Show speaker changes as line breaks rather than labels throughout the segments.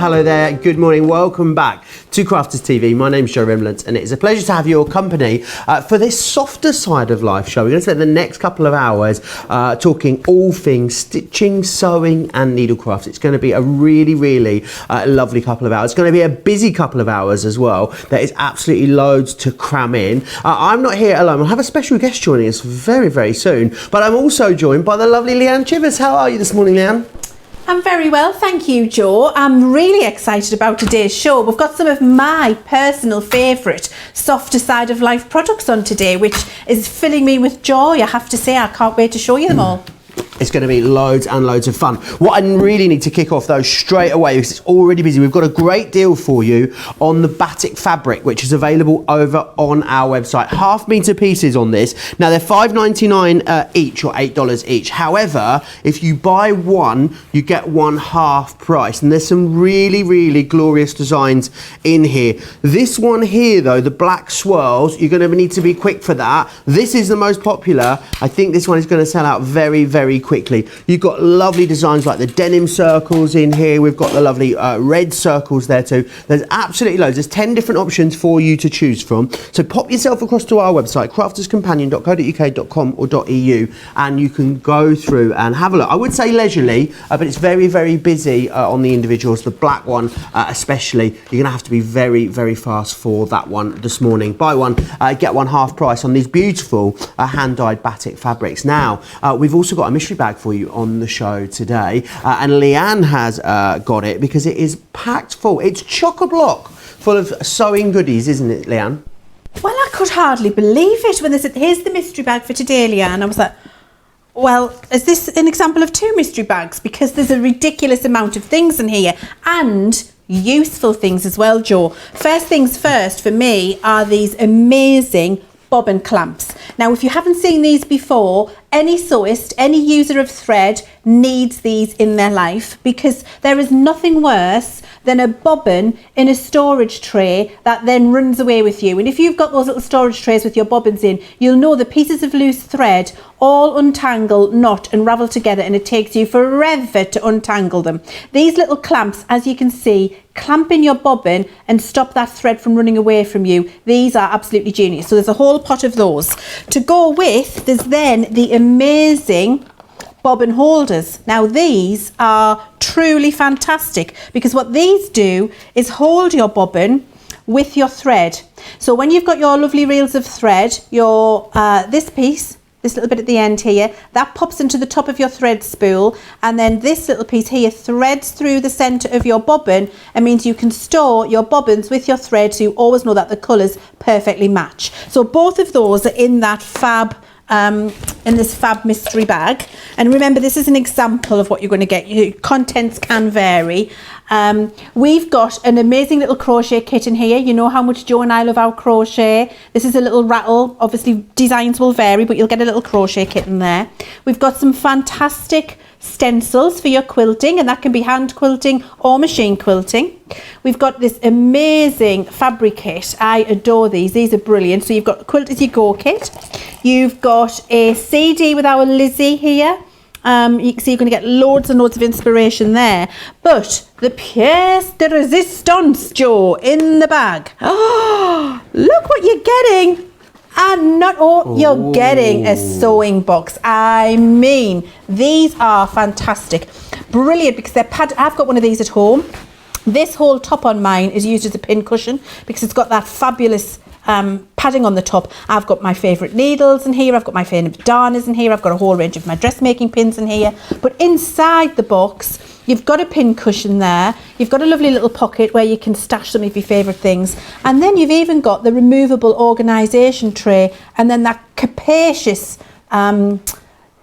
hello there, good morning, welcome back to Crafters TV. My name's Joe Remlett and it is a pleasure to have your company for this softer side of life show. We're going to spend the next couple of hours talking all things stitching, sewing and needlecraft. It's going to be a really lovely couple of hours. It's going to be a busy couple of hours as well. There is absolutely loads to cram in. I'm not here alone. We'll have a special guest joining us very soon, but I'm also joined by the lovely Leann Chivers. How are you this morning, Leann?
I'm very well, thank you, Joe. I'm really excited about today's show. We've got some of my personal favourite softer side of life products on today, which is filling me with joy. I have to say, I can't wait to show you them all.
It's going to be loads and loads of fun. What I really need to kick off though straight away, because it's already busy, we've got a great deal for you on the batik fabric, which is available over on our website. Half-metre pieces on this. Now they're $5.99 each, or $8 each. However, if you buy one, you get one half price. And there's some really glorious designs in here. This one here though, the black swirls, you're going to need to be quick for that. This is the most popular. I think this one is going to sell out very quickly. You've got lovely designs like the denim circles in here. We've got the lovely red circles there too. There's absolutely loads. There's 10 different options for you to choose from. So pop yourself across to our website, crafterscompanion.co.uk.com.au, and you can go through and have a look. I would say leisurely, but it's very busy on the individuals. The black one especially, you're going to have to be very fast for that one this morning. Buy one, get one half price on these beautiful hand-dyed batik fabrics. Now, we've also got a mystery bag for you on the show today, and Leann has got it because it is packed full. It's chock-a-block full of sewing goodies, isn't it, Leann?
Well, I could hardly believe it when they said, here's the mystery bag for today, Leann. I was like, well, is this an example of two mystery bags? Because there's a ridiculous amount of things in here, and useful things as well, Joe. First things first for me are these amazing bobbin clamps. Now, if you haven't seen these before, any sewist, any user of thread needs these in their life, because there is nothing worse than a bobbin in a storage tray that then runs away with you. And if you've got those little storage trays with your bobbins in, you'll know the pieces of loose thread all untangle, knot and ravel together, and it takes you forever to untangle them. These little clamps, as you can see, clamp in your bobbin and stop that thread from running away from you. These are absolutely genius. So there's a whole pot of those. To go with, there's then the amazing bobbin holders. Now these are truly fantastic, because what these do is hold your bobbin with your thread. So when you've got your lovely reels of thread, your this piece, this little bit at the end here, that pops into the top of your thread spool, and then this little piece here threads through the centre of your bobbin and means you can store your bobbins with your thread, so you always know that the colours perfectly match. So both of those are in that fab in this fab mystery bag. And remember, this is an example of what you're going to get. Your contents can vary. We've got an amazing little crochet kit in here. You know how much Joe and I love our crochet. This is a little rattle. Obviously designs will vary, but you'll get a little crochet kit in there. We've got some fantastic stencils for your quilting, and that can be hand quilting or machine quilting. We've got this amazing fabric kit. I adore these. These are brilliant. So you've got Quilt As You Go kit. You've got a CD with our Lizzie here. You can see you're going to get loads and loads of inspiration there. But the pièce de résistance, Joe, in the bag. Oh, look what you're getting. And not all, you're getting a sewing box. I mean, these are fantastic. Brilliant, because they're padded. I've got one of these at home. This whole top on mine is used as a pin cushion because it's got that fabulous padding on the top. I've got my favourite needles in here. I've got my favourite darners in here. I've got a whole range of my dressmaking pins in here. But inside the box, you've got a pin cushion there. You've got a lovely little pocket where you can stash some of your favourite things. And then you've even got the removable organisation tray, and then that capacious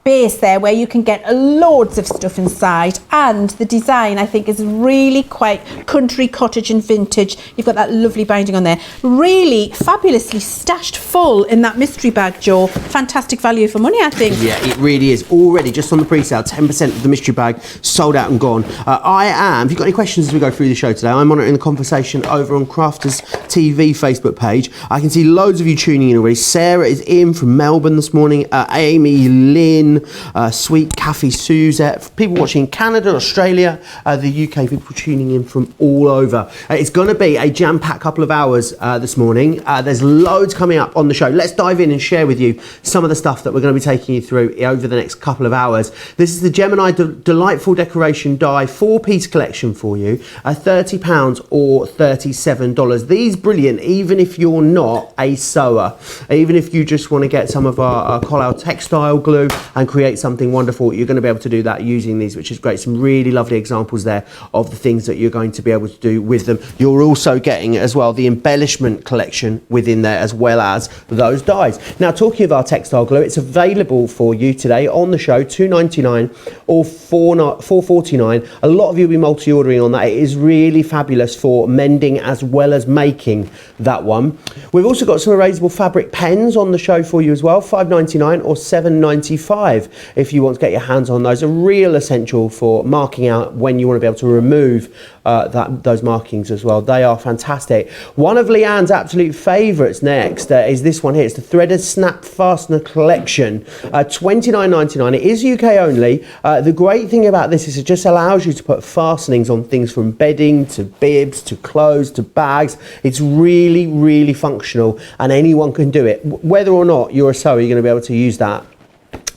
base there where you can get loads of stuff inside. And the design, I think, is really quite country, cottage and vintage. You've got that lovely binding on there. Really fabulously stashed full in that mystery bag, Joe. Fantastic value for money, I think.
Yeah, it really is. Already, just on the pre-sale, 10% of the mystery bag sold out and gone. If you've got any questions as we go through the show today, I'm monitoring the conversation over on Crafters TV Facebook page. I can see loads of you tuning in already. Sarah is in from Melbourne this morning. Amy, Lynn, Lynn, Sweet Cafe Suzette, people watching in Canada, Australia, the UK, people tuning in from all over. It's going to be a jam-packed couple of hours this morning. There's loads coming up on the show. Let's dive in and share with you some of the stuff that we're going to be taking you through over the next couple of hours. This is the Gemini Delightful Decoration Die 4-piece collection for you, £30 or $37. These brilliant, even if you're not a sewer, even if you just want to get some of our Collal textile glue and create something wonderful, you're going to be able to do that using these, which is great. Some really lovely examples there of the things that you're going to be able to do with them. You're also getting as well the embellishment collection within there, as well as those dies. Now, talking of our textile glue, it's available for you today on the show, $2.99 or $4.49. A lot of you will be multi-ordering on that. It is really fabulous for mending as well as making that one. We've also got some erasable fabric pens on the show for you as well, $5.99 or $7.95 if you want to get your hands on those. A real essential for marking out when you want to be able to remove those markings as well. They are fantastic. One of Leann's absolute favourites next is this one here. It's the Threaded Snap Fastener Collection, $29.99. It is UK only. The great thing about this is it just allows you to put fastenings on things from bedding to bibs to clothes to bags. It's really, really functional and anyone can do it. Whether or not you're a sewer, you're going to be able to use that.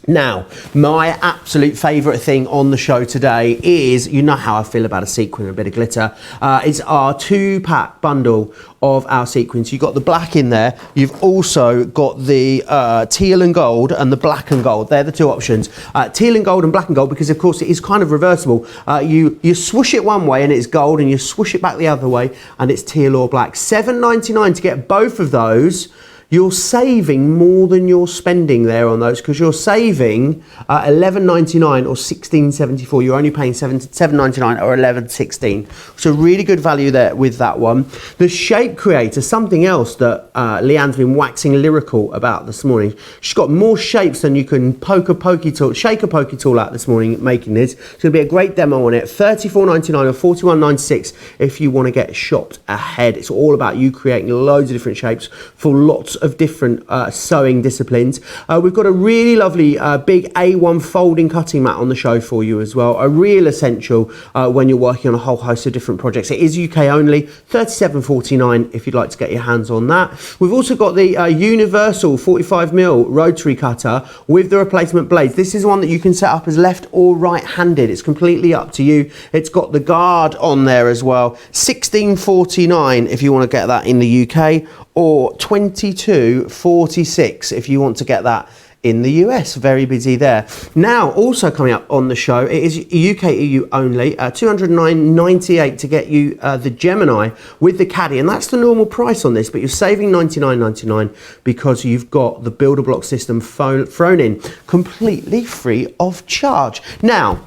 Now, my absolute favourite thing on the show today is, you know how I feel about a sequin and a bit of glitter. It's our 2-pack bundle of our sequins. You've got the black in there. You've also got the teal and gold and the black and gold. They're the two options. Teal and gold and black and gold, because of course it is kind of reversible. You swoosh it one way and it's gold, and you swoosh it back the other way and it's teal or black. $7.99 to get both of those. You're saving more than you're spending there on those, because you're saving $11.99 or $16.74. You're only paying $7.99 or $11.16. So really good value there with that one. The Shape Creator, something else that Leann's been waxing lyrical about this morning. She's got more shapes than you can shake a pokey tool out this morning making this. It's going to be a great demo on it. $34.99 or $41.96 if you want to get shopped ahead. It's all about you creating loads of different shapes for lots of different sewing disciplines. We've got a really lovely big A1 folding cutting mat on the show for you as well. A real essential when you're working on a whole host of different projects. It is UK only, $37.49 if you'd like to get your hands on that. We've also got the universal 45mm rotary cutter with the replacement blades. This is one that you can set up as left or right handed. It's completely up to you. It's got the guard on there as well. $16.49 if you want to get that in the UK, or $22.46 if you want to get that in the US. Very busy there. Now, also coming up on the show, it is UK EU only, $209.98 to get you the Gemini with the caddy, and that's the normal price on this, but you're saving $99.99 because you've got the builder block system thrown in completely free of charge. Now,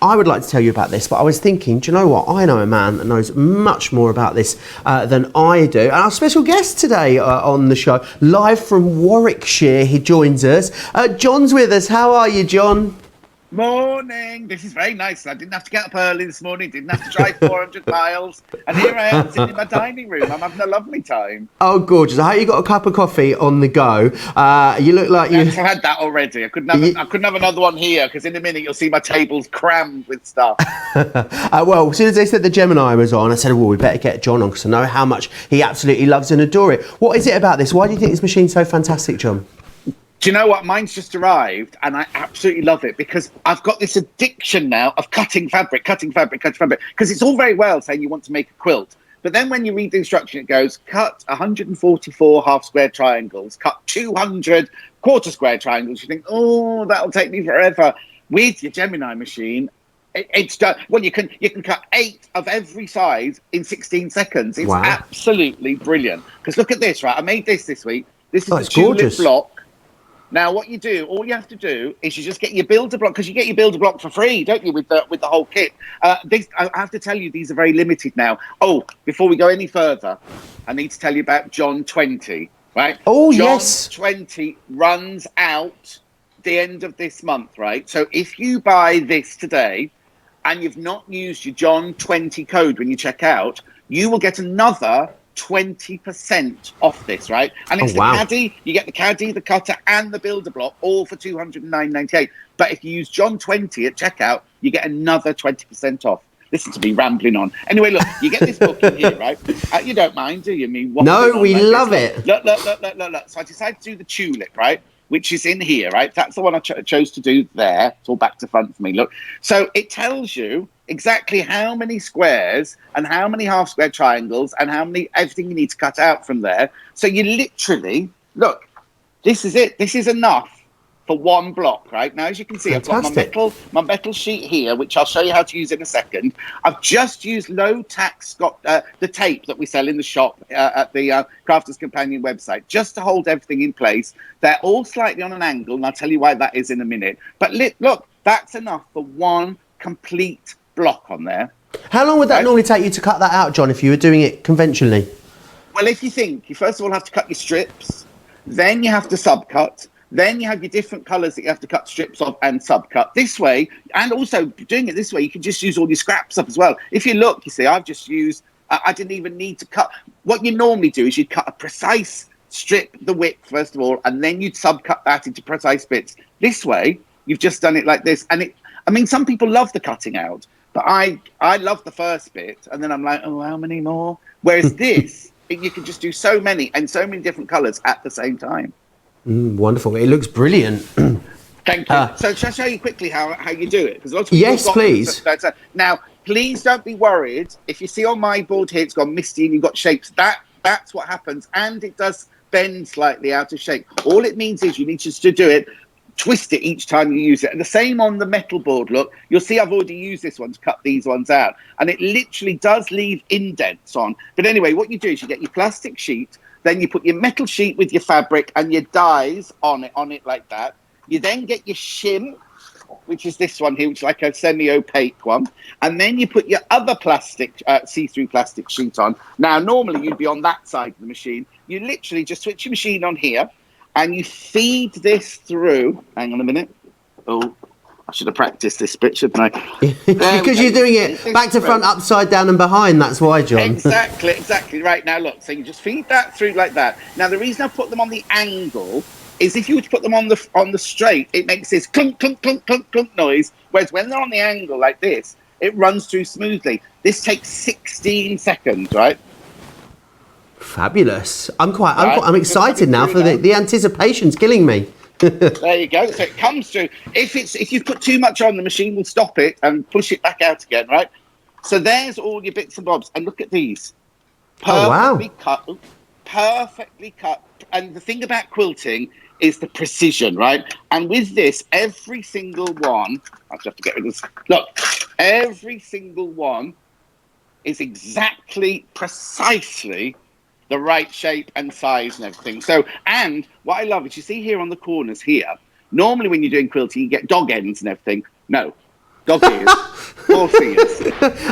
I would like to tell you about this, but I was thinking, do you know what? I know a man that knows much more about this than I do. And our special guest today on the show, live from Warwickshire, he joins us. John's with us. How are you, John?
Morning. This is very nice. I didn't have to get up early this morning. Didn't have to drive 400 miles. And here I am sitting in my dining room. I'm having a lovely time.
Oh, gorgeous. I hope you got a cup of coffee on the go. You look like you...
Yes, I had that already. I couldn't have another one here, because in a minute you'll see my table's crammed with stuff.
Well, as soon as they said the Gemini was on, I said, well, we better get John on, because I know how much he absolutely loves and adores it. What is it about this? Why do you think this machine's so fantastic, John?
Do you know what? Mine's just arrived and I absolutely love it, because I've got this addiction now of cutting fabric, because it's all very well saying you want to make a quilt. But then when you read the instruction, it goes, cut 144 half square triangles, cut 200 quarter square triangles. You think, oh, that'll take me forever. With your Gemini machine, it's done. Well, you can cut 8 of every size in 16 seconds. It's absolutely brilliant. Because look at this, right? I made this week. This is the tulip block. Now, what you do, all you have to do is you just get your builder block, because you get your builder block for free, don't you, with the whole kit. I have to tell you, these are very limited now. Oh, before we go any further, I need to tell you about John 20, right?
Oh,
John
yes.
20 runs out the end of this month, right? So if you buy this today and you've not used your John 20 code when you check out, you will get another 20% off this, right? And it's
Oh, wow.
the caddy, you get the caddy, the cutter, and the builder block, all for $209.98. But if you use John 20 at checkout, you get another 20% off. Listen to me rambling on. Anyway, look, you get this book in here, right? You don't mind, do you?
No, we love it.
Look. So I decided to do the tulip, right? Which is in here, right? That's the one I chose to do there. It's all back to front for me. Look. So it tells you exactly how many squares and how many half square triangles and everything you need to cut out from there. So you literally, look, this is it. This is enough for one block, right? Now, as you can see,
Fantastic.
I've got my metal sheet here, which I'll show you how to use in a second. I've just used low-tax the tape that we sell in the shop at the Crafter's Companion website, just to hold everything in place. They're all slightly on an angle, and I'll tell you why that is in a minute. But look, that's enough for one complete block on there.
How long would that normally take you to cut that out, John, if you were doing it conventionally?
Well, if you think, you first of all have to cut your strips, then you have to subcut, then you have your different colours that you have to cut strips of and subcut. This way, and also doing it this way, you can just use all your scraps up as well. If you look, you see, I've just used, I didn't even need to cut. What you normally do is you'd cut a precise strip, the width, first of all, and then you'd subcut that into precise bits. This way, you've just done it like this. And some people love the cutting out, but I love the first bit, and then I'm like, oh, how many more? Whereas this, you can just do so many and so many different colours at the same time.
Wonderful. It looks brilliant.
Thank you. So shall I show you quickly how you do it? Because a lot of people
Yes, please.
Now, please don't be worried. If you see on my board here, it's gone misty and you've got shapes. That's what happens. And it does bend slightly out of shape. All it means is you need just to do it, twist it each time you use it. And the same on the metal board, look. You'll see I've already used this one to cut these ones out. And it literally does leave indents on. But anyway, what you do is you get your plastic sheet, then you put your metal sheet with your fabric and your dies on it like that. You then get your shim, which is this one here, which is like a semi-opaque one. And then you put your other plastic, see-through plastic sheet on. Now, normally you'd be on that side of the machine. You literally just switch your machine on here and you feed this through. Hang on a minute. Oh, I should have practiced this bit, shouldn't I?
Because you're doing it back to front, upside down and behind. That's why, John.
Exactly. Right, now look. So you just feed that through like that. Now, the reason I put them on the angle is if you were to put them on the straight, it makes this clunk, clunk, clunk, clunk, clunk noise. Whereas when they're on the angle like this, it runs through smoothly. This takes 16 seconds, right?
Fabulous. I'm excited now for the anticipation's killing me.
There you go. So it comes through. If you put too much on, the machine will stop it and push it back out again, right? So there's all your bits and bobs. And look at these. Perfectly cut. And the thing about quilting is the precision, right? And with this, every single one, I just have to get rid of this. Look, every single one is exactly, precisely the right shape and size and everything. So, and what I love is you see here on the corners here, normally when you're doing quilting, you get dog ends and everything. No, dog ears, horse ears.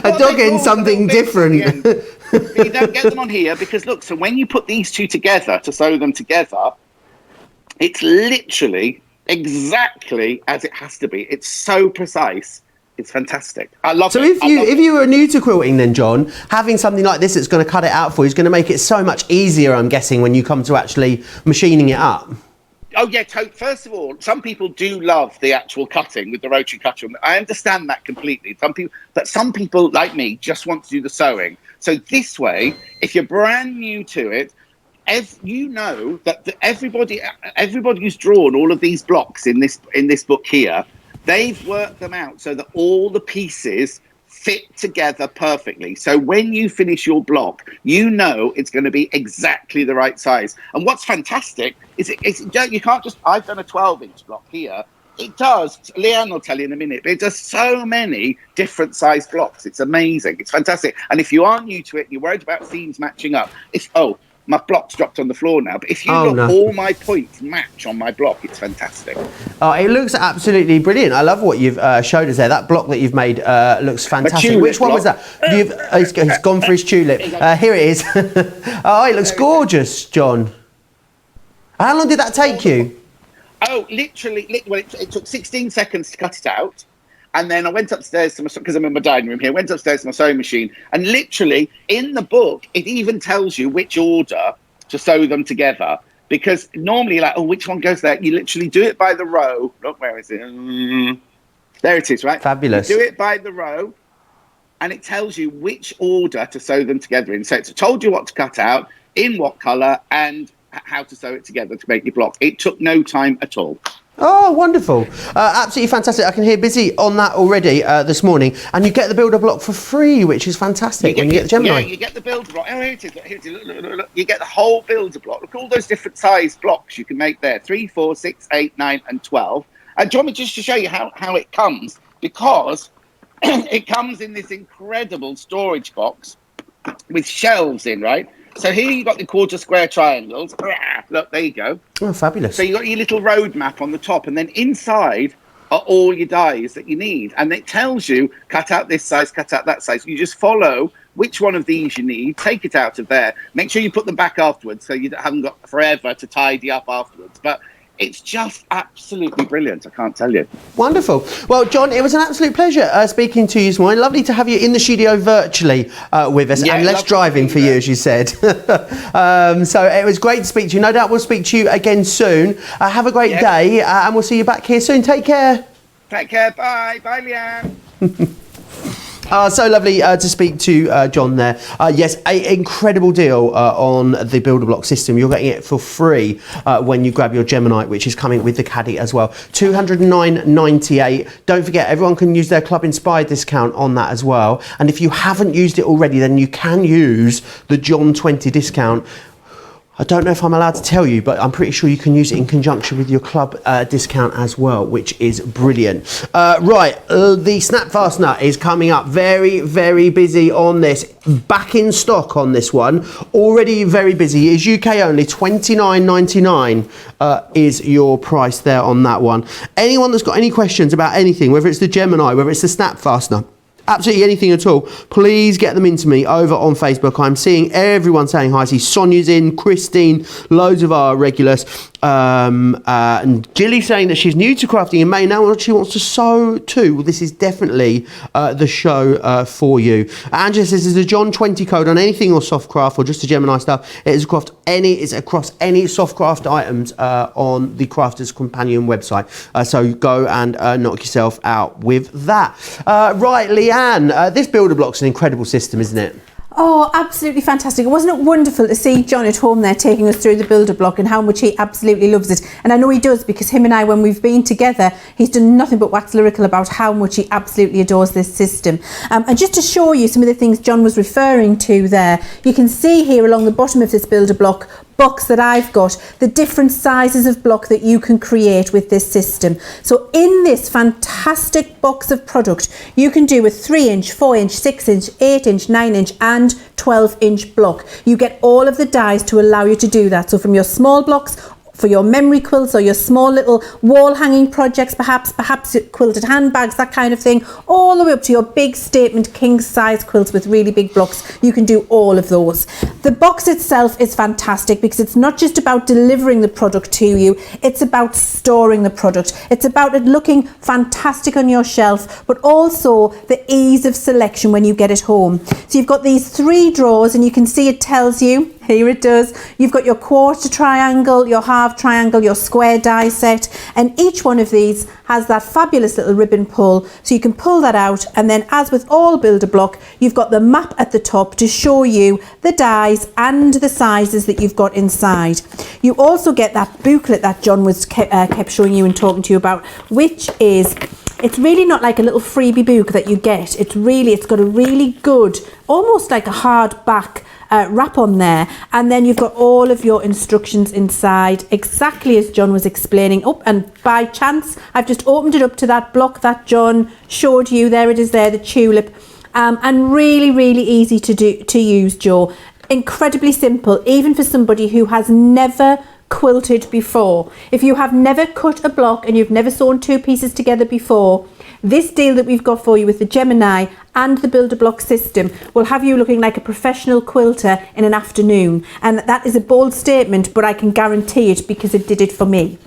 A dog end's something different.
You don't get them on here because look, so when you put these two together to sew them together, it's literally exactly as it has to be. It's so precise. It's fantastic. I love it.
So if you were new to quilting then, John, having something like this that's going to cut it out for you is going to make it so much easier, I'm guessing, when you come to actually machining it up.
Oh, yeah. First of all, some people do love the actual cutting with the rotary cutter. I understand that completely. Some people, like me, just want to do the sewing. So this way, if you're brand new to it, you know that everybody who's drawn all of these blocks in this book here, they've worked them out so that all the pieces fit together perfectly. So when you finish your block, you know it's going to be exactly the right size. And what's fantastic is you can't just, I've done a 12-inch block here. It does, Leann will tell you in a minute, but it does so many different size blocks. It's amazing. It's fantastic. And if you are new to it, you're worried about seams matching up. My block's dropped on the floor now, but if you all my points match on my block, it's fantastic.
Oh, it looks absolutely brilliant. I love what you've showed us there. That block that you've made looks fantastic. Which one was that? He's gone for his tulip. Here it is. Oh, it looks gorgeous, John. How long did that take you?
Oh, literally, well, it took 16 seconds to cut it out. And then I went upstairs to my, because I'm in my dining room here, went upstairs to my sewing machine, and literally in the book, it even tells you which order to sew them together. Because normally, like, oh, which one goes there? You literally do it by the row. Look, where is it? There it is, right?
Fabulous.
You do it by the row, and it tells you which order to sew them together in. So it's told you what to cut out, in what colour, and how to sew it together to make your block. It took no time at all.
Oh, wonderful. Absolutely fantastic. I can hear busy on that already this morning. And you get the builder block for free, which is fantastic when you get the Gemini.
Yeah, you get the builder block. Oh, here it is. Look, here it is. Look. You get the whole builder block. Look at all those different size blocks you can make there. 3, 4, 6, 8, 9 and 12. And do you want me just to show you how it comes? Because it comes in this incredible storage box with shelves in, right? So here you've got the quarter square triangles. Look, there you go.
Oh, fabulous.
So you've got your little road map on the top, and then inside are all your dies that you need. And it tells you, cut out this size, cut out that size. You just follow which one of these you need, take it out of there. Make sure you put them back afterwards so you haven't got forever to tidy up afterwards. But it's just absolutely brilliant, I can't tell you.
Wonderful. Well, John, it was an absolute pleasure speaking to you this morning. Lovely to have you in the studio virtually with us, and less driving for you, as you said. So it was great to speak to you. No doubt we'll speak to you again soon. Have a great day, and we'll see you back here soon. Take care.
Take care. Bye. Bye, Leanne.
So lovely to speak to John there. Yes, an incredible deal on the builder block system. You're getting it for free when you grab your Gemini, which is coming with the caddy as well. $209.98. Don't forget, everyone can use their Club Inspired discount on that as well. And if you haven't used it already, then you can use the John 20 discount. I don't know if I'm allowed to tell you, but I'm pretty sure you can use it in conjunction with your club discount as well, which is brilliant. The snap fastener is coming up. Very, very busy on this. Back in stock on this one. Already very busy. It is UK only. $29.99 is your price there on that one. Anyone that's got any questions about anything, whether it's the Gemini, whether it's the snap fastener, absolutely anything at all, please get them into me over on Facebook. I'm seeing everyone saying hi. I see Sonia's in, Christine, loads of our regulars, and Jilly saying that she's new to crafting in May now and she wants to sew too. Well, this is definitely the show for you. Angela says there's a John 20 code on anything or soft craft or just the Gemini stuff. It's across any soft craft items on the Crafters Companion website. So go and knock yourself out with that. Right, Leanne, this builder block's an incredible system, isn't it?
Oh, absolutely fantastic. Wasn't it wonderful to see John at home there taking us through the builder block and how much he absolutely loves it. And I know he does, because him and I, when we've been together, he's done nothing but wax lyrical about how much he absolutely adores this system. And just to show you some of the things John was referring to there, you can see here along the bottom of this builder block box that I've got, the different sizes of block that you can create with this system. So in this fantastic box of product, you can do a 3-inch, 4-inch, 6-inch, 8-inch, 9-inch and 12-inch block. You get all of the dies to allow you to do that. So from your small blocks, for your memory quilts or your small little wall hanging projects, perhaps quilted handbags, that kind of thing, all the way up to your big statement king size quilts with really big blocks. You can do all of those. The box itself is fantastic because it's not just about delivering the product to you, it's about storing the product. It's about it looking fantastic on your shelf, but also the ease of selection when you get it home. So you've got these 3 drawers, and you can see it tells you, here it does, you've got your quarter triangle, your half triangle, your square die set, and each one of these has that fabulous little ribbon pull, so you can pull that out. And then, as with all builder block, you've got the map at the top to show you the dies and the sizes that you've got inside. You also get that booklet that John was kept showing you and talking to you about, which is, it's really not like a little freebie book that you get. It's got a really good, almost like a hardback wrap on there, and then you've got all of your instructions inside, exactly as John was explaining. Oh, and by chance I've just opened it up to that block that John showed you. There it is there, the tulip, and really easy to use, Joe. Incredibly simple, even for somebody who has never quilted before. If you have never cut a block and you've never sewn 2 pieces together before, this deal that we've got for you with the Gemini and the builder block system will have you looking like a professional quilter in an afternoon. And that is a bold statement, but I can guarantee it because it did it for me.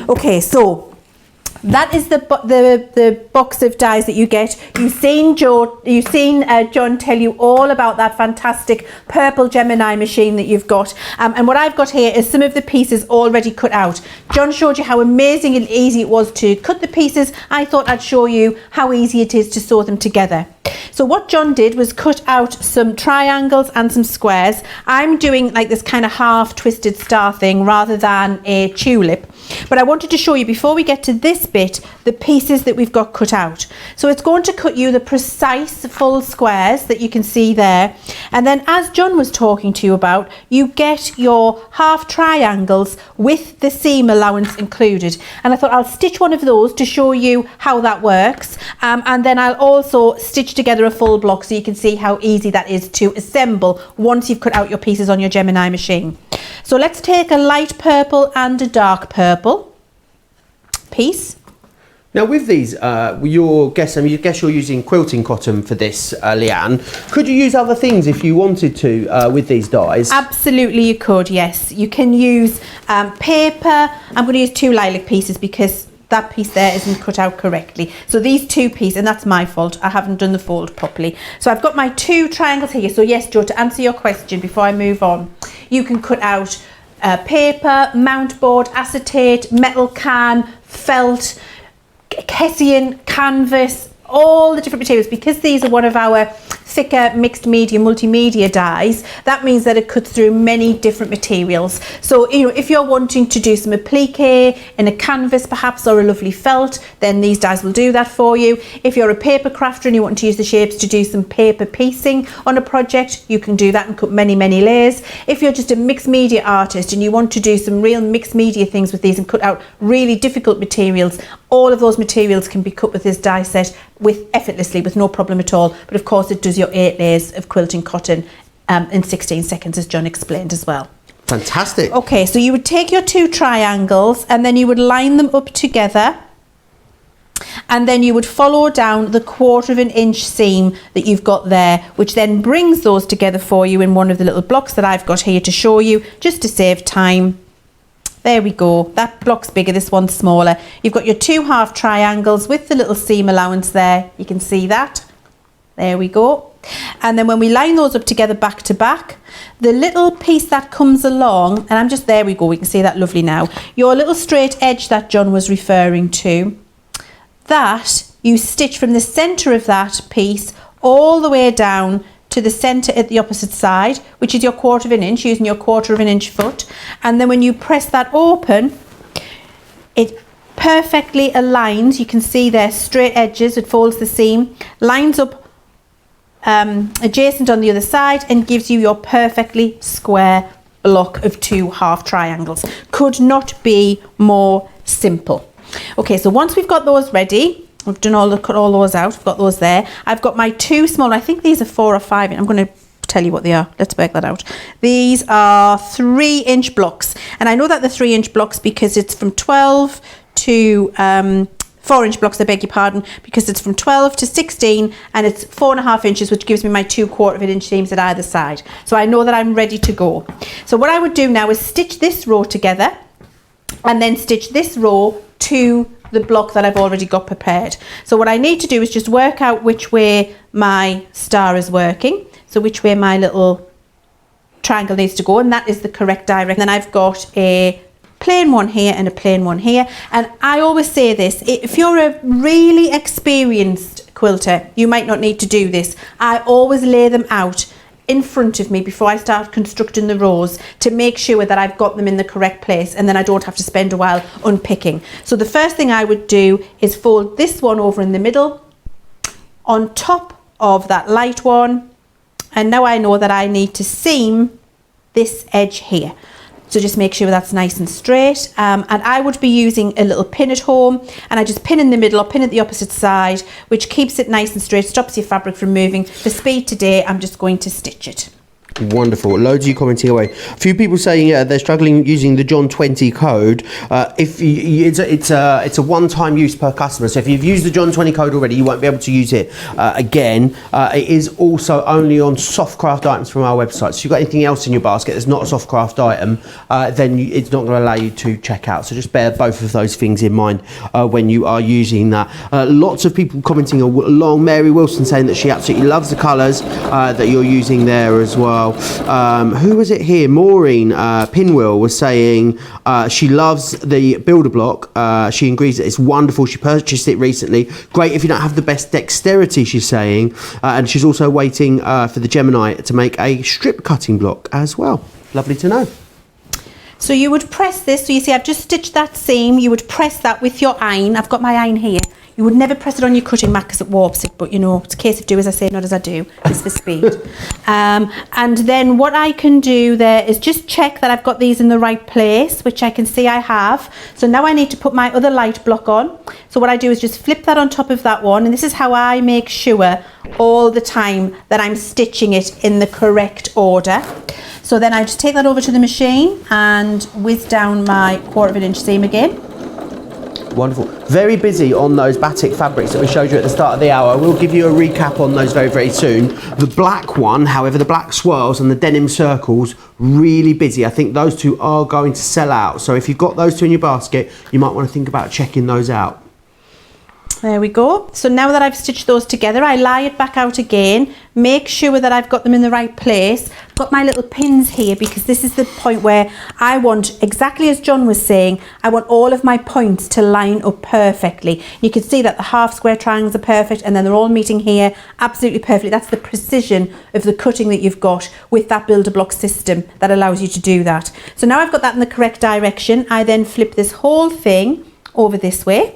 Okay, so That is the box of dies that you get. You've seen John tell you all about that fantastic purple Gemini machine that you've got. And what I've got here is some of the pieces already cut out. John showed you how amazing and easy it was to cut the pieces. I thought I'd show you how easy it is to sew them together. So what John did was cut out some triangles and some squares. I'm doing like this kind of half twisted star thing rather than a tulip. But I wanted to show you before we get to this bit, the pieces that we've got cut out. So it's going to cut you the precise full squares that you can see there. And then as John was talking to you about, you get your half triangles with the seam allowance included. And I thought I'll stitch one of those to show you how that works. And then I'll also stitch together a full block so you can see how easy that is to assemble once you've cut out your pieces on your Gemini machine. So let's take a light purple and a dark purple piece.
Now with these, I guess you're using quilting cotton for this, Leanne. Could you use other things if you wanted to with these dies?
Absolutely you could, yes. You can use paper. I'm going to use 2 lilac pieces because that piece there isn't cut out correctly. So these 2 pieces, and that's my fault, I haven't done the fold properly. So I've got my 2 triangles here. So yes, Joe, to answer your question before I move on, you can cut out paper, mount board, acetate, metal can, felt, Hessian, canvas, all the different materials. Because these are one of our thicker mixed media multimedia dies, that means that it cuts through many different materials. So if you're wanting to do some applique in a canvas perhaps, or a lovely felt, then these dies will do that for you. If you're a paper crafter and you want to use the shapes to do some paper piecing on a project, you can do that and cut many layers. If you're just a mixed media artist and you want to do some real mixed media things with these and cut out really difficult materials, all of those materials can be cut with this die set effortlessly with no problem at all. But of course it does your 8 layers of quilting cotton in 16 seconds, as John explained as well.
Fantastic.
Okay, so you would take your 2 triangles and then you would line them up together, and then you would follow down the 1/4 inch seam that you've got there, which then brings those together for you in one of the little blocks that I've got here to show you, just to save time. There we go. That block's bigger, this one's smaller. You've got your 2 half triangles with the little seam allowance there. You can see that. There we go. And then when we line those up together back to back, the little piece that comes along, and there we go, we can see that lovely now. Your little straight edge that John was referring to, that you stitch from the centre of that piece all the way down to the centre at the opposite side, which is your 1/4 inch, using your 1/4 inch foot. And then when you press that open, it perfectly aligns. You can see there straight edges, it folds the seam, lines up adjacent on the other side, and gives you your perfectly square block of 2 half triangles. Could not be more simple. Okay, so once we've got those ready, we've done cut all those out, I've got those there. I've got my 2 small, I think these are 4 or 5, I'm going to tell you what they are. Let's work that out. These are 3 inch blocks, and I know that they're 3 inch blocks because it's from 12 to 4 inch blocks, I beg your pardon, because it's from 12 to 16 and it's 4.5 inches, which gives me my 2 1/4 inch seams at either side. So I know that I'm ready to go. So what I would do now is stitch this row together and then stitch this row to the block that I've already got prepared. So what I need to do is just work out which way my star is working, so which way my little triangle needs to go, and that is the correct direction. Then I've got a plain one here and a plain one here, and I always say this, if you're a really experienced quilter, you might not need to do this. I always lay them out in front of me before I start constructing the rows to make sure that I've got them in the correct place, and then I don't have to spend a while unpicking. So the first thing I would do is fold this one over in the middle on top of that light one, and now I know that I need to seam this edge here. So just make sure that's nice and straight, and I would be using a little pin at home, and I just pin in the middle or pin at the opposite side, which keeps it nice and straight, stops your fabric from moving. For speed today, I'm just going to stitch it.
Wonderful. Loads of you commenting away. A few people saying they're struggling using the John 20 code. If it's a one-time use per customer, so if you've used the John 20 code already, you won't be able to use it again. It is also only on soft craft items from our website. So if you've got anything else in your basket that's not a soft craft item, then it's not going to allow you to check out. So just bear both of those things in mind when you are using that. Lots of people commenting along. Mary Wilson saying that she absolutely loves the colours that you're using there as well. Who was it here? Maureen Pinwheel was saying she loves the builder block. She agrees that it's wonderful. She purchased it recently. Great if you don't have the best dexterity, she's saying. And she's also waiting for the Gemini to make a strip cutting block as well. Lovely to know.
So you would press this. So you see I've just stitched that seam. You would press that with your iron. I've got my iron here. You would never press it on your cutting mat because it warps it, but you know, it's a case of do as I say, not as I do. It's for speed. And then what I can do there is just check that I've got these in the right place, which I can see I have. So now I need to put my other light block on. So what I do is just flip that on top of that one, and this is how I make sure all the time that I'm stitching it in the correct order. So then I just take that over to the machine and whiz down my 1/4 inch seam again.
Wonderful. Very busy on those batik fabrics that we showed you at the start of the hour. We'll give you a recap on those very, very soon. The black one, however, the black swirls and the denim circles, really busy. I think those two are going to sell out. So if you've got those two in your basket, you might want to think about checking those out.
There we go. So now that I've stitched those together, I lie it back out again, make sure that I've got them in the right place. I've got my little pins here because this is the point where I want, exactly as John was saying, I want all of my points to line up perfectly. You can see that the half square triangles are perfect and then they're all meeting here absolutely perfectly. That's the precision of the cutting that you've got with that builder block system that allows you to do that. So now I've got that in the correct direction. I then flip this whole thing over this way.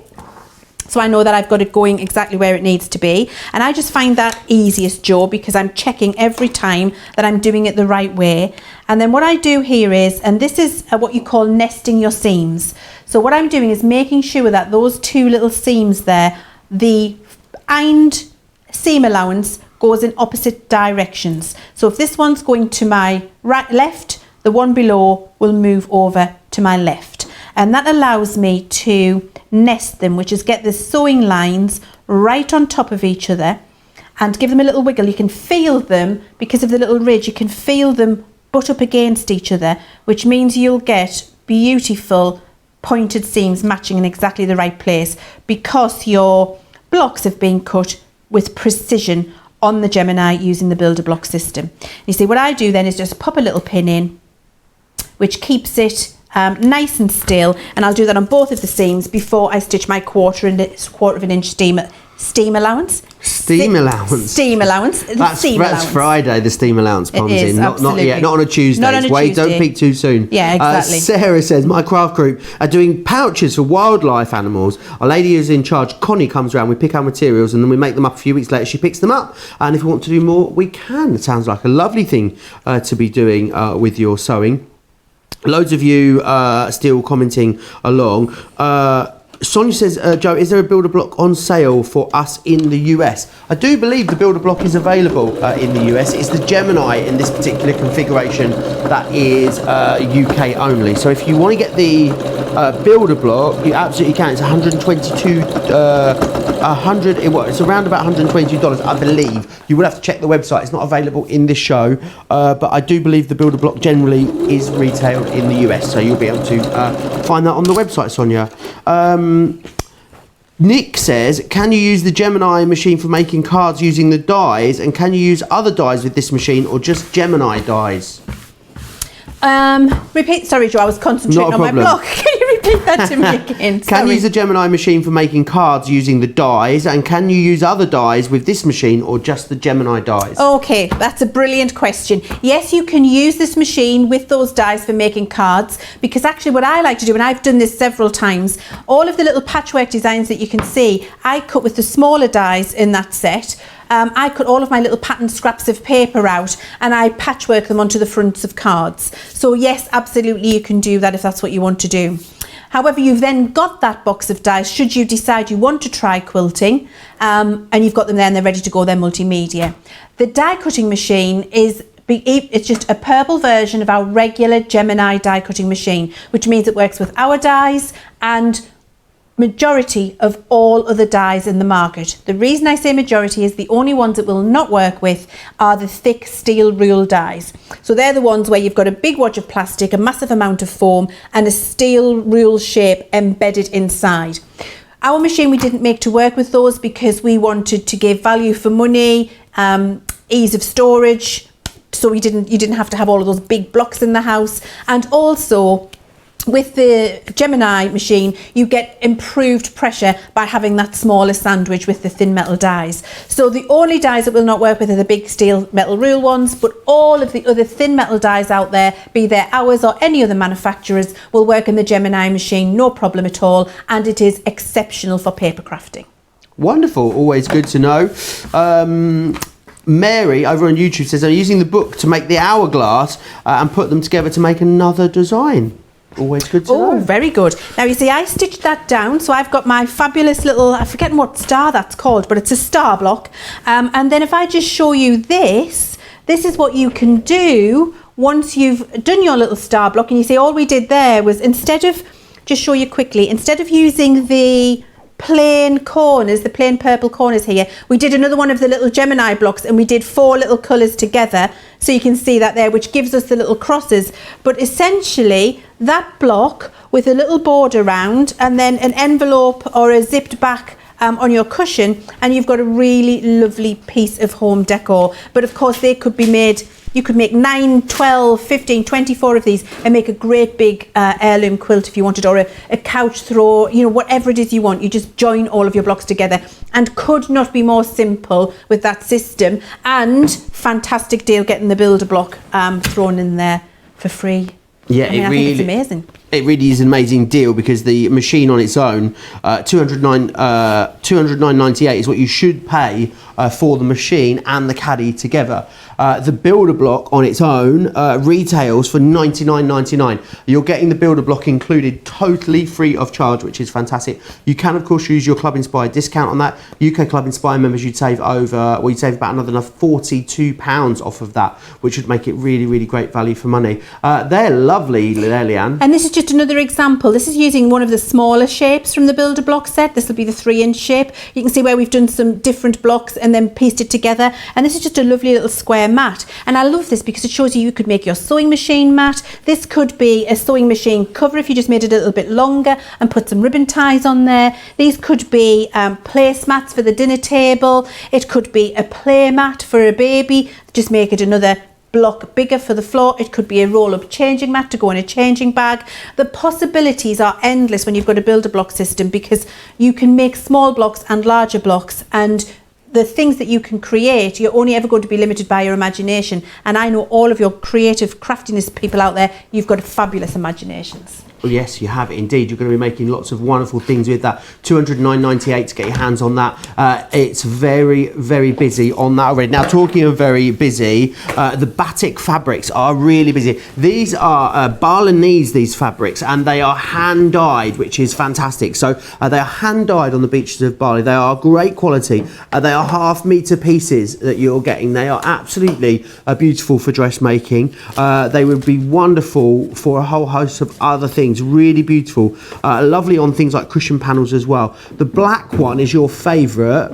So I know that I've got it going exactly where it needs to be. And I just find that easiest, Joe, because I'm checking every time that I'm doing it the right way. And then what I do here is, and this is what you call nesting your seams. So what I'm doing is making sure that those two little seams there, the ironed seam allowance goes in opposite directions. So if this one's going to my right, left, the one below will move over to my left. And that allows me to nest them, which is get the sewing lines right on top of each other and give them a little wiggle. You can feel them, because of the little ridge, you can feel them butt up against each other, which means you'll get beautiful pointed seams matching in exactly the right place because your blocks have been cut with precision on the Gemini using the builder block system. You see, what I do then is just pop a little pin in, which keeps it nice and still, and I'll do that on both of the seams before I stitch my 1/4 inch steam allowance.
Steam allowance.
Steam allowance.
That's Friday. The steam allowance comes in. Not yet. Not on a Tuesday.
Not on a
Wait,
Tuesday.
don't peak too soon.
Yeah, exactly.
Sarah says my craft group are doing pouches for wildlife animals. Our lady who's in charge, Connie, comes around. We pick our materials and then we make them up. A few weeks later, she picks them up. And if we want to do more, we can. It sounds like a lovely thing to be doing with your sewing. Loads of you still commenting along. Sonia says, Joe, is there a builder block on sale for us in the US? I do believe the builder block is available in the US. It's the Gemini in this particular configuration that is UK only. So if you want to get the builder block, you absolutely can. It's it's around about $122, I believe. You will have to check the website. It's not available in this show, but I do believe the builder block generally is retailed in the US, so you'll be able to find that on the website, Sonia. Nick says, can you use the Gemini machine for making cards using the dies, and can you use other dies with this machine or just Gemini dies?
Repeat. Sorry, Joe, I was concentrating on my block. Can you repeat that to me again?
Can you use the Gemini machine for making cards using the dies, and can you use other dies with this machine or just the Gemini dies?
Okay, that's a brilliant question. Yes, you can use this machine with those dies for making cards, because actually what I like to do, and I've done this several times, all of the little patchwork designs that you can see, I cut with the smaller dies in that set. I cut all of my little pattern scraps of paper out and I patchwork them onto the fronts of cards. So yes, absolutely you can do that if that's what you want to do. However, you've then got that box of dies should you decide you want to try quilting, and you've got them there and they're ready to go, they're multimedia. The die cutting machine is It's just a purple version of our regular Gemini die cutting machine, which means it works with our dies and majority of all other dies in the market. The reason I say majority is the only ones it will not work with are the thick steel rule dies. So they're the ones where you've got a big wad of plastic, a massive amount of foam and a steel rule shape embedded inside. Our machine we didn't make to work with those because we wanted to give value for money, ease of storage, so you didn't have to have all of those big blocks in the house. And also with the Gemini machine, you get improved pressure by having that smaller sandwich with the thin metal dies. So the only dies that will not work with are the big steel metal rule ones, but all of the other thin metal dies out there, be they ours or any other manufacturers, will work in the Gemini machine, no problem at all, and it is exceptional for paper crafting.
Wonderful, always good to know. Mary over on YouTube says, I'm using the book to make the hourglass and put them together to make another design. Always good to know.
Oh, very good. Now, you see, I stitched that down. So I've got my fabulous little, I forget what star that's called, but it's a star block. And then if I just show you this is what you can do once you've done your little star block. And you see, all we did there was just show you quickly, instead of using the plain corners, the plain purple corners here, we did another one of the little Gemini blocks and we did 4 little colours together, so you can see that there, which gives us the little crosses. But essentially that block with a little border around and then an envelope or a zipped back on your cushion, and you've got a really lovely piece of home decor. But of course they could be made, you could make 9, 12, 15, 24 of these and make a great big heirloom quilt if you wanted, or a couch throw, you know, whatever it is you want. You just join all of your blocks together, and could not be more simple with that system. And fantastic deal getting the builder block thrown in there for free.
Yeah,
I think it's amazing.
It really is an amazing deal, because the machine on its own, $209.98 is what you should pay for the machine and the caddy together. The builder block on its own retails for $99.99. You're getting the builder block included totally free of charge, which is fantastic. You can of course use your Club Inspired discount on that. UK Club Inspired members, you'd save about another £42 off of that, which would make it really, really great value for money. They're lovely there, Leanne.
And this is just another example. This is using one of the smaller shapes from the builder block set. This will be the 3-inch shape. You can see where we've done some different blocks and then pieced it together. And this is just a lovely little square mat. And I love this because it shows you could make your sewing machine mat. This could be a sewing machine cover if you just made it a little bit longer and put some ribbon ties on there. These could be placemats for the dinner table. It could be a play mat for a baby. Just make it another block bigger for the floor. It could be a roll-up changing mat to go in a changing bag. The possibilities are endless when you've got a builder block system, because you can make small blocks and larger blocks, and the things that you can create, you're only ever going to be limited by your imagination. And I know all of your creative craftiness people out there, you've got fabulous imaginations.
Well, yes, you have indeed. You're going to be making lots of wonderful things with that. $209.98 to get your hands on that. It's very, very busy on that already. Now, talking of very busy, the batik fabrics are really busy. These are Balinese, these fabrics, and they are hand dyed, which is fantastic. So they are hand dyed on the beaches of Bali. They are great quality. They are half-metre pieces that you're getting. They are absolutely beautiful for dressmaking. They would be wonderful for a whole host of other things. Really beautiful, lovely on things like cushion panels as well. The black one is your favourite.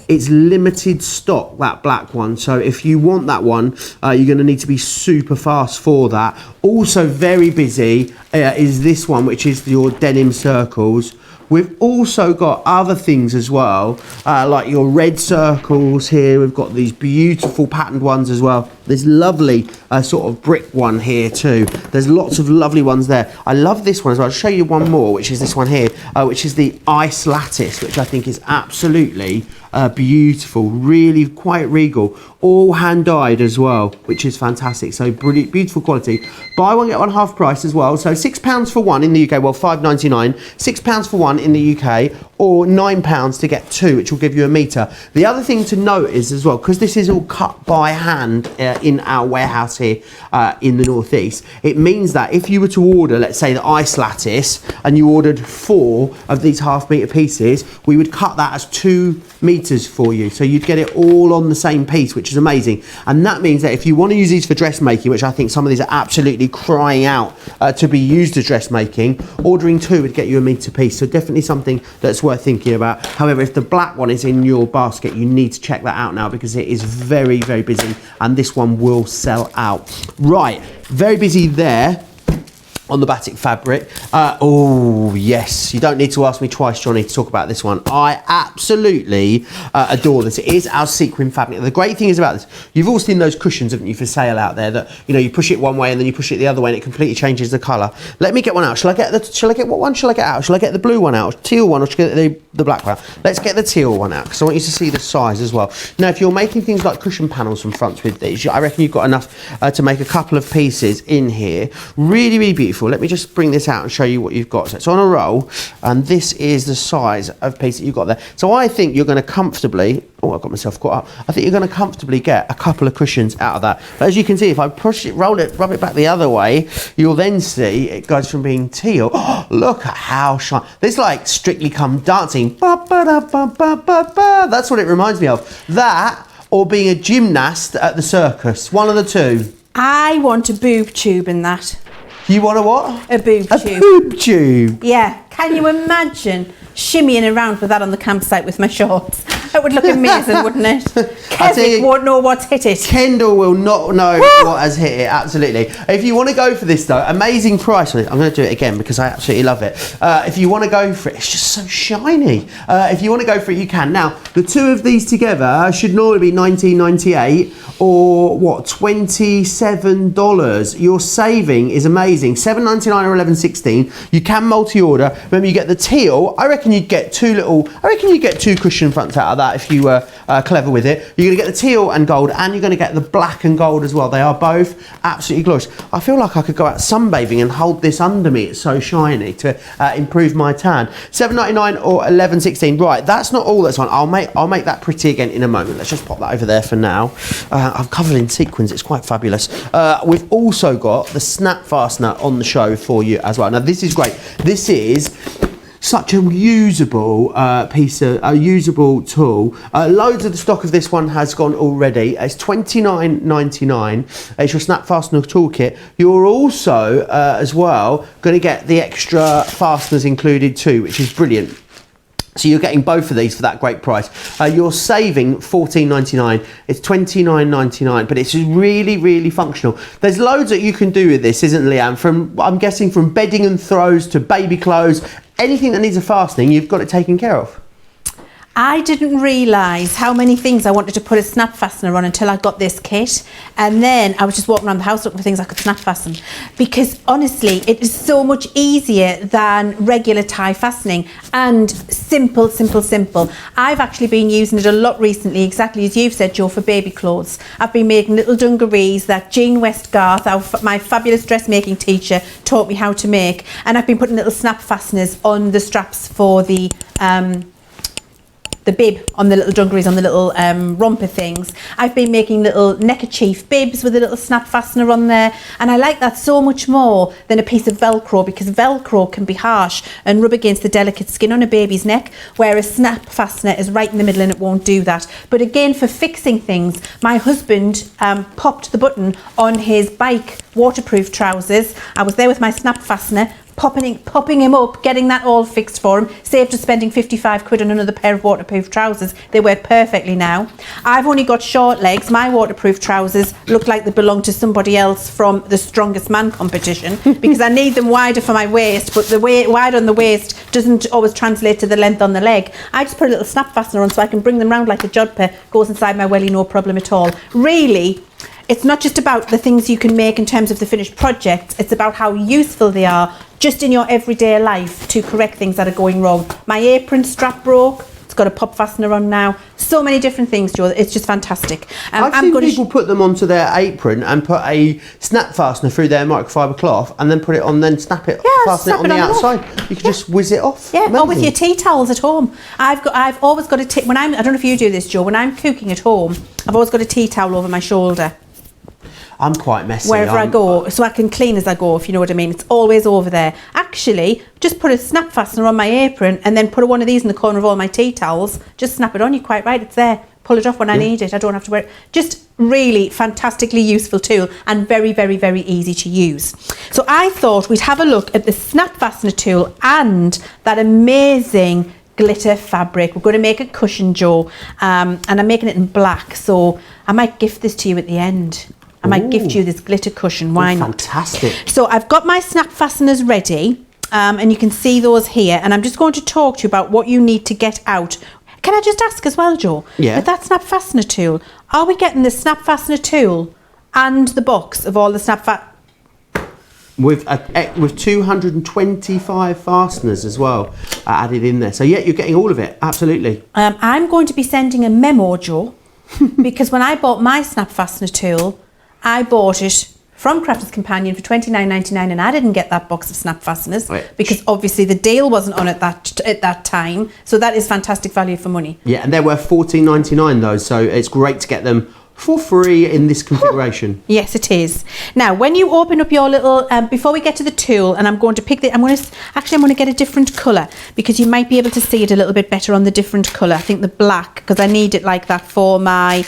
It's limited stock, that black one, so if you want that one, you're going to need to be super fast for that. Also very busy is this one, which is your denim circles. We've also got other things as well, like your red circles here. We've got these beautiful patterned ones as well. This lovely sort of brick one here too. There's lots of lovely ones there. I love this one as well. I'll show you one more, which is this one here, which is the ice lattice, which I think is absolutely beautiful, really quite regal, all hand dyed as well, which is fantastic. So brilliant, beautiful quality. Buy one get one half price as well. So £6 for one in the UK, well £5.99, £6 for one in the UK, or £9 to get 2, which will give you a metre. The other thing to note is as well, because this is all cut by hand in our warehouse here in the northeast, it means that if you were to order, let's say, the ice lattice, and you ordered 4 of these half-metre pieces, we would cut that as 2 metres for you. So you'd get it all on the same piece, which is amazing. And that means that if you want to use these for dressmaking, which I think some of these are absolutely crying out to be used as dressmaking, ordering 2 would get you a metre piece. So definitely something that's worth thinking about. However, if the black one is in your basket, you need to check that out now, because it is very, very busy, and this one will sell out. Right, very busy there on the batik fabric. Oh yes, you don't need to ask me twice, Johnny, to talk about this one. I absolutely adore this. It is our sequin fabric. The great thing is about this, you've all seen those cushions, haven't you, for sale out there, that, you know, you push it one way and then you push it the other way and it completely changes the colour. Let me get one out. Shall I get what one shall I get out? Shall I get the blue one out, teal one, or shall I get the black one? Let's get the teal one out, because I want you to see the size as well. Now, if you're making things like cushion panels and fronts with these, I reckon you've got enough to make a couple of pieces in here. Really, really beautiful. Let me just bring this out and show you what you've got. So it's on a roll, and this is the size of piece that you've got there. So I think you're going to comfortably, oh, I've got myself caught up. I think you're going to comfortably get a couple of cushions out of that. But as you can see, if I push it, roll it, rub it back the other way, you'll then see it goes from being teal. Oh, look at how shiny. This is like Strictly Come Dancing. Ba, ba, da, ba, ba, ba, ba. That's what it reminds me of. That, or being a gymnast at the circus. One of the two.
I want a boob tube in that.
You want a what?
A boob tube.
A boob tube?
Yeah. Can you imagine shimmying around with that on the campsite with my shorts? That would look amazing, wouldn't it? Kevin won't know what's hit it.
Kendall will not know what has hit it, absolutely. If you want to go for this though, amazing price on it. I'm going to do it again because I absolutely love it. If you want to go for it, it's just so shiny. If you want to go for it, you can. Now, the two of these together should normally be $19.98 or what, $27. Your saving is amazing. $7.99 or $11.16. You can multi-order. Remember, you get the teal. I reckon you'd get two cushion fronts out of that if you were clever with it. You're going to get the teal and gold, and you're going to get the black and gold as well. They are both absolutely glorious. I feel like I could go out sunbathing and hold this under me. It's so shiny to improve my tan. $7.99 or $11.16. Right, that's not all that's on. I'll make that pretty again in a moment. Let's just pop that over there for now. I'm covered in sequins. It's quite fabulous. We've also got the snap fastener on the show for you as well. Now, this is great. This is such a usable usable tool. Loads of the stock of this one has gone already. It's $29.99. It's your snap fastener toolkit. You're also as well going to get the extra fasteners included too, which is brilliant. So you're getting both of these for that great price. You're saving $14.99. It's $29.99, but it's really, really functional. There's loads that you can do with this, isn't Leanne? I'm guessing from bedding and throws to baby clothes, anything that needs a fastening, you've got it taken care of.
I didn't realise how many things I wanted to put a snap fastener on until I got this kit, and then I was just walking around the house looking for things I could snap fasten, because honestly it is so much easier than regular tie fastening, and simple. I've actually been using it a lot recently, exactly as you've said, Jo, for baby clothes. I've been making little dungarees that Jean Westgarth, my fabulous dressmaking teacher, taught me how to make, and I've been putting little snap fasteners on the straps for the bib, on the little dungarees, on the little romper things. I've been making little neckerchief bibs with a little snap fastener on there, and I like that so much more than a piece of Velcro, because Velcro can be harsh and rub against the delicate skin on a baby's neck, whereas snap fastener is right in the middle and it won't do that. But again, for fixing things, my husband popped the button on his bike waterproof trousers. I was there with my snap fastener, popping him up, getting that all fixed for him, saved us spending 55 quid on another pair of waterproof trousers. They work perfectly now. I've only got short legs. My waterproof trousers look like they belong to somebody else from the Strongest Man competition, because I need them wider for my waist, but the wide on the waist doesn't always translate to the length on the leg. I just put a little snap fastener on so I can bring them round like a jodhpur. Goes inside my welly, no problem at all. Really, it's not just about the things you can make in terms of the finished projects, it's about how useful they are just in your everyday life to correct things that are going wrong. My apron strap broke. It's got a pop fastener on now. So many different things, Joe. It's just fantastic.
I've seen people put them onto their apron and put a snap fastener through their microfiber cloth and then put it on, then snap it, fasten it on the outside. You can just whiz it off.
Yeah,
Amazing.
or with your tea towels at home. I've always got a when I don't know if you do this, Joe. When I'm cooking at home, I've always got a tea towel over my shoulder.
I'm quite messy.
Wherever I go, so I can clean as I go, if you know what I mean. It's always over there. Actually, just put a snap fastener on my apron and then put one of these in the corner of all my tea towels. Just snap it on. You're quite right. It's there. Pull it off when I need it. I don't have to wear it. Just really fantastically useful tool and very, very, very easy to use. So I thought we'd have a look at the snap fastener tool and that amazing glitter fabric. We're going to make a cushion, Joe, and I'm making it in black. So I might gift this to you at the end. I might gift you this glitter cushion. Why not?
Fantastic.
So I've got my snap fasteners ready, and you can see those here. And I'm just going to talk to you about what you need to get out. Can I just ask as well, Joe?
Yeah.
With that snap fastener tool, are we getting the snap fastener tool and the box of all the snap
with 225 fasteners as well added in there. So yeah, you're getting all of it. Absolutely.
I'm going to be sending a memo, Joe, because when I bought my snap fastener tool, I bought it from Crafter's Companion for $29.99 and I didn't get that box of snap fasteners because obviously the deal wasn't on at that time. So that is fantastic value for money.
Yeah, and they're worth $14.99 though, so it's great to get them for free in this configuration.
Yes, it is. Now, when you open up your little, before we get to the tool, and I'm going to pick I'm going to get a different colour because you might be able to see it a little bit better on the different colour. I think the black, because I need it like that for my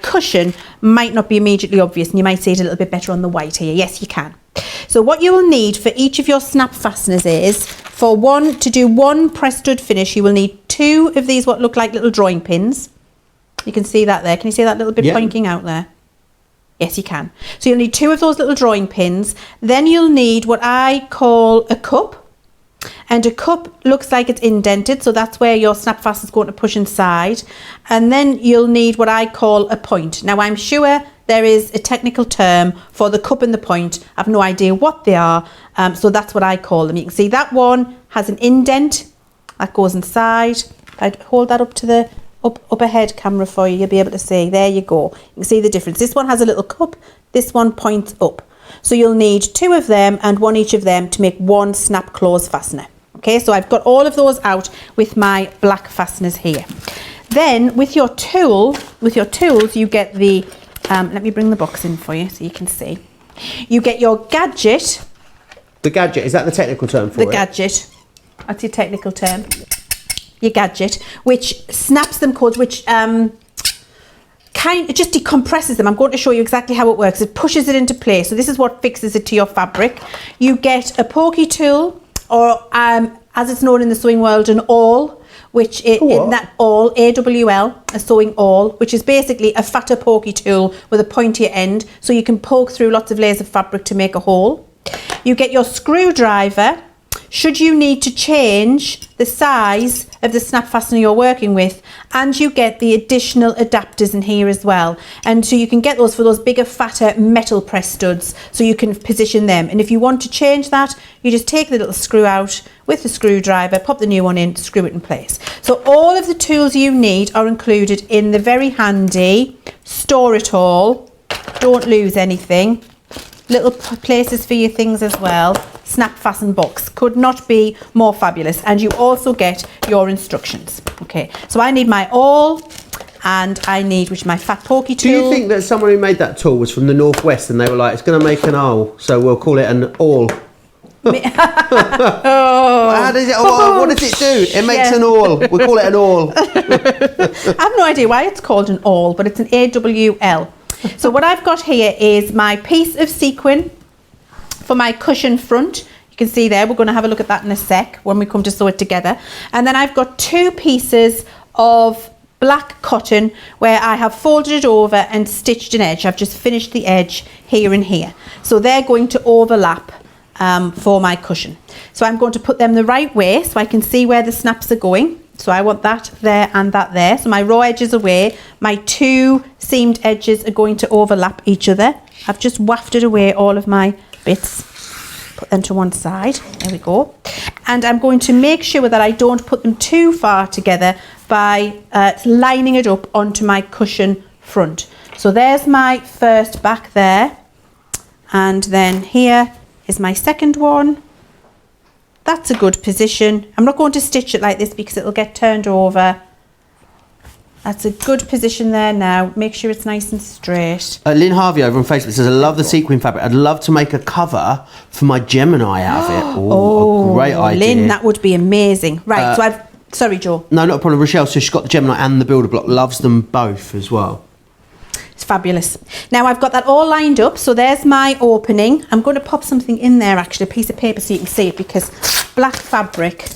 cushion, might not be immediately obvious, and you might see it a little bit better on the white here. Yes, you can. So what you will need for each of your snap fasteners is, to do one press stud finish, you will need 2 of these what look like little drawing pins. You can see that there. Can you see that little bit pointing out there? Yes, you can. So you'll need 2 of those little drawing pins. Then you'll need what I call a cup. And a cup looks like it's indented, so that's where your snap fastener is going to push inside. And then you'll need what I call a point. Now, I'm sure there is a technical term for the cup and the point. I've no idea what they are, so that's what I call them. You can see that one has an indent that goes inside. I'd hold that up to the up ahead camera for you, you'll be able to see. There you go. You can see the difference. This one has a little cup, this one points up. So you'll need 2 of them and 1 each of them to make 1 snap close fastener. Okay, so I've got all of those out with my black fasteners here. Then with your tools, you get the, let me bring the box in for you so you can see. You get your gadget.
The gadget, is that the technical term for it?
The gadget, that's your technical term. Your gadget, which snaps them cords, which it just decompresses them. I'm going to show you exactly how it works. It pushes it into place. So this is what fixes it to your fabric. You get a pokey tool, or as it's known in the sewing world, an awl, which in that awl, AWL, a sewing awl, which is basically a fatter pokey tool with a pointier end, so you can poke through lots of layers of fabric to make a hole. You get your screwdriver. Should you need to change the size of the snap fastener you're working with, and you get the additional adapters in here as well, and so you can get those for those bigger, fatter metal press studs, so you can position them. And if you want to change that, you just take the little screw out with the screwdriver, pop the new one in, screw it in place. So all of the tools you need are included in the very handy store it all, don't lose anything, little places for your things as well, snap fasten box. Could not be more fabulous. And you also get your instructions. Okay, so I need my awl, and I need, which is my fat pokey tool.
Do you think that someone who made that tool was from the northwest and they were like, it's going to make an awl, so we'll call it an awl? How does it? What does it do? It makes an awl. We call it an awl.
I have no idea why it's called an awl, but it's an AWL. So what I've got here is my piece of sequin for my cushion front. You can see there, we're going to have a look at that in a sec when we come to sew it together. And then I've got 2 pieces of black cotton where I have folded it over and stitched an edge. I've just finished the edge here and here. So they're going to overlap for my cushion. So I'm going to put them the right way so I can see where the snaps are going. So I want that there and that there. So my raw edges away. My 2 seamed edges are going to overlap each other. I've just wafted away all of my bits. Put them to one side. There we go. And I'm going to make sure that I don't put them too far together by lining it up onto my cushion front. So there's my first back there. And then here is my second one. That's a good position. I'm not going to stitch it like this because it'll get turned over. That's a good position there now. Make sure it's nice and straight.
Lynn Harvey over on Facebook says, I love the sequin fabric. I'd love to make a cover for my Gemini outfit. Oh, a great idea.
Lynn, that would be amazing. Right, so I've... Sorry, Jo.
No, not a problem. Rochelle says she's got the Gemini and the builder block. Loves them both as well.
It's fabulous. Now I've got that all lined up. So there's my opening. I'm going to pop something in there, actually, a piece of paper so you can see it, because black fabric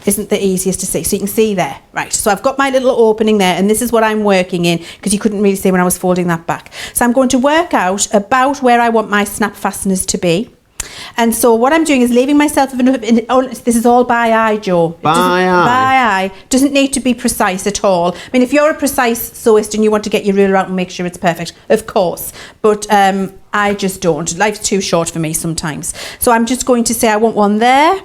isn't the easiest to see. So you can see there. Right, so I've got my little opening there, and this is what I'm working in, because you couldn't really see when I was folding that back. So I'm going to work out about where I want my snap fasteners to be. And so what I'm doing is leaving myself enough. This is all by eye, Jo. By eye. Doesn't need to be precise at all. I mean, if you're a precise sewist and you want to get your ruler out and make sure it's perfect, of course. But I just don't. Life's too short for me sometimes. So I'm just going to say I want one there.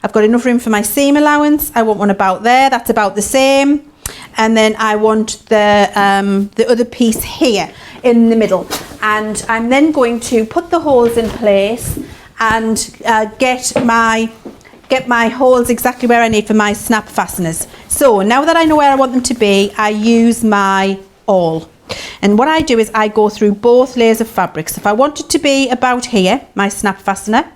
I've got enough room for my seam allowance. I want one about there. That's about the same. And then I want the other piece here in the middle. And I'm then going to put the holes in place and get my holes exactly where I need for my snap fasteners. So now that I know where I want them to be, I use my awl. And what I do is I go through both layers of fabric. So if I want it to be about here, my snap fastener,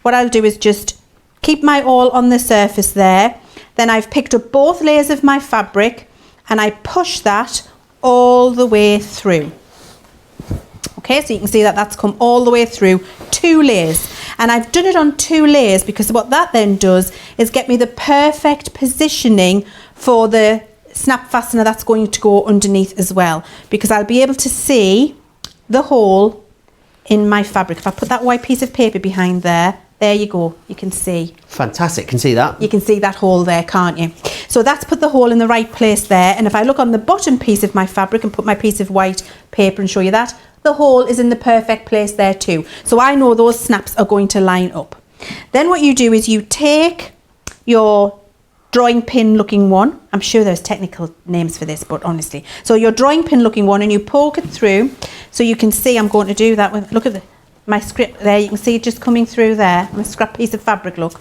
what I'll do is just keep my awl on the surface there. Then I've picked up both layers of my fabric and I push that all the way through. Okay, so you can see that that's come all the way through 2 layers. And I've done it on 2 layers because what that then does is get me the perfect positioning for the snap fastener that's going to go underneath as well. Because I'll be able to see the hole in my fabric. If I put that white piece of paper behind there, there you go, you can see.
Fantastic, can see that.
You can see that hole there, can't you? So that's put the hole in the right place there. And if I look on the bottom piece of my fabric and put my piece of white paper and show you that, the hole is in the perfect place there too. So I know those snaps are going to line up. Then what you do is you take your drawing pin looking one. I'm sure there's technical names for this, but honestly. So your drawing pin looking one, and you poke it through. So you can see I'm going to do that with, look at my script there. You can see it just coming through there. My scrap piece of fabric, look.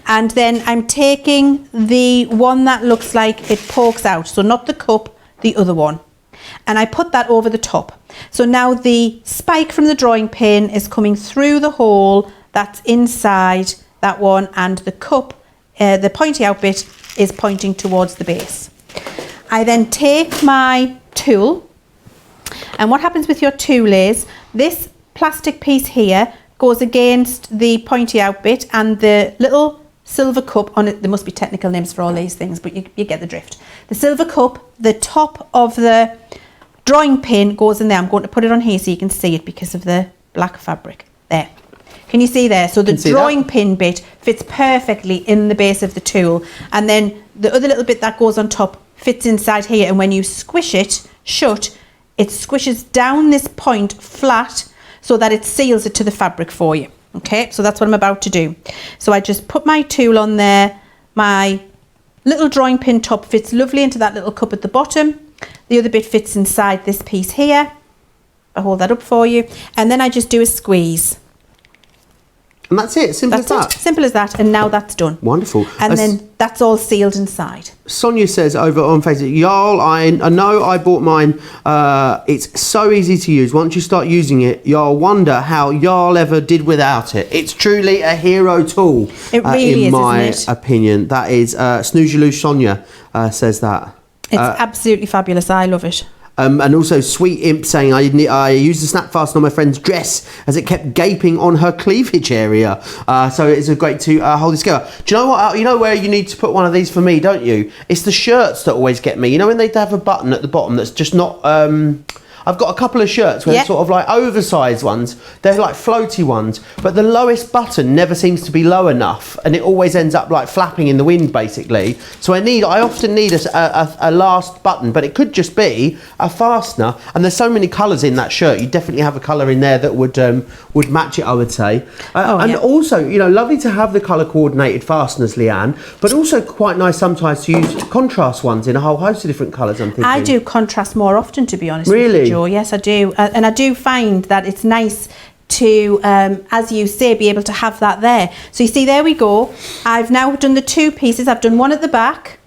And then I'm taking the one that looks like it pokes out. So not the cup, the other one. And I put that over the top. So now the spike from the drawing pin is coming through the hole that's inside that one, and the cup, the pointy out bit, is pointing towards the base. I then take my tool, and what happens with your tool is this plastic piece here goes against the pointy out bit, and the little silver cup on it, there must be technical names for all these things, but you get the drift. The silver cup, the top of the drawing pin goes in there. I'm going to put it on here so you can see it because of the black fabric. There. Can you see there? So the drawing pin bit fits perfectly in the base of the tool, and then the other little bit that goes on top fits inside here, and when you squish it shut, it squishes down this point flat so that it seals it to the fabric for you. Okay, so that's what I'm about to do. So I just put my tool on there. My little drawing pin top fits lovely into that little cup at the bottom. The other bit fits inside this piece here. I'll hold that up for you. And then I just do a squeeze.
And that's it, simple as that.
Simple as that, and now that's done.
Wonderful.
And then that's all sealed inside.
Sonia says over on Facebook, y'all, I know I bought mine. It's so easy to use. Once you start using it, y'all wonder how y'all ever did without it. It's truly a hero tool.
It really is,
in my
isn't it?
opinion. That is Snoozeloo Sonia says that.
It's absolutely fabulous. I love it.
And also Sweet Imp saying, I used the snap fastener on my friend's dress as it kept gaping on her cleavage area. So it's a great to hold this together. Do you know what? You know where you need to put one of these for me, don't you? It's the shirts that always get me. You know when they have a button at the bottom that's just not... I've got a couple of shirts where they're sort of like oversized ones. They're like floaty ones, but the lowest button never seems to be low enough, and it always ends up like flapping in the wind, basically. So I often need a last button, but it could just be a fastener. And there's so many colours in that shirt. You definitely have a colour in there that would match it, I would say. Also, you know, lovely to have the colour coordinated fasteners, Leanne, but also quite nice sometimes to use contrast ones in a whole host of different colours, I'm thinking.
I do contrast more often, to be honest with you, Jo. Yes, I do. And I do find that it's nice to, as you say, be able to have that there. So you see, there we go. I've now done the 2 pieces. I've done one at the back.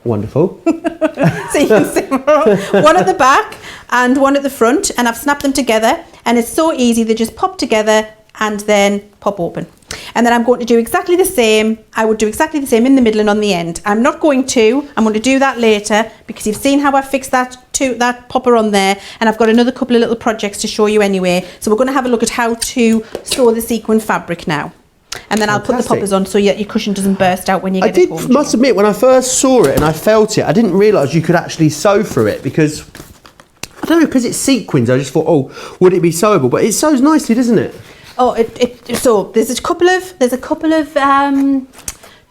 Wonderful.
So you can see one at the back and one at the front, and I've snapped them together, and it's so easy. They just pop together and then pop open. And then I'm going to do exactly the same. I would do exactly the same in the middle and on the end. I'm not going to. I'm going to do that later, because you've seen how I fixed that popper on there, and I've got another couple of little projects to show you anyway. So we're going to have a look at how to sew the sequin fabric now. And then I'll put the poppers on so your cushion doesn't burst out when you get it home.
I must admit, when I first saw it and I felt it, I didn't realise you could actually sew through it, because I don't know, because it's sequins. I just thought, oh, would it be sewable? But it sews nicely, doesn't it?
Oh, so there's a couple of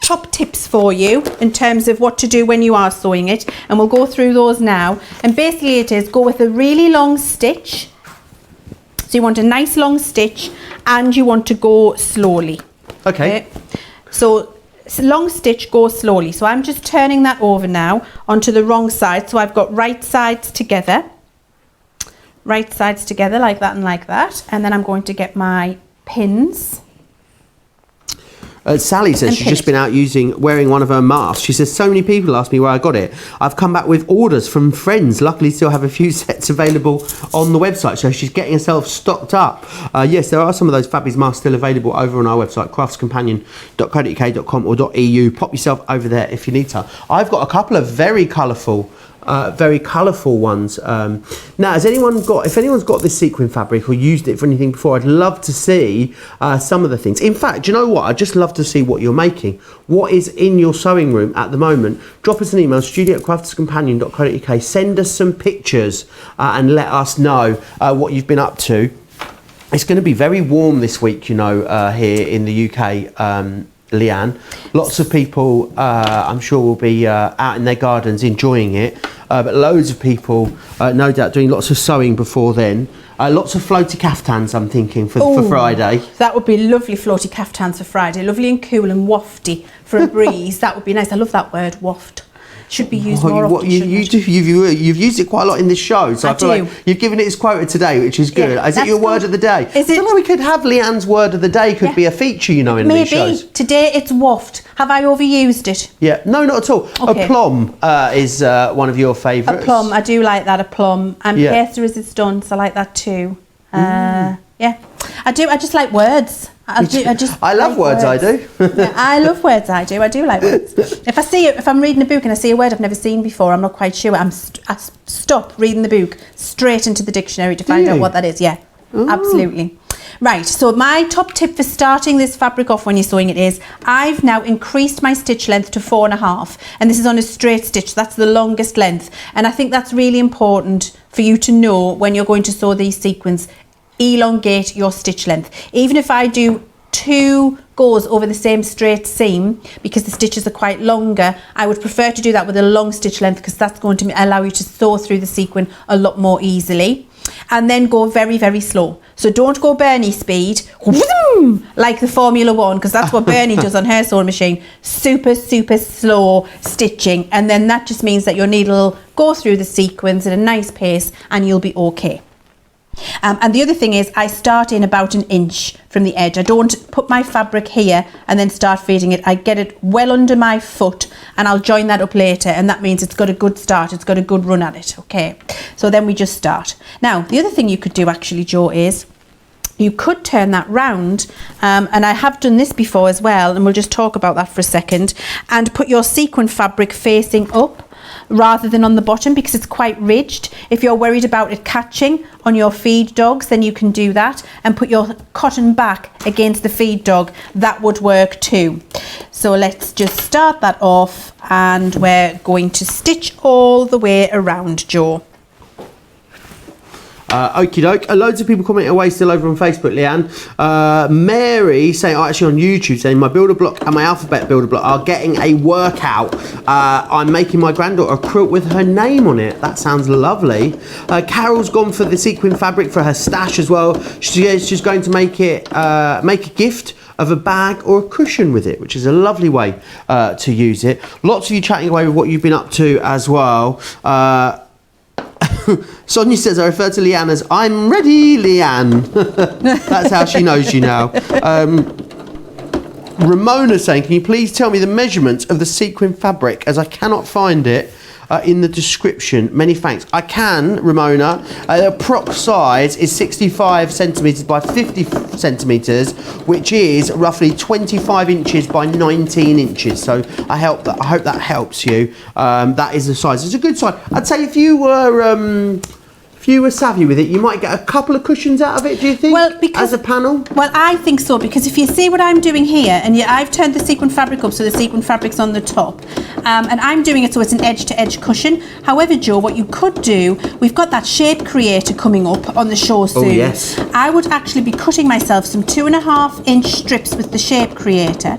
top tips for you in terms of what to do when you are sewing it, and we'll go through those now. And basically, it is go with a really long stitch. So you want a nice long stitch, and you want to go slowly.
Okay.
So long stitch, go slowly. So I'm just turning that over now onto the wrong side. So I've got right sides together like that and like that. And then I'm going to get my pins.
Sally says she's just been out wearing one of her masks. She says, so many people ask me where I got it. I've come back with orders from friends. Luckily, still have a few sets available on the website. So she's getting herself stocked up. Yes, there are some of those fabulous masks still available over on our website, craftscompanion.co.uk.com or .eu. Pop yourself over there if you need to. I've got a couple of very colourful ones. Now, if anyone's got this sequin fabric or used it for anything before, I'd love to see some of the things. In fact, do you know what? I'd just love to see what you're making. What is in your sewing room at the moment? Drop us an email, studio@craftscompanion.co.uk. Send us some pictures and let us know what you've been up to. It's going to be very warm this week, you know, here in the UK. Leanne, lots of people I'm sure will be out in their gardens enjoying it, but loads of people no doubt doing lots of sewing before then. Lots of floaty caftans, I'm thinking, for Friday.
That would be lovely, floaty caftans for Friday. Lovely and cool and wafty for a breeze. That would be nice. I love that word, waft. Should be used more often.
You've used it quite a lot in this show, so I feel like you've given it its quota today, which is good. Is it your word of the day? I don't know, we could have Leanne's word of the day could be a feature, you know, in these shows.
Maybe. Today it's waft. Have I overused it?
Yeah, no, not at all. Okay. A plum is one of your favourites.
A plum, I do like that, a plum. And pester as it's done, so I like that too. Yeah, I do. I just like words. I
love words. I do.
Yeah, I love words. I do like words. If I'm reading a book and I see a word I've never seen before, I'm not quite sure. I stop reading the book straight into the dictionary to find out what that is. Yeah, absolutely. Right, so my top tip for starting this fabric off when you're sewing it is, I've now increased my stitch length to 4.5, and this is on a straight stitch. That's the longest length, and I think that's really important for you to know when you're going to sew these sequins. Elongate your stitch length. Even if I do 2 goes over the same straight seam, because the stitches are quite longer, I would prefer to do that with a long stitch length, because that's going to allow you to sew through the sequin a lot more easily. And then go very, very slow. So don't go Bernie speed, like the Formula 1, because that's what Bernie does on her sewing machine. Super, super slow stitching. And then that just means that your needle will go through the sequins at a nice pace and you'll be okay. And the other thing is, I start in about 1 inch from the edge. I don't put my fabric here and then start feeding it. I get it well under my foot, and I'll join that up later, and that means it's got a good start. It's got a good run at it. Okay, so then we just start. Now, the other thing you could do actually, Jo, is you could turn that round, and I have done this before as well, and we'll just talk about that for a second, and put your sequin fabric facing up. rather than on the bottom because it's quite ridged. If you're worried about it catching on your feed dogs, then you can do that and put your cotton back against the feed dog. That would work too. So let's just start that off, and we're going to stitch all the way around, Jo.
Okie doke. Loads of people commenting away still over on Facebook, Leanne. Mary saying, actually on YouTube, saying my builder block and my alphabet builder block are getting a workout. I'm making my granddaughter a quilt with her name on it. That sounds lovely. Carol's gone for the sequin fabric for her stash as well. She's going to make a gift of a bag or a cushion with it, which is a lovely way to use it. Lots of you chatting away with what you've been up to as well. Sonia says, I refer to Leanne as I'm ready, Leanne. That's how she knows you now. Ramona saying, can you please tell me the measurements of the sequin fabric as I cannot find it in the description. Many thanks. I can, Ramona. The approx size is 65 centimetres by 50 centimetres, which is roughly 25 inches by 19 inches. So I hope that helps you. That is the size. It's a good size. I'd say if you were savvy with it, you might get a couple of cushions out of it, do you think? Well, because, as a panel?
Well, I think so, because if you see what I'm doing here, and I've turned the sequin fabric up so the sequin fabric's on the top, and I'm doing it so it's an edge-to-edge cushion. However, Jo, what you could do, we've got that shape creator coming up on the show soon.
Oh, yes.
I would actually be cutting myself some 2.5-inch strips with the shape creator,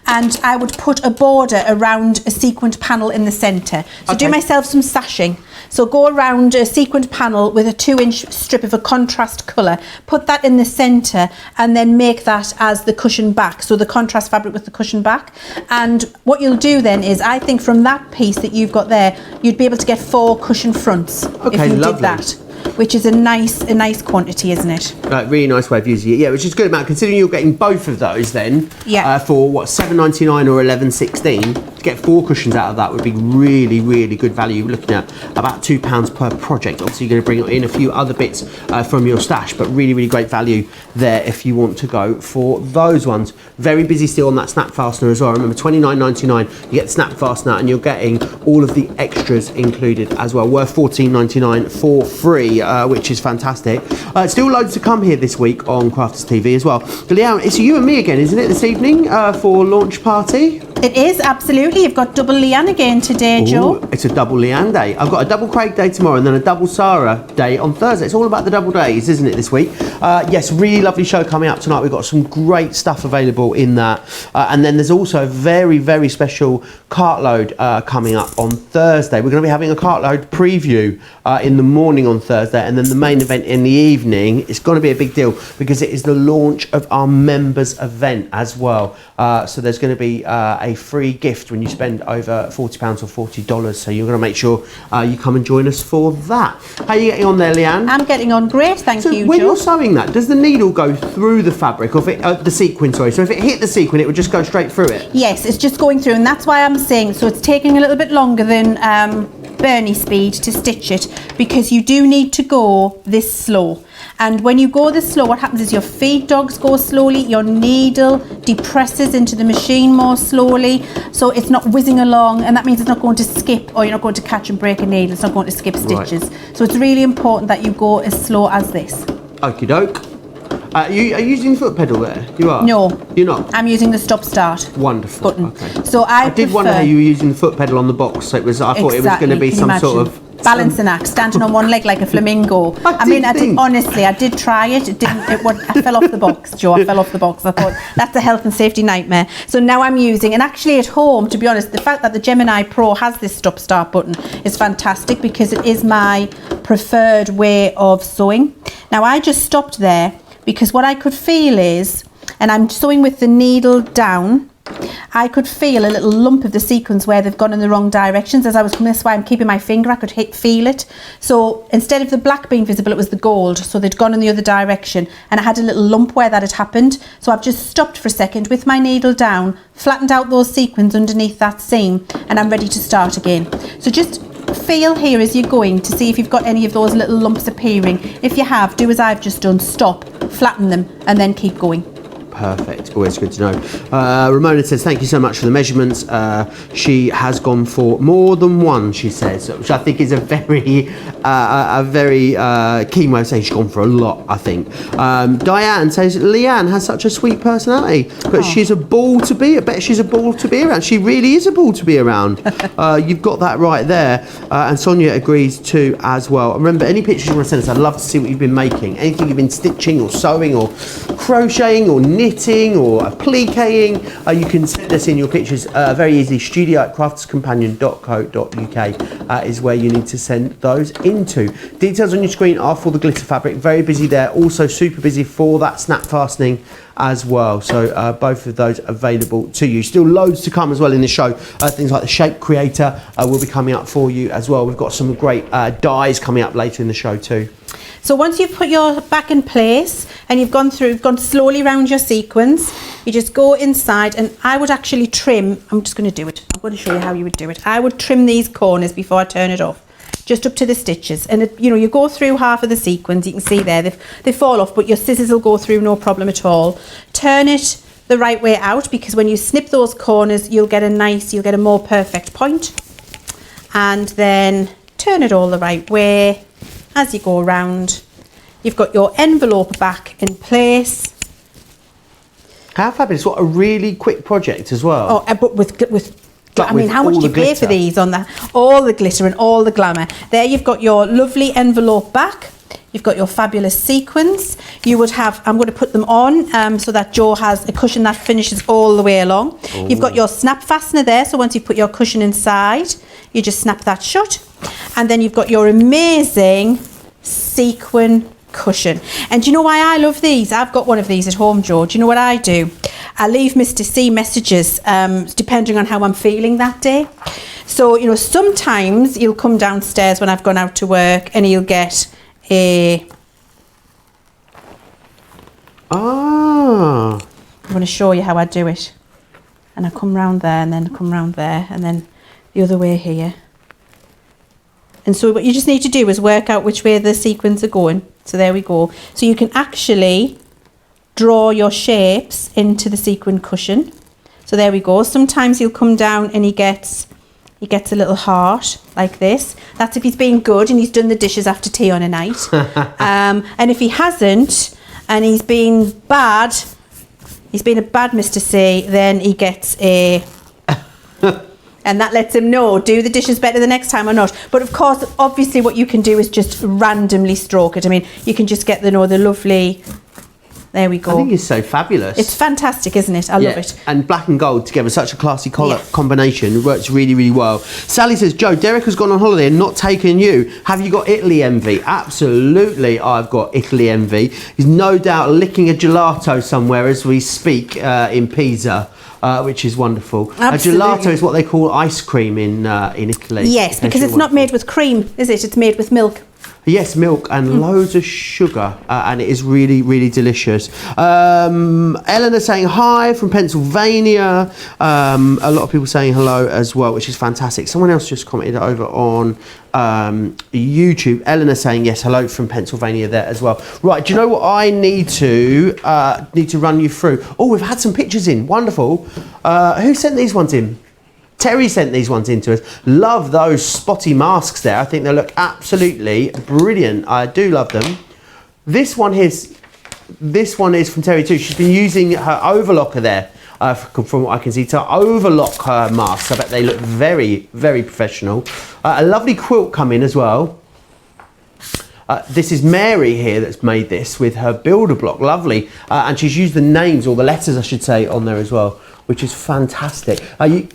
and I would put a border around a sequined panel in the centre. So do myself some sashing. So go around a sequined panel with a 2-inch strip of a contrast colour, put that in the centre, and then make that as the cushion back. So the contrast fabric with the cushion back. And what you'll do then is, I think from that piece that you've got there, you'd be able to get 4 cushion fronts if you did that. Which is a nice quantity, isn't it?
Really nice way of using it. Yeah, which is good amount considering you're getting both of those then.
Yeah.
For what, $7.99 or $11.16. To get 4 cushions out of that would be really, really good value. We're looking at about £2 per project. Obviously, you're going to bring in a few other bits from your stash, but really, really great value there if you want to go for those ones. Very busy still on that snap fastener as well. Remember, $29.99. You get the snap fastener, and you're getting all of the extras included as well. Worth $14.99 for free. Which is fantastic. Still loads to come here this week on Crafters TV as well. Leanne, it's you and me again, isn't it, this evening for launch party?
It is, absolutely. You've got double Leanne again today, Jo.
It's a double Leanne day. I've got a double Craig day tomorrow and then a double Sarah day on Thursday. It's all about the double days, isn't it, this week? Yes, really lovely show coming up tonight. We've got some great stuff available in that. And then there's also a very, very special cartload coming up on Thursday. We're going to be having a cartload preview in the morning on Thursday, and then the main event in the evening. It's going to be a big deal because it is the launch of our members event as well. So there's going to be a free gift when you spend over £40 or $40. So you're going to make sure you come and join us for that. How are you getting on there, Leanne?
I'm getting on great, thank you, Jo.
When you're sewing that, does the needle go through the fabric, or the sequin, sorry? So if it hit the sequin, it would just go straight through it?
Yes, it's just going through, and that's why I'm saying, so it's taking a little bit longer than Bernie speed to stitch it, because you do need to go this slow. And when you go this slow, what happens is your feed dogs go slowly, your needle depresses into the machine more slowly, so it's not whizzing along, and that means it's not going to skip, or you're not going to catch and break a needle. It's not going to skip stitches. Right. So it's really important that you go as slow as this.
Okie doke. Are you using the foot pedal there? You are?
No.
You're not?
I'm using the stop start
Wonderful.
button.
Okay.
So I
did wonder how you were using the foot pedal on the box. So it was. I thought it was going to be some sort of
balancing act, standing on one leg like a flamingo. I did try it. It didn't. I fell off the box, Jo. I fell off the box. I thought that's a health and safety nightmare. So now I'm using, and actually at home, to be honest, the fact that the Gemini Pro has this stop start button is fantastic because it is my preferred way of sewing. Now I just stopped there because what I could feel is, and I'm sewing with the needle down, I could feel a little lump of the sequins where they've gone in the wrong directions. As I was coming this way, I'm keeping my finger, I could feel it. So instead of the black being visible, it was the gold. So they'd gone in the other direction, and I had a little lump where that had happened. So I've just stopped for a second with my needle down, flattened out those sequins underneath that seam, and I'm ready to start again. So just feel here as you're going to see if you've got any of those little lumps appearing. If you have, do as I've just done, stop, flatten them, and then keep going.
Perfect. Always good to know. Ramona says, thank you so much for the measurements. She has gone for more than one, she says, which I think is a very keen way of saying she's gone for a lot, I think. Diane says, Leann has such a sweet personality, but she's a ball to be. I bet she's a ball to be around. She really is a ball to be around. You've got that right there. And Sonia agrees too as well. Remember, any pictures you want to send us, I'd love to see what you've been making. Anything you've been stitching or sewing or crocheting or knitting or pliquing, you can send us in your pictures very easily. studio@crafterscompanion.co.uk is where you need to send those into. Details on your screen are for the glitter fabric. Very busy there. Also super busy for that snap fastening as well. So both of those available to you. Still loads to come as well in the show. Things like the shape creator will be coming up for you as well. We've got some great dies coming up later in the show too.
So once you've put your back in place and you've gone slowly around your sequins, you just go inside, and I would actually trim. I'm just going to do it. I'm going to show you how you would do it. I would trim these corners before I turn it off, just up to the stitches. And you go through half of the sequins. You can see there they fall off, but your scissors will go through no problem at all. Turn it the right way out, because when you snip those corners, you'll get a more perfect point. And then turn it all the right way. As you go around, you've got your envelope back in place.
How fabulous. What a really quick project as well.
Oh, but with I mean, how much do you pay for these on that? All the glitter and all the glamour. There you've got your lovely envelope back. You've got your fabulous sequins. You would have, I'm going to put them on so that Jo has a cushion that finishes all the way along. Ooh. You've got your snap fastener there, so once you put your cushion inside, you just snap that shut. And then you've got your amazing sequin cushion. And do you know why I love these? I've got one of these at home, Jo. Do you know what I do? I leave Mr. C messages depending on how I'm feeling that day. So, sometimes he'll come downstairs when I've gone out to work and he'll get I'm going to show you how I do it. And I come round there, and then I come round there, and then the other way here. And so what you just need to do is work out which way the sequins are going. So there we go. So you can actually draw your shapes into the sequin cushion. So there we go. Sometimes he'll come down and he gets a little heart like this. That's if he's been good and he's done the dishes after tea on a night. And if he hasn't and he's been a bad Mr. C, then he gets a... and that lets him know, do the dishes better the next time or not. But of course, obviously what you can do is just randomly stroke it. I mean, you can just get the lovely... There we go.
I think it's so fabulous.
It's fantastic, isn't it? I love it.
And black and gold together, such a classy colour combination. It works really, really well. Sally says, Jo, Derek has gone on holiday and not taken you. Have you got Italy envy? Absolutely, I've got Italy envy. He's no doubt licking a gelato somewhere as we speak in Pisa. Which is wonderful. Absolutely. A gelato is what they call ice cream in Italy. Yes, because it's not made with cream, is it? It's made with milk. Yes, milk and loads of sugar, and it is really, really delicious. Eleanor saying hi from Pennsylvania. A lot of people saying hello as well, which is fantastic. Someone else just commented over on YouTube. Eleanor saying yes, hello from Pennsylvania there as well. Right, do you know what I need to run you through? Oh, we've had some pictures in. Wonderful. Who sent these ones in? Terry sent these ones in to us. Love those spotty masks there. I think they look absolutely brilliant. I do love them. This one is from Terry too. She's been using her overlocker there, from what I can see, to overlock her masks. I bet they look very, very professional. A lovely quilt come in as well. This is Mary here that's made this with her builder block. Lovely. And she's used the names, or the letters I should say, on there as well, which is fantastic.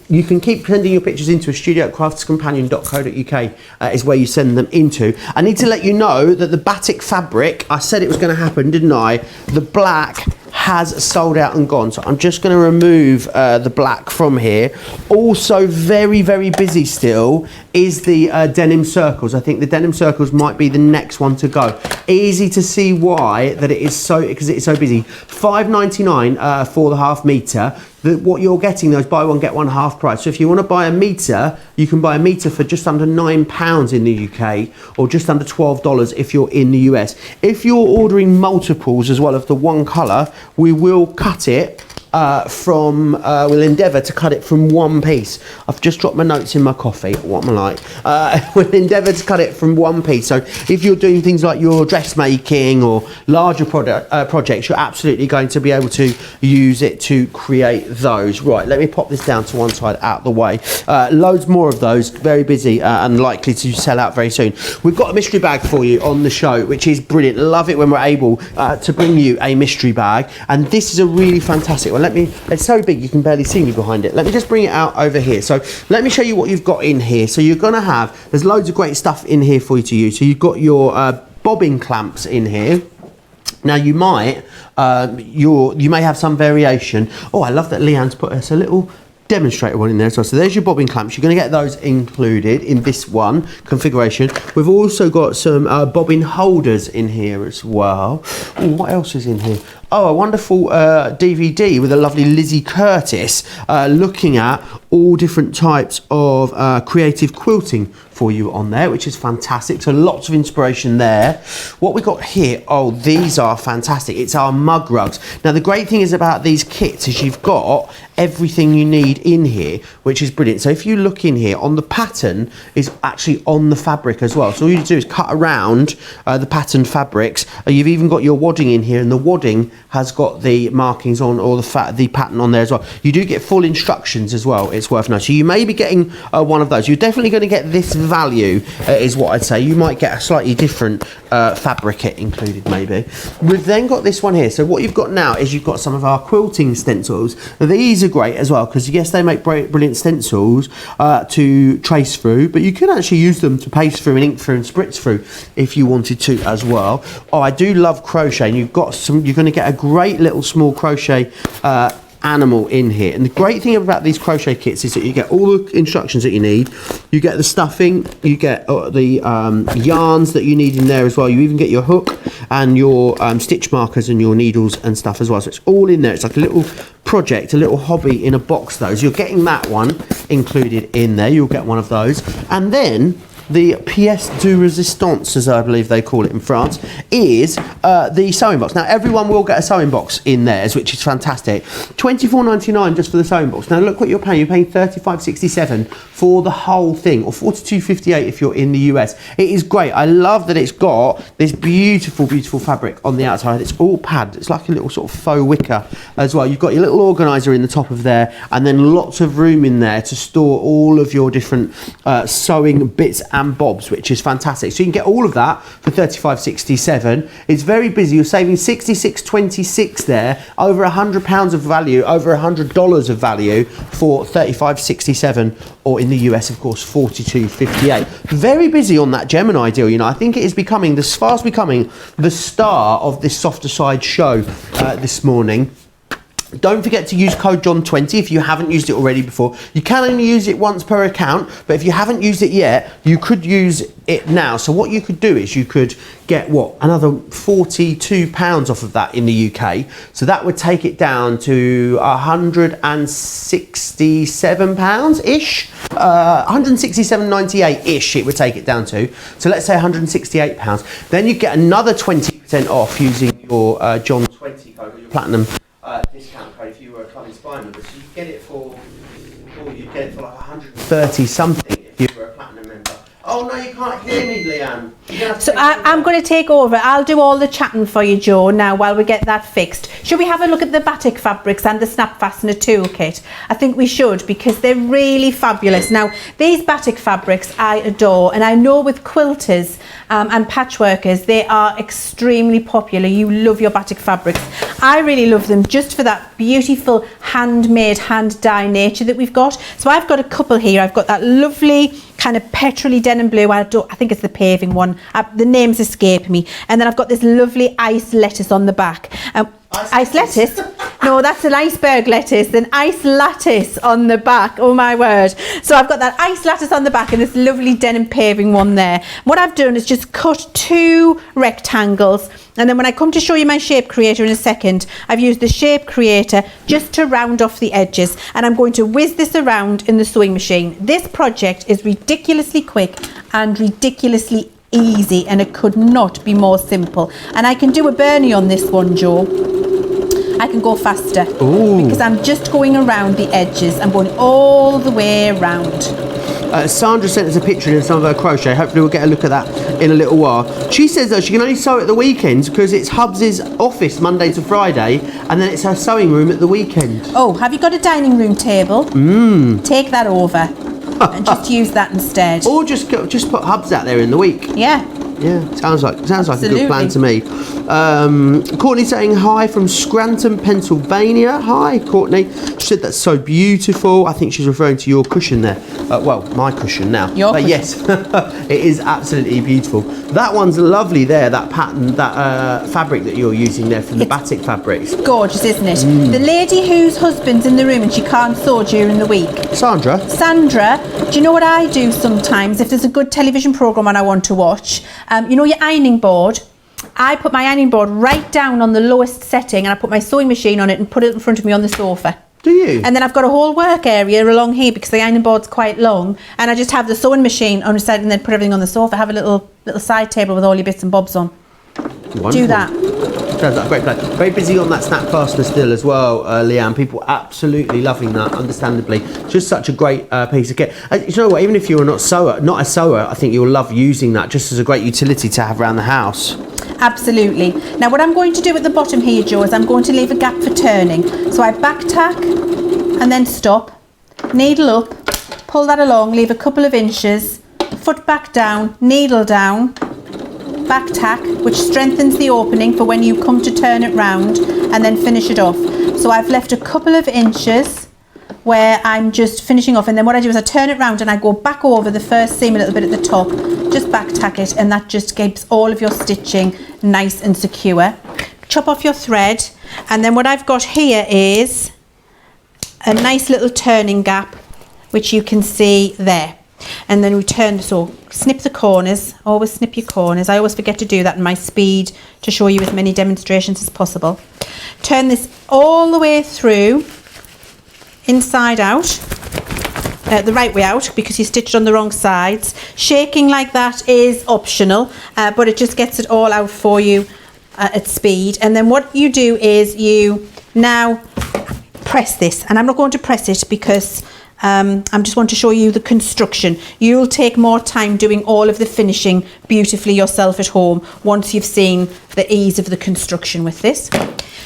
You can keep sending your pictures into a studio@crafterscompanion.co.uk is where you send them into. I need to let you know that the batik fabric, I said it was going to happen, didn't I? The black has sold out and gone. So I'm just going to remove the black from here. Also very, very busy still is the denim circles. I think the denim circles might be the next one to go. Easy to see why that it is so, because it is so busy. $5.99 for the half metre. what you're getting, those buy one, get one half price. So if you want to buy a metre, you can buy a metre for just under £9 in the UK, or just under $12 if you're in the US. If you're ordering multiples as well of the one colour, we will cut it we'll endeavour to cut it from one piece. I've just dropped my notes in my coffee. What am I like? We'll endeavour to cut it from one piece. So if you're doing things like your dressmaking or larger projects, you're absolutely going to be able to use it to create those. Right, let me pop this down to one side, out the way. Loads more of those, very busy and likely to sell out very soon. We've got a mystery bag for you on the show, which is brilliant. Love it when we're able to bring you a mystery bag, and this is a really fantastic one. It's so big you can barely see me behind it. Let me just bring it out over here. So let me show you what you've got in here. So you're gonna have, there's loads of great stuff in here for you to use. So you've got your bobbin clamps in here. Now you might, you may have some variation. Oh, I love that Leann's put us a little demonstrator one in there as well. So there's your bobbin clamps. You're going to get those included in this one configuration. We've also got some bobbin holders in here as well. Ooh, what else is in here? Oh, a wonderful DVD with a lovely Lizzie Curtis looking at all different types of creative quilting for you on there, which is fantastic. So lots of inspiration there. What we got here, oh, these are fantastic. It's our mug rugs. Now the great thing is about these kits is you've got everything you need in here, which is brilliant. So if you look in here, on the pattern is actually on the fabric as well. So all you do is cut around the patterned fabrics. You've even got your wadding in here, and the wadding has got the markings on, or the pattern on there as well. You do get full instructions as well, it's worth noting. So you may be getting one of those. You're definitely going to get this value, is what I'd say. You might get a slightly different fabric kit included maybe. We've then got this one here. So what you've got now is you've got some of our quilting stencils. These are great as well, because yes, they make brilliant stencils to trace through, but you can actually use them to paste through and ink through and spritz through if you wanted to as well. Oh, I do love crochet, and you've got some, you're going to get a great little small crochet animal in here. And the great thing about these crochet kits is that you get all the instructions that you need. You get the stuffing, you get the yarns that you need in there as well. You even get your hook and your stitch markers and your needles and stuff as well. So it's all in there. It's like a little project, a little hobby in a box. Those, you're getting that one included in there. You'll get one of those. And then the pièce de résistance, as I believe they call it in France, is the sewing box. Now, everyone will get a sewing box in theirs, which is fantastic. £24.99 just for the sewing box. Now, look what you're paying. You're paying £35.67 for the whole thing, or £42.58 if you're in the US. It is great. I love that it's got this beautiful, beautiful fabric on the outside. It's all padded. It's like a little sort of faux wicker as well. You've got your little organiser in the top of there, and then lots of room in there to store all of your different sewing bits and bobs, which is fantastic. So you can get all of that for £35.67. It's very busy. You're saving $66.26 there, over £100 of value, over $100 of value for £35.67, or in the US, of course, $42.58. Very busy on that Gemini deal. You know, I think it is becoming, this fast becoming the star of this softer side show this morning. Don't forget to use code John20 if you haven't used it already before. You can only use it once per account, but if you haven't used it yet, you could use it now. So what you could do is you could get, what, another £42 off of that in the UK. So that would take it down to £167-ish. £167.98-ish it would take it down to. So let's say £168. Then you get another 20% off using your John20 code, or your platinum discount code if you were a Club Inspire member. So you get it for, like 130 something if you were a platinum member. Oh no, you can't hear me, Leann.
So I'm going to take over. I'll do all the chatting for you, Joe, now while we get that fixed. Should we have a look at the batik fabrics and the snap fastener toolkit? I think we should, because they're really fabulous. Now, these batik fabrics I adore, and I know with quilters and patchworkers, they are extremely popular. You love your batik fabrics. I really love them just for that beautiful handmade, hand dye nature that we've got. So I've got a couple here. I've got that lovely kind of petrol-y denim blue. I think it's the paving one. The names escape me. And then I've got this lovely ice lettuce on the back. Ice lettuce? No, that's an iceberg lettuce, an ice lattice on the back. Oh my word. So I've got that ice lattice on the back and this lovely denim paving one there. What I've done is just cut 2 rectangles, and then when I come to show you my shape creator in a second, I've used the shape creator just to round off the edges, and I'm going to whiz this around in the sewing machine. This project is ridiculously quick and ridiculously easy, and it could not be more simple. And I can do a Bernie on this one, Joe. I can go faster.
Ooh.
Because I'm just going around the edges. I'm going all the way around.
Sandra sent us a picture of some of her crochet. Hopefully we'll get a look at that in a little while. She says that she can only sew at the weekends because it's Hubs's office Monday to Friday, and then it's her sewing room at the weekend.
Oh, have you got a dining room table? Take that over and just use that instead.
Or just put Hubs out there in the week.
Yeah.
Yeah, sounds like a good plan to me. Courtney saying hi from Scranton, Pennsylvania. Hi, Courtney. She said that's so beautiful. I think she's referring to your cushion there. Well, my cushion now.
Your cushion.
Yes, it is absolutely beautiful. That one's lovely there. That pattern, that fabric that you're using there from the batik fabrics.
Gorgeous, isn't it? The lady whose husband's in the room and she can't sew during the week.
Sandra,
do you know what I do sometimes if there's a good television programme and I want to watch? You know your ironing board? I put my ironing board right down on the lowest setting and I put my sewing machine on it and put it in front of me on the sofa.
do you?
And then I've got a whole work area along here because the ironing board's quite long, and I just have the sewing machine on the side and then put everything on the sofa. Have a little side table with all your bits and bobs on.
Wonderful.
Do that.
Sounds like a great plan. Very busy on that snap fastener still as well, Leann. People absolutely loving that, understandably. Just such a great piece of kit. You know what? Even if you're not a sewer, I think you'll love using that just as a great utility to have around the house.
Absolutely. Now what I'm going to do at the bottom here, Joe, is I'm going to leave a gap for turning. So I back tack and then stop, needle up, pull that along, leave a couple of inches, foot back down, needle down, back tack, which strengthens the opening for when you come to turn it round, and then finish it off. So I've left a couple of inches where I'm just finishing off, and then what I do is I turn it round and I go back over the first seam a little bit at the top, just back tack it, and that just keeps all of your stitching nice and secure. Chop off your thread, and then what I've got here is a nice little turning gap, which you can see there. And then we turn, so snip the corners, always snip your corners. I always forget to do that in my speed to show you as many demonstrations as possible. Turn this all the way through, inside out, the right way out, because you stitched on the wrong sides. Shaking like that is optional, but it just gets it all out for you at speed. And then what you do is you now press this, and I'm not going to press it because I just want to show you the construction. You'll take more time doing all of the finishing beautifully yourself at home once you've seen the ease of the construction with this.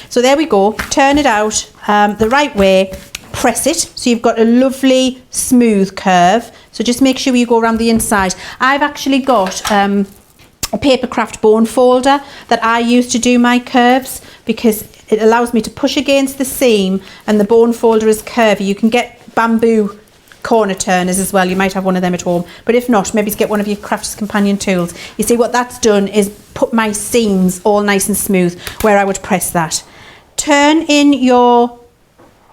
So there we go. Turn it out the right way. Press it so you've got a lovely smooth curve. So just make sure you go around the inside. I've actually got a Papercraft bone folder that I use to do my curves because it allows me to push against the seam, and the bone folder is curvy. You can get bamboo corner turners as well. You might have one of them at home, but if not, maybe get one of your Crafter's Companion tools. You see what that's done is put my seams all nice and smooth where I would press that. Turn in your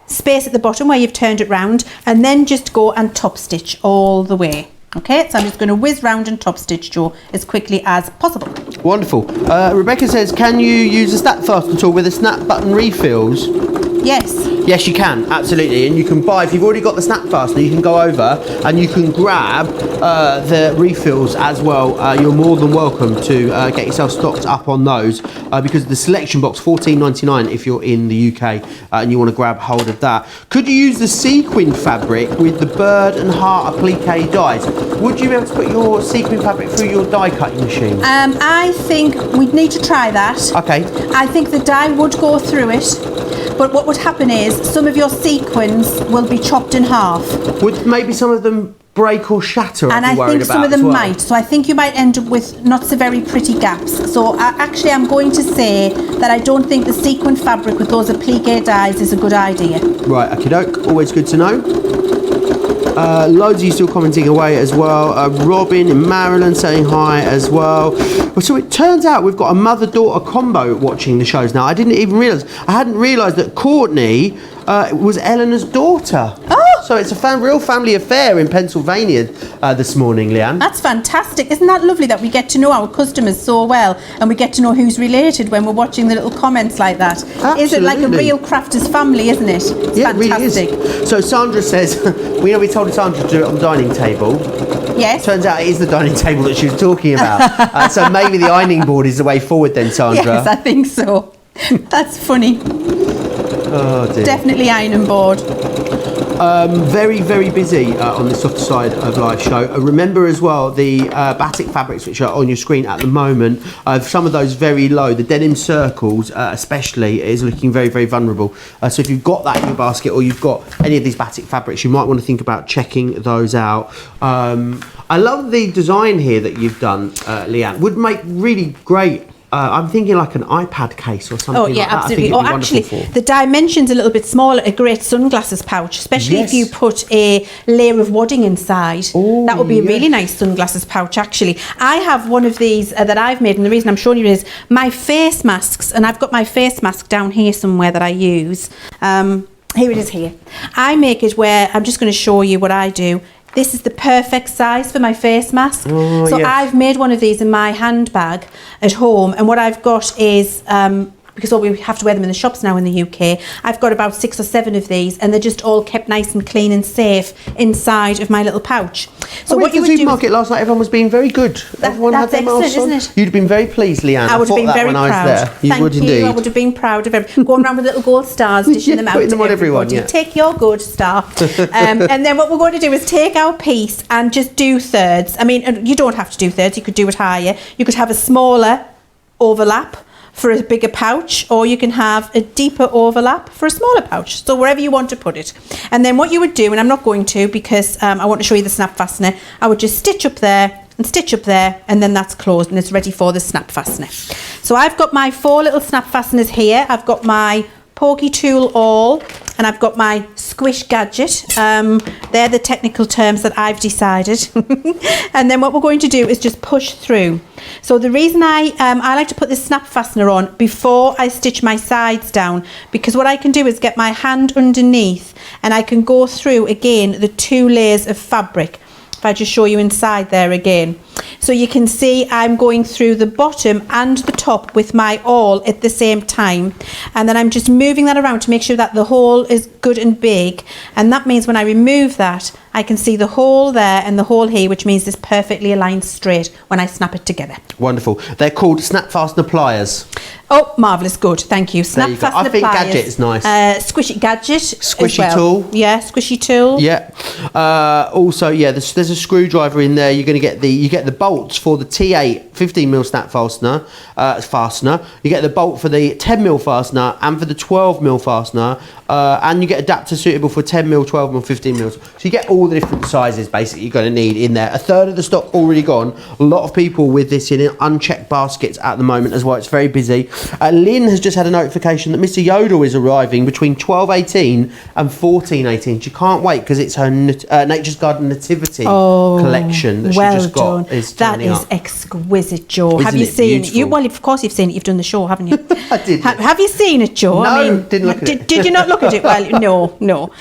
space at the bottom where you've turned it round, and then just go and top stitch all the way. Okay, so I'm just going to whiz round and top stitch, Joe, as quickly as possible.
Wonderful. Rebecca says, can you use a snap fastener tool with the snap button refills?
Yes.
Yes, you can, absolutely. And you can buy, if you've already got the snap fastener, you can go over and you can grab the refills as well. You're more than welcome to get yourself stocked up on those because the selection box, $14.99 if you're in the UK and you want to grab hold of that. Could you use the sequin fabric with the bird and heart applique dyes? Would you be able to put your sequin fabric through your die cutting machine?
I think we'd need to try that.
Okay.
I think the dye would go through it, but what would happen is some of your sequins will be chopped in half. Would
maybe some of them break or shatter?
And I think some of them might. So I think you might end up with not so very pretty gaps. So actually I'm going to say that I don't think the sequin fabric with those applique dyes is a good idea.
Right, okie doke. Always good to know. Loads of you still commenting away as well. Robin in Maryland saying hi as well. So it turns out we've got a mother-daughter combo watching the shows now. I didn't even realise. I hadn't realised that Courtney was Eleanor's daughter.
Oh!
So it's a real family affair in Pennsylvania this morning, Leanne.
That's fantastic. Isn't that lovely that we get to know our customers so well and we get to know who's related when we're watching the little comments like that?
Absolutely.
Is it like a real crafters family, isn't it? It's
Yeah,
fantastic.
it really is. So Sandra says, we told Sandra to do it on the dining table.
Yes.
Turns out it is the dining table that she was talking about. So maybe the ironing board is the way forward then, Sandra.
Yes, I think so. That's funny.
Oh dear.
Definitely ironing board.
Very, very busy on the softer side of live show. Remember as well the batik fabrics which are on your screen at the moment. Some of those very low. The denim circles especially is looking very, very vulnerable. So if you've got that in your basket or you've got any of these batik fabrics, you might want to think about checking those out. I love the design here that you've done, Leanne. Would make really great. I'm thinking like an iPad case or something.
Oh yeah,
like that.
absolutely.
I think
Or actually,
for.
the dimension's a little bit smaller. A great sunglasses pouch, especially
Yes.
if you put a layer of wadding inside.
Oh,
that would be a really
yes.
nice sunglasses pouch. Actually, I have one of these that I've made, and the reason I'm showing you is my face masks, and I've got my face mask down here somewhere that I use. Here it is. Here, I make it where I'm just going to show you what I do. This is the perfect size for my face mask.
Oh,
so
yes.
I've made one of these in my handbag at home, and what I've got is because we have to wear them in the shops now in the UK, I've got about 6 or 7 of these, and they're just all kept nice and clean and safe inside of my little pouch. So
what you would do? Supermarket last night, everyone was being very good. Everyone
that's
had their masks
excellent,
on.
isn't it?
You'd have been very pleased, Leanne.
I would have been very
when
proud.
I was there. You
Thank
would
you.
indeed.
I would have been proud of everyone. Going around with little gold stars, dishing
Yeah,
them out
putting
to
them on everyone,
everybody.
yeah.
Take your good star. And then what we're going to do is take our piece and just do thirds. I mean, you don't have to do thirds. You could do it higher. You could have a smaller overlap for a bigger pouch, or you can have a deeper overlap for a smaller pouch. So wherever you want to put it. And then what you would do, and I'm not going to because I want to show you the snap fastener, I would just stitch up there and stitch up there, and then that's closed and it's ready for the snap fastener. So I've got my 4 little snap fasteners here. I've got my pokey tool awl, and I've got my squish gadget. They're the technical terms that I've decided. And then what we're going to do is just push through. So the reason I like to put this snap fastener on before I stitch my sides down, because what I can do is get my hand underneath and I can go through again the 2 layers of fabric. If I just show you inside there again. So you can see I'm going through the bottom and the top with my awl at the same time, and then I'm just moving that around to make sure that the hole is good and big, and that means when I remove that I can see the hole there and the hole here, which means it's perfectly aligned straight when I snap it together.
Wonderful. They're called snap fastener pliers.
Oh, marvellous, good, thank you. Snap
you go.
fastener
I think
pliers.
gadget is nice.
Squishy gadget.
Squishy
as well.
tool.
Yeah, squishy tool.
Yeah. Also, yeah, there's a screwdriver in there. You're going to get the bolts for the T8 15mm snap fastener. You get the bolt for the 10mm fastener and for the 12mm fastener, and you get adapters suitable for 10mm, 12mm, 15mm. So you get all the different sizes basically you're going to need in there. A third of the stock already gone. A lot of people with this in unchecked baskets at the moment as well. It's very busy. Lynn has just had a notification that Mr. Yodel is arriving between 12:18 and 14:18. She can't wait because it's her Nature's Garden Nativity collection that she just got.
That is exquisite, Joe. Have
Isn't
you
it
seen
beautiful?
it? Well, of course you've seen it. You've done the show, haven't you?
I did.
Have you seen it, Joe?
No, didn't look at it.
Did you not look at it? Well, no.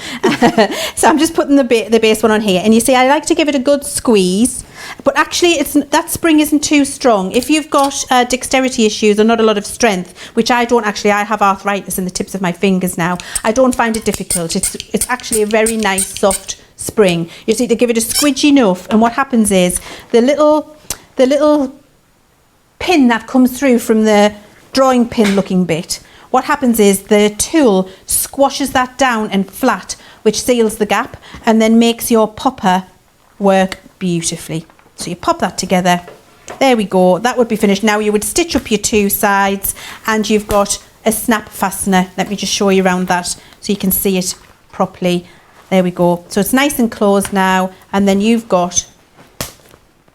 So I'm just putting the base one on here, and you see, I like to give it a good squeeze. But actually, that spring isn't too strong. If you've got dexterity issues or not a lot of strength, which I don't actually, I have arthritis in the tips of my fingers now. I don't find it difficult. It's actually a very nice, soft spring. You just need to give it a squidge enough, and what happens is the little pin that comes through from the drawing pin looking bit, what happens is the tool squashes that down and flat, which seals the gap and then makes your popper work beautifully. So you pop that together. There we go. That would be finished. Now you would stitch up your 2 sides and you've got a snap fastener. Let me just show you around that so you can see it properly. There we go. So it's nice and closed now, and then you've got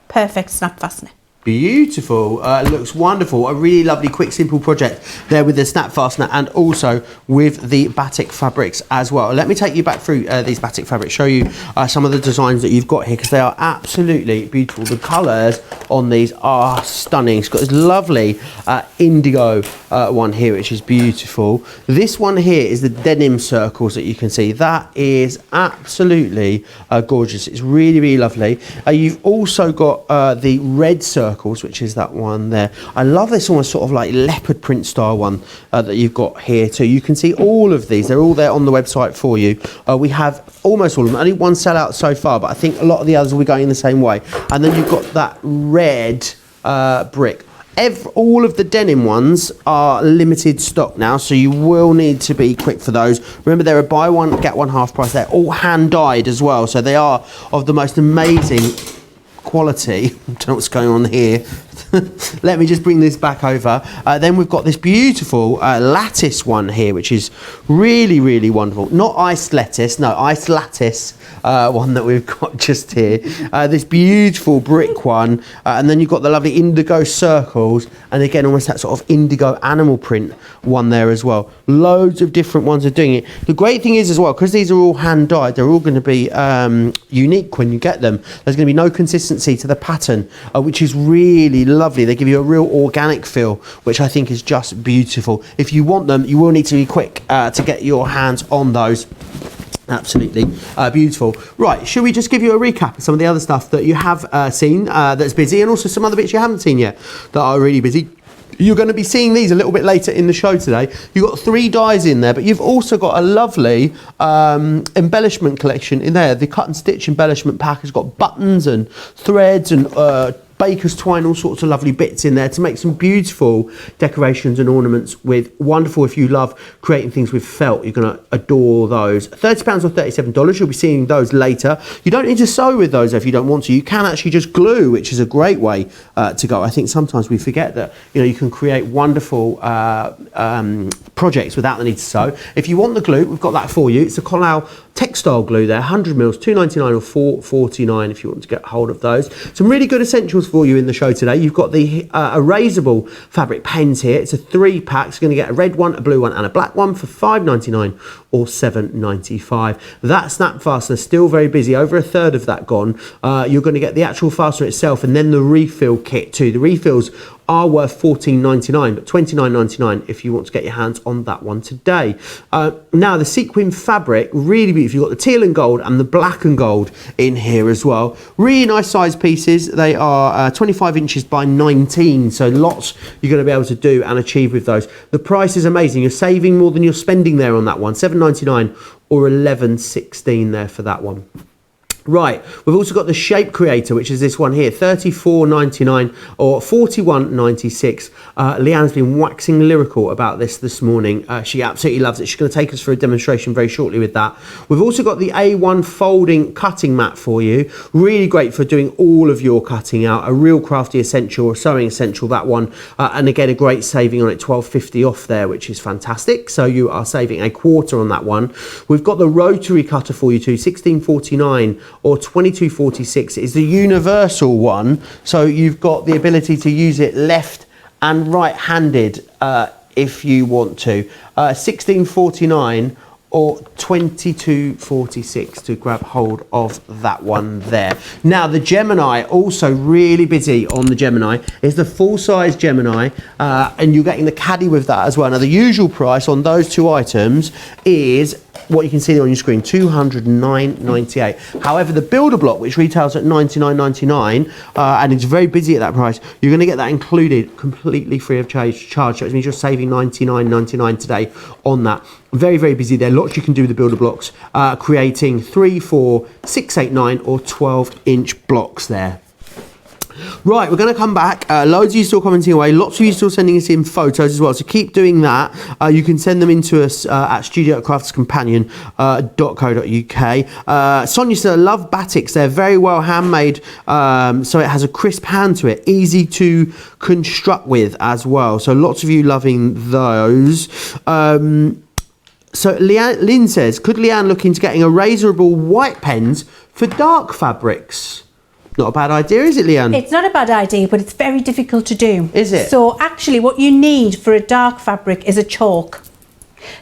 perfect snap fastener.
Beautiful, looks wonderful. A really lovely, quick, simple project there with the snap fastener and also with the batik fabrics as well. Let me take you back through these batik fabrics, show you some of the designs that you've got here because they are absolutely beautiful. The colours on these are stunning. It's got this lovely indigo one here, which is beautiful. This one here is the denim circles that you can see. That is absolutely gorgeous. It's really, really lovely. You've also got the red circles, which is that one there. I love this almost sort of like leopard print style one that you've got here too. You can see all of these. They're all there on the website for you. We have almost all of them. Only one sellout so far, but I think a lot of the others will be going the same way. And then you've got that red brick. All of the denim ones are limited stock now, so you will need to be quick for those. Remember, they're a buy one, get one half price. They're all hand dyed as well, so they are of the most amazing quality. I don't know what's going on here. Let me just bring this back over. Then we've got this beautiful lattice one here, which is really, really wonderful. Not iced lettuce, no, iced lattice one that we've got just here. This beautiful brick one, and then you've got the lovely indigo circles, and again, almost that sort of indigo animal print one there as well. Loads of different ones are doing it. The great thing is as well, because these are all hand dyed, they're all going to be unique when you get them. There's going to be no consistency to the pattern, which is really lovely. They give you a real organic feel, which I think is just beautiful. If you want them, you will need to be quick to get your hands on those. Absolutely beautiful. Right, should we just give you a recap of some of the other stuff that you have seen that's busy, and also some other bits you haven't seen yet that are really busy? You're going to be seeing these a little bit later in the show today. You've got 3 dies in there, but you've also got a lovely embellishment collection in there. The cut and stitch embellishment pack has got buttons and threads and baker's twine, all sorts of lovely bits in there to make some beautiful decorations and ornaments with wonderful. If you love creating things with felt, you're going to adore those. £30 or $37. You'll be seeing those later. You don't need to sew with those if you don't want to. You can actually just glue, which is a great way to go. I think sometimes we forget that, you know, you can create wonderful projects without the need to sew. If you want the glue, we've got that for you. It's a Collal textile glue there, 100 mils, £2.99 or £4.49 if you want to get hold of those. Some really good essentials for you in the show today. You've got the erasable fabric pens here. It's a 3-pack. So you're going to get a red one, a blue one and a black one for £5.99 or £7.95. That snap fastener still very busy, over a third of that gone. You're going to get the actual fastener itself and then the refill kit too. The refills are worth £14.99 but £29.99 if you want to get your hands on that one today. Now the sequin fabric, really beautiful. You've got the teal and gold and the black and gold in here as well. Really nice size pieces. They are 25 inches by 19, so lots you're going to be able to do and achieve with those. The price is amazing. You're saving more than you're spending there on that one. £7.99 or £11.16 there for that one. Right, we've also got the shape creator, which is this one here, $34.99 or $41.96. Leann's been waxing lyrical about this morning. She absolutely loves it. She's going to take us through a demonstration very shortly with that. We've also got the A1 folding cutting mat for you. Really great for doing all of your cutting out. A real crafty essential or sewing essential, that one. And again, a great saving on it, $12.50 off there, which is fantastic. So you are saving a quarter on that one. We've got the rotary cutter for you too, $16.49 or $22.46 is the universal one, so you've got the ability to use it left and right-handed if you want to. $16.49 or $22.46 to grab hold of that one there. Now the Gemini, also really busy on the Gemini, is the full-size Gemini, and you're getting the caddy with that as well. Now the usual price on those 2 items is what you can see there on your screen, $209.98. However, the builder block, which retails at $99.99, and it's very busy at that price, you're going to get that included completely free of charge. So it means you're saving $99.99 today on that. Very, very busy there. Lots you can do with the builder blocks, creating 3, 4, 6, 8, 9 or 12-inch blocks there. Right, we're going to come back. Loads of you still commenting away. Lots of you still sending us in photos as well. So keep doing that. You can send them in to us at studio@craftscompanion.co.uk. Sonia said, I love batiks. They're very well handmade. So it has a crisp hand to it. Easy to construct with as well. So lots of you loving those. So Lynn says, could Leann look into getting erasable white pens for dark fabrics? Not a bad idea, is it, Leann?
It's not a bad idea, but it's very difficult to do.
Is it?
So actually what you need for a dark fabric is a chalk.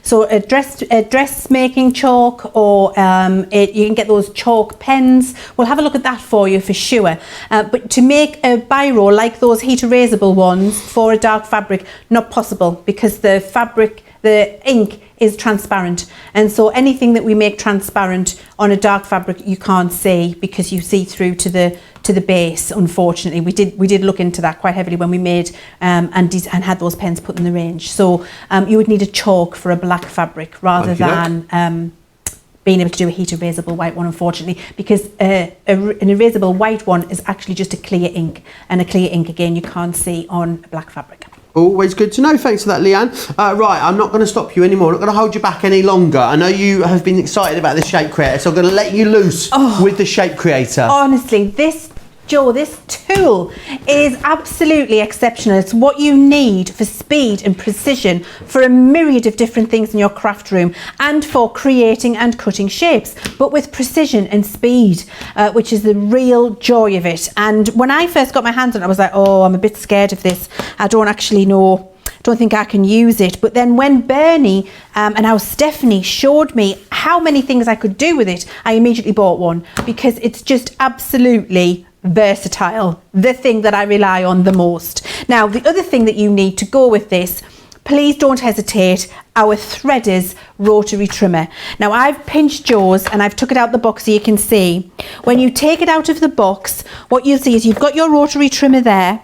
So a dressmaking chalk, or you can get those chalk pens. We'll have a look at that for you for sure. But to make a biro like those heat erasable ones for a dark fabric, not possible, because the ink is transparent, and so anything that we make transparent on a dark fabric you can't see, because you see through to the base. Unfortunately, we did look into that quite heavily when we made and had those pens put in the range. So you would need a chalk for a black fabric rather than being able to do a heat erasable white one, unfortunately, because an erasable white one is actually just a clear ink, and a clear ink again you can't see on a black fabric.
Always good to know. Thanks for that, Leann. Right, I'm not going to stop you anymore. I'm not going to hold you back any longer. I know you have been excited about the shape creator, so I'm going to let you loose with the shape creator. Honestly,
this tool is absolutely exceptional. It's what you need for speed and precision for a myriad of different things in your craft room, and for creating and cutting shapes, but with precision and speed, which is the real joy of it. And when I first got my hands on it, I was like, oh, I'm a bit scared of this. I don't think I can use it. But then when Bernie and now Stephanie showed me how many things I could do with it, I immediately bought one, because it's just absolutely versatile, the thing that I rely on the most. Now, the other thing that you need to go with this, please don't hesitate, our Threaders rotary trimmer. Now, I've pinched yours and I've took it out the box so you can see. When you take it out of the box, what you'll see is you've got your rotary trimmer there,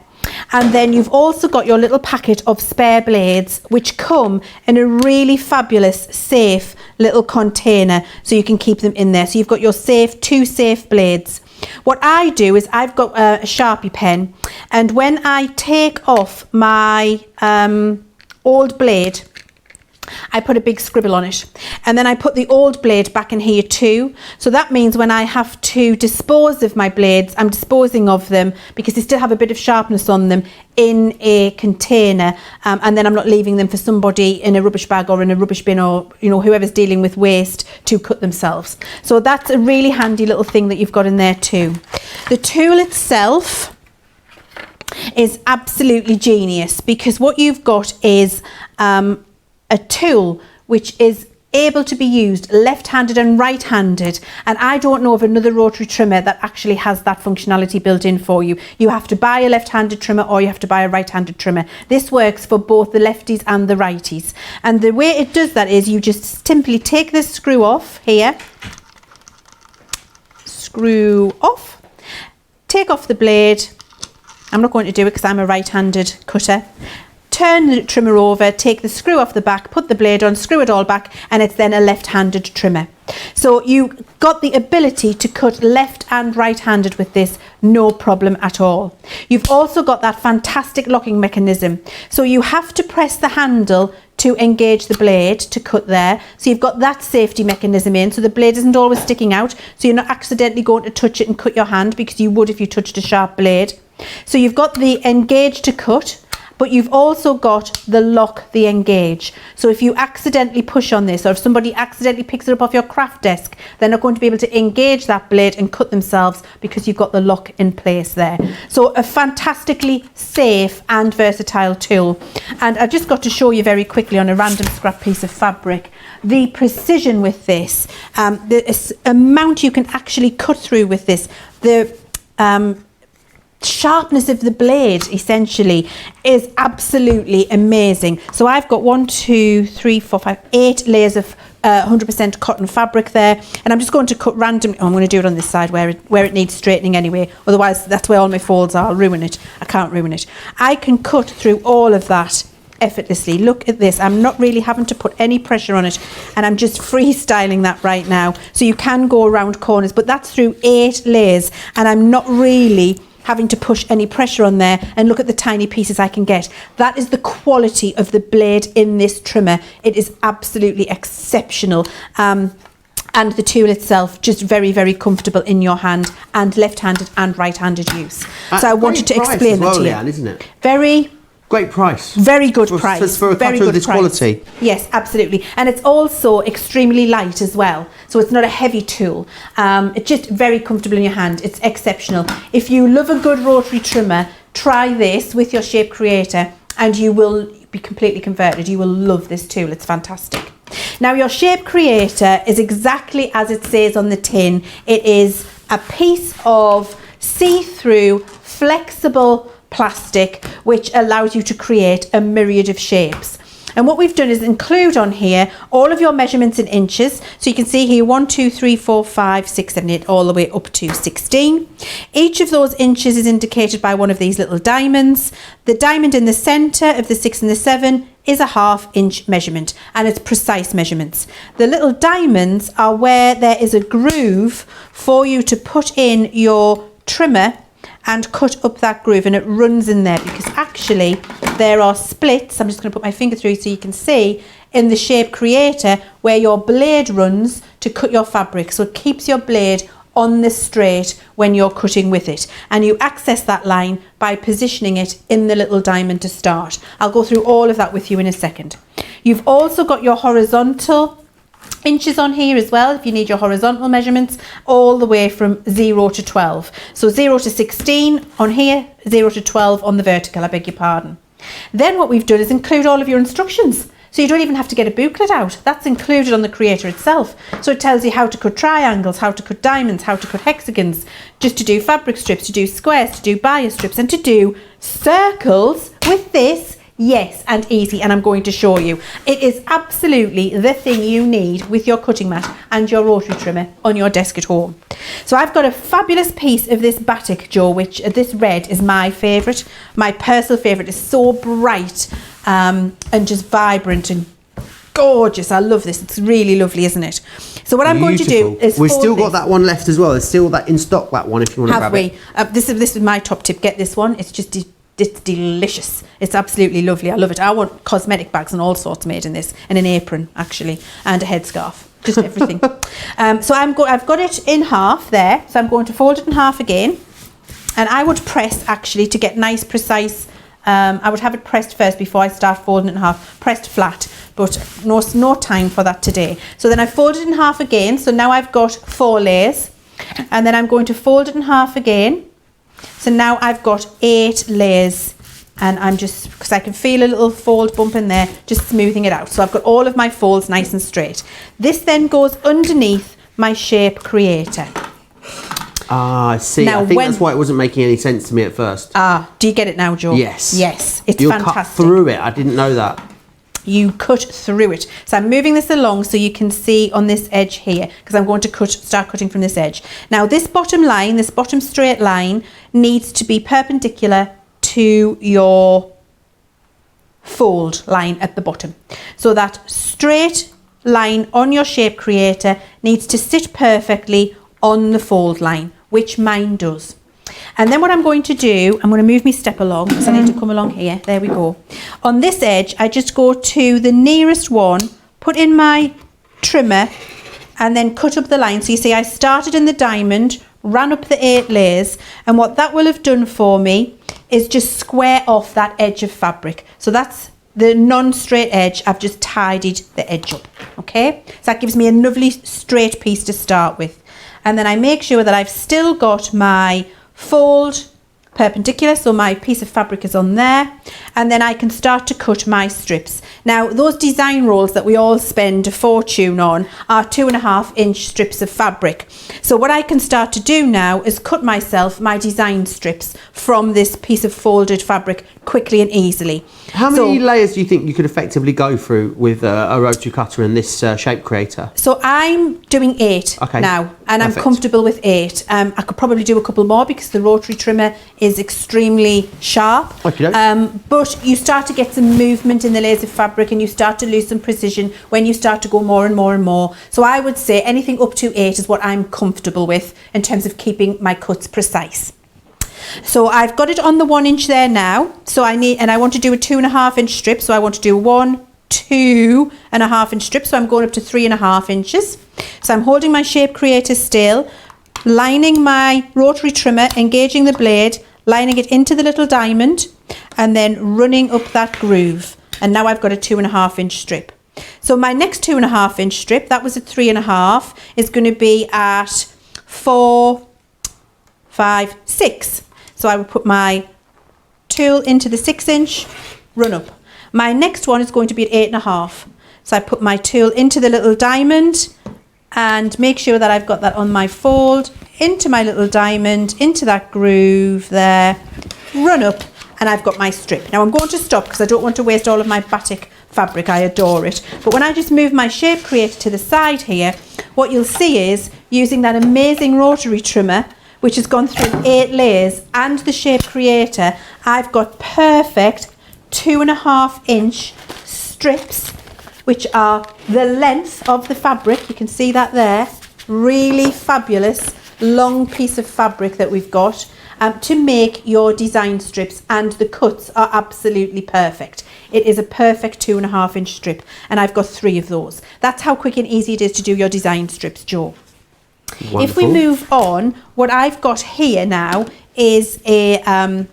and then you've also got your little packet of spare blades, which come in a really fabulous, safe little container, so you can keep them in there. So you've got your two safe blades. What I do is I've got a Sharpie pen, and when I take off my old blade, I put a big scribble on it, and then I put the old blade back in here too. So that means when I have to dispose of my blades, I'm disposing of them, because they still have a bit of sharpness on them, in a container, and then I'm not leaving them for somebody in a rubbish bag or in a rubbish bin, or whoever's dealing with waste to cut themselves. So that's a really handy little thing that you've got in there too. The tool itself is absolutely genius, because what you've got is a tool which is able to be used left-handed and right-handed, and I don't know of another rotary trimmer that actually has that functionality built in for you. You have to buy a left-handed trimmer, or you have to buy a right-handed trimmer. This works for both the lefties and the righties, and the way it does that is you just simply take this screw off here, screw off, take off the blade. I'm not going to do it because I'm a right-handed cutter. Turn the trimmer over, take the screw off the back, put the blade on, screw it all back, and it's then a left-handed trimmer. So you got the ability to cut left and right-handed with this, no problem at all. You've also got that fantastic locking mechanism. So you have to press the handle to engage the blade to cut there. So you've got that safety mechanism in, so the blade isn't always sticking out, so you're not accidentally going to touch it and cut your hand, because you would if you touched a sharp blade. So you've got the engage to cut, but you've also got the lock, the engage. So if you accidentally push on this, or if somebody accidentally picks it up off your craft desk, they're not going to be able to engage that blade and cut themselves, because you've got the lock in place there. So a fantastically safe and versatile tool. And I've just got to show you very quickly on a random scrap piece of fabric, the precision with this, the amount you can actually cut through with this, the sharpness of the blade essentially is absolutely amazing. So I've got 8 layers of 100% cotton fabric there, and I'm just going to cut randomly. I'm going to do it on this side where it needs straightening anyway, otherwise that's where all my folds are. I'll ruin it. I can't ruin it. I can cut through all of that effortlessly. Look at this. I'm not really having to put any pressure on it, and I'm just freestyling that right now. So you can go around corners, but that's through 8 layers, and I'm not really having to push any pressure on there. And look at the tiny pieces I can get. That is the quality of the blade in this trimmer. It is absolutely exceptional. And the tool itself, just very, very comfortable in your hand, and left-handed and right-handed use. So I wanted to explain that to you.
Leann, isn't it?
Very,
Great price.
Very good price.
For a cutter of this quality.
Yes, absolutely. And it's also extremely light as well. So it's not a heavy tool. It's just very comfortable in your hand. It's exceptional. If you love a good rotary trimmer, try this with your Shape Creator and you will be completely converted. You will love this tool. It's fantastic. Now your Shape Creator is exactly as it says on the tin. It is a piece of see-through, flexible plastic which allows you to create a myriad of shapes. And what we've done is include on here all of your measurements in inches. So you can see here 1, 2, 3, 4, 5, 6, 7, 8, all the way up to 16. Each of those inches is indicated by one of these little diamonds. The diamond in the centre of the 6 and the 7 is a 1/2 inch measurement, and it's precise measurements. The little diamonds are where there is a groove for you to put in your trimmer and cut up that groove, and it runs in there because actually there are splits. I'm just going to put my finger through so you can see in the Shape Creator where your blade runs to cut your fabric, so it keeps your blade on the straight when you're cutting with it, and you access that line by positioning it in the little diamond to start. I'll go through all of that with you in a second. You've also got your horizontal inches on here as well if you need your horizontal measurements, all the way from 0 to 12. So 0 to 16 on here, 0 to 12 on the vertical, I beg your pardon. Then what we've done is include all of your instructions. So you don't even have to get a booklet out. That's included on the Creator itself. So it tells you how to cut triangles, how to cut diamonds, how to cut hexagons, just to do fabric strips, to do squares, to do bias strips, and to do circles with this. Yes, and easy, and I'm going to show you. It is absolutely the thing you need with your cutting mat and your rotary trimmer on your desk at home. So I've got a fabulous piece of this batik, Jo, which this red is my favourite. My personal favourite. Is so bright and just vibrant and gorgeous. I love this. It's really lovely, isn't it? So what I'm going to do is
we've still got that one left as well. There's still that in stock, that one, if you want to grab it.
This is my top tip. Get this one. It's just it's delicious. It's absolutely lovely. I love it. I want cosmetic bags and all sorts made in this, and an apron actually, and a headscarf, just everything. So I've got it in half there. So I'm going to fold it in half again, and I would press actually to get nice precise. I would have it pressed first before I start folding it in half, pressed flat, but no time for that today. So then I fold it in half again. So now I've got 4 layers, and then I'm going to fold it in half again. So now I've got 8 layers, and I'm just, because I can feel a little fold bump in there, just smoothing it out. So I've got all of my folds nice and straight. This then goes underneath my Shape Creator.
Ah, I see. Now, I think that's why it wasn't making any sense to me at first.
Do you get it now, Jo?
Yes.
Yes, it's
You'll
fantastic.
cut through it. I didn't know that.
You cut through it. So I'm moving this along so you can see on this edge here, because I'm going to start cutting from this edge. Now this bottom line, this bottom straight line, needs to be perpendicular to your fold line at the bottom. So that straight line on your Shape Creator needs to sit perfectly on the fold line, which mine does. And then what I'm going to do, I'm going to move my step along because I need to come along here. There we go. On this edge, I just go to the nearest one, put in my trimmer, and then cut up the line. So you see I started in the diamond, ran up the 8 layers, and what that will have done for me is just square off that edge of fabric. So that's the non-straight edge. I've just tidied the edge up, okay? So that gives me a lovely straight piece to start with. And then I make sure that I've still got my fold perpendicular, so my piece of fabric is on there, and then I can start to cut my strips. Now those design rolls that we all spend a fortune on are 2.5 inch strips of fabric. So what I can start to do now is cut myself my design strips from this piece of folded fabric quickly and easily.
How many layers do you think you could effectively go through with a rotary cutter and this Shape Creator?
So I'm doing 8 now, and perfect. I'm comfortable with 8. I could probably do a couple more because the rotary trimmer is extremely sharp. But you start to get some movement in the layers of fabric, and you start to lose some precision when you start to go more and more and more. So I would say anything up to 8 is what I'm comfortable with in terms of keeping my cuts precise. So I've got it on the 1 inch there now. So I want to do a 2.5 inch strip. So I want to do 1, 2.5 inch strip. So I'm going up to 3.5 inches. So I'm holding my Shape Creator still, lining my rotary trimmer, engaging the blade, lining it into the little diamond, and then running up that groove. And now I've got a 2.5 inch strip. So my next 2.5 inch strip, that was at 3.5, is going to be at 4, 5, 6. So I will put my tool into the 6 inch, run up. My next one is going to be at 8.5. So I put my tool into the little diamond and make sure that I've got that on my fold, into my little diamond, into that groove there, run up, and I've got my strip. Now I'm going to stop because I don't want to waste all of my batik fabric. I adore it. But when I just move my shape creator to the side here, what you'll see is, using that amazing rotary trimmer, which has gone through 8 layers, and the shape creator, I've got perfect 2.5 inch strips, which are the length of the fabric. You can see that there. Really fabulous long piece of fabric that we've got to make your design strips, and the cuts are absolutely perfect. It is a perfect 2.5 inch strip, and I've got 3 of those. That's how quick and easy it is to do your design strips, Jo. Wonderful. If we move on, what I've got here now is a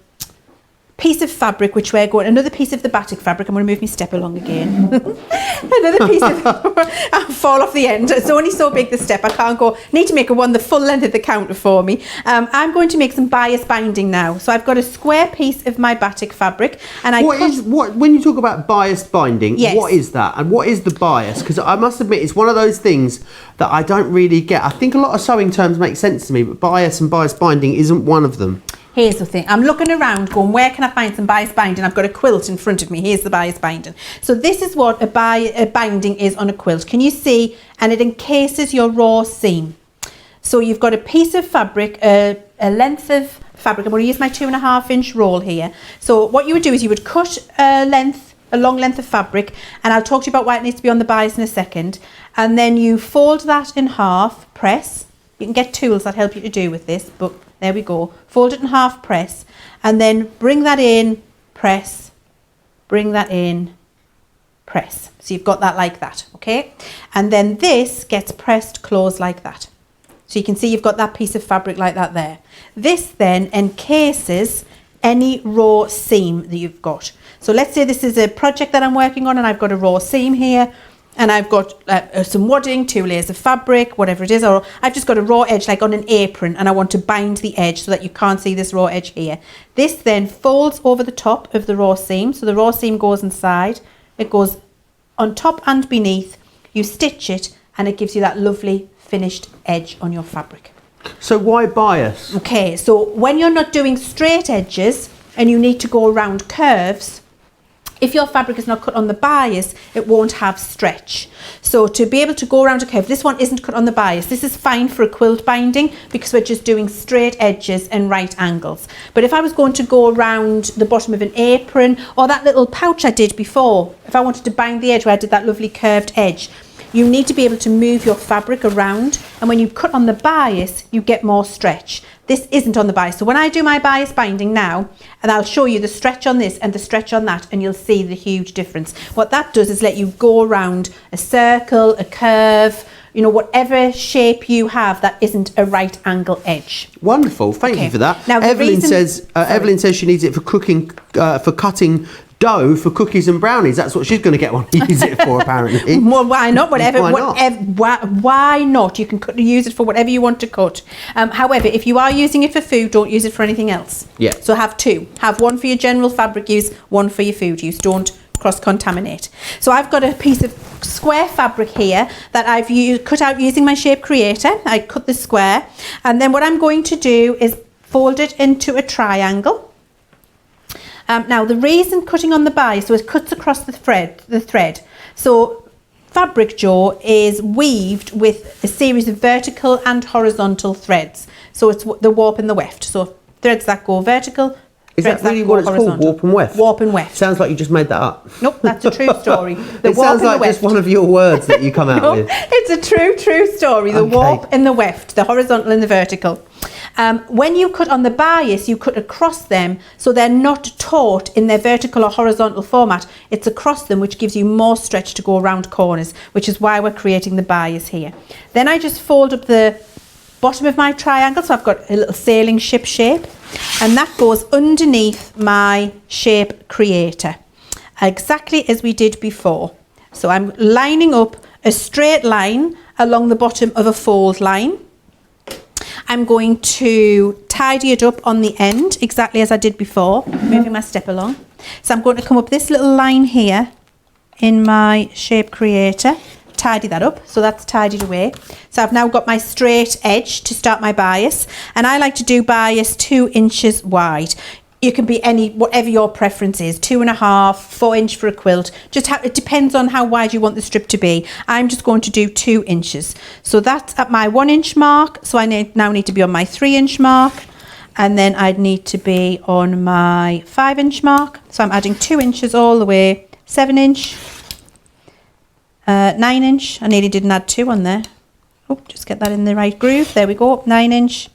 piece of fabric, which we're going, another piece of the batik fabric. I'm going to move my step along again. Another piece of, I'll fall off the end. It's only so big, the step. I can't go, need to make a one the full length of the counter for me. I'm going to make some bias binding now. So I've got a square piece of my batik fabric, and
when you talk about bias binding, yes, what is that, and what is the bias? Because I must admit, it's one of those things that I don't really get. I think a lot of sewing terms make sense to me, but bias and bias binding isn't one of them.
Here's the thing. I'm looking around going, where can I find some bias binding? I've got a quilt in front of me. Here's the bias binding. So this is what a binding is on a quilt. Can you see? And it encases your raw seam. So you've got a piece of fabric, a length of fabric. I'm going to use my 2.5 inch roll here. So what you would do is you would cut a long length of fabric, and I'll talk to you about why it needs to be on the bias in a second. And then you fold that in half, press. You can get tools that help you to do with this, but there we go. Fold it in half, press, and then bring that in, press, bring that in, press. So you've got that like that, okay? And then this gets pressed close like that. So you can see you've got that piece of fabric like that there. This then encases any raw seam that you've got. So let's say this is a project that I'm working on, and I've got a raw seam here, and I've got some wadding, 2 layers of fabric, whatever it is, or I've just got a raw edge like on an apron, and I want to bind the edge so that you can't see this raw edge here. This then folds over the top of the raw seam, so the raw seam goes inside, it goes on top and beneath, you stitch it, and it gives you that lovely finished edge on your fabric.
So why bias? Okay,
so when you're not doing straight edges and you need to go around curves, if your fabric is not cut on the bias, it won't have stretch. So to be able to go around a curve, this one isn't cut on the bias. This is fine for a quilt binding because we're just doing straight edges and right angles. But if I was going to go around the bottom of an apron, or that little pouch I did before, if I wanted to bind the edge where I did that lovely curved edge, you need to be able to move your fabric around, and when you cut on the bias, you get more stretch. This isn't on the bias. So when I do my bias binding now, and I'll show you the stretch on this and the stretch on that, and you'll see the huge difference. What that does is let you go around a circle, a curve, you know, whatever shape you have that isn't a right angle edge.
Wonderful, thank you for that. Now, Evelyn says she needs it for cooking, for cutting dough for cookies and brownies. That's what she's going to get one to use it for, apparently.
Well, why not? Why not? You can use it for whatever you want to cut. However, if you are using it for food, don't use it for anything else.
Yeah.
So have 2. Have one for your general fabric use, one for your food use. Don't cross-contaminate. So I've got a piece of square fabric here that I've cut out using my shape creator. I cut the square, and then what I'm going to do is fold it into a triangle. Now the reason cutting on the bias, so it cuts across the thread. So fabric, Jo, is weaved with a series of vertical and horizontal threads. So it's the warp and the weft. So threads that go vertical.
Is that really what it's called? Warp and weft?
Warp and weft.
Sounds like you just made that up.
Nope, that's a true story.
It sounds like just one of your words that you come out with.
It's a true story. The warp and the weft, the horizontal and the vertical. When you cut on the bias, you cut across them, so they're not taut in their vertical or horizontal format. It's across them, which gives you more stretch to go around corners, which is why we're creating the bias here. Then I just fold up the bottom of my triangle. So I've got a little sailing ship shape, and that goes underneath my shape creator, exactly as we did before. So I'm lining up a straight line along the bottom of a fold line. I'm going to tidy it up on the end, exactly as I did before, moving my step along. So I'm going to come up this little line here in my shape creator, tidy that up, so that's tidied away. So I've now got my straight edge to start my bias, and I like to do bias 2 inches wide. You can be whatever your preference is, 2.5, 4 inch for a quilt. It depends on how wide you want the strip to be. I'm just going to do 2 inches. So that's at my 1 inch mark. So I now need to be on my 3 inch mark, and then I'd need to be on my 5 inch mark. So I'm adding 2 inches all the way, 7 inch, 9 inch. I nearly didn't add 2 on there. Oh, just get that in the right groove. There we go, 9 inch.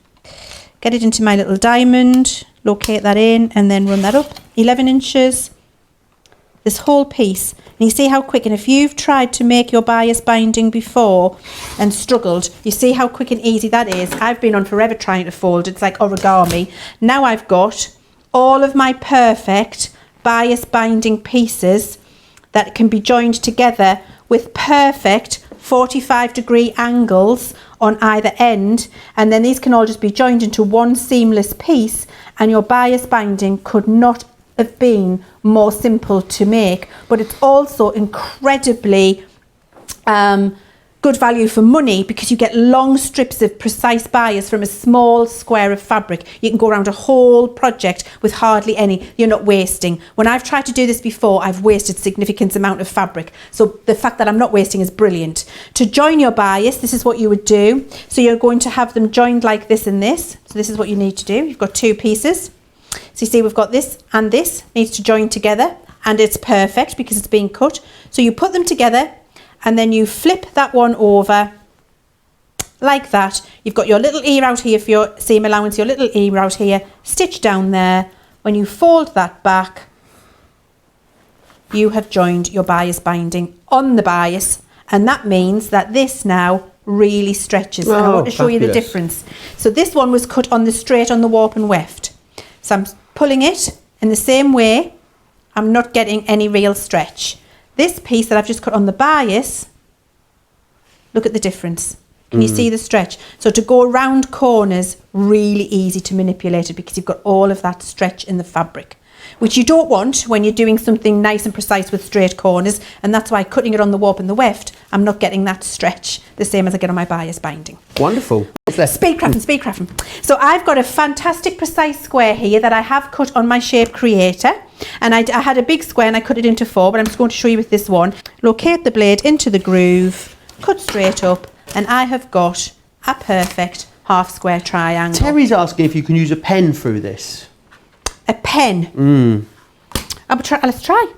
Get it into my little diamond, locate that in, and then run that up. 11 inches. This whole piece. And you see how quick, and if you've tried to make your bias binding before and struggled, you see how quick and easy that is. I've been on forever trying to fold. It's like origami. Now I've got all of my perfect bias binding pieces that can be joined together with perfect 45-degree angles on either end, and then these can all just be joined into one seamless piece, and your bias binding could not have been more simple to make. But it's also incredibly good value for money, because you get long strips of precise bias from a small square of fabric. You can go around a whole project with hardly any. You're not wasting. When I've tried to do this before, I've wasted significant amount of fabric. So the fact that I'm not wasting is brilliant. To join your bias, this is what you would do. So you're going to have them joined like this and this. So this is what you need to do. You've got 2 pieces. So you see we've got this and this needs to join together, and it's perfect because it's being cut. So you put them together, and then you flip that one over like that. You've got your little ear out here for your seam allowance, your little ear out here, stitch down there. When you fold that back, you have joined your bias binding on the bias, and that means that this now really stretches. And I want to show you the difference. So this one was cut on the straight on the warp and weft. So I'm pulling it in the same way. I'm not getting any real stretch. This piece that I've just cut on the bias, look at the difference. Can you see the stretch? So to go around corners, really easy to manipulate it, because you've got all of that stretch in the fabric, which you don't want when you're doing something nice and precise with straight corners. And that's why cutting it on the warp and the weft, I'm not getting that stretch the same as I get on my bias binding.
Wonderful.
Speed crafting. So I've got a fantastic precise square here that I have cut on my shape creator, and I had a big square and I cut it into 4, but I'm just going to show you with this one. Locate the blade into the groove, cut straight up, and I have got a perfect half square triangle.
Terry's asking if you can use a pen through this.
A pen? Let's try.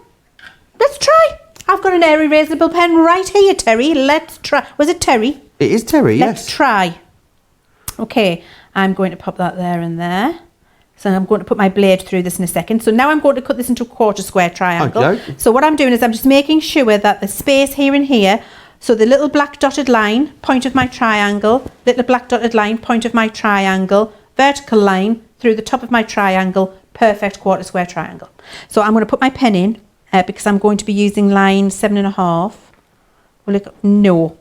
I've got an air erasable pen right here, Terry. Let's try. Was it Terry?
It is Terry, yes.
Let's try. Okay, I'm going to pop that there and there. So I'm going to put my blade through this in a second. So now I'm going to cut this into a quarter square triangle.
Okay.
So what I'm doing is I'm just making sure that the space here and here, so the little black dotted line, point of my triangle, little black dotted line, point of my triangle, vertical line through the top of my triangle, perfect quarter square triangle. So I'm going to put my pen in because I'm going to be using line 7.5. Well, look, no.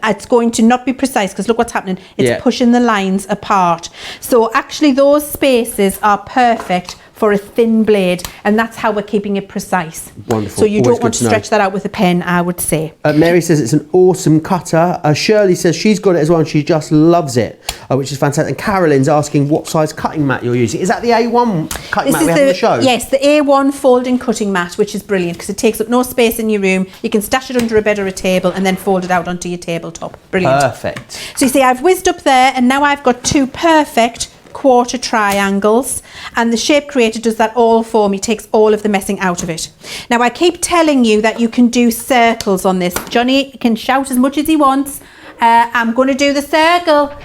It's going to not be precise, because look what's happening. It's pushing the lines apart. So actually those spaces are perfect for a thin blade, and that's how we're keeping it precise.
Wonderful.
So you don't want to stretch that out with a pen, I would say.
Mary says it's an awesome cutter. Shirley says she's got it as well and she just loves it, which is fantastic. And Carolyn's asking what size cutting mat you're using. Is that the A1 cutting mat we have on the show?
Yes, the A1 folding cutting mat, which is brilliant because it takes up no space in your room. You can stash it under a bed or a table and then fold it out onto your tabletop. Brilliant.
Perfect.
So you see, I've whizzed up there, and now I've got 2 perfect quarter triangles, and the shape creator does that all for me, takes all of the messing out of it. Now I keep telling you that you can do circles on this. Johnny can shout as much as he wants. I'm going to do the circle.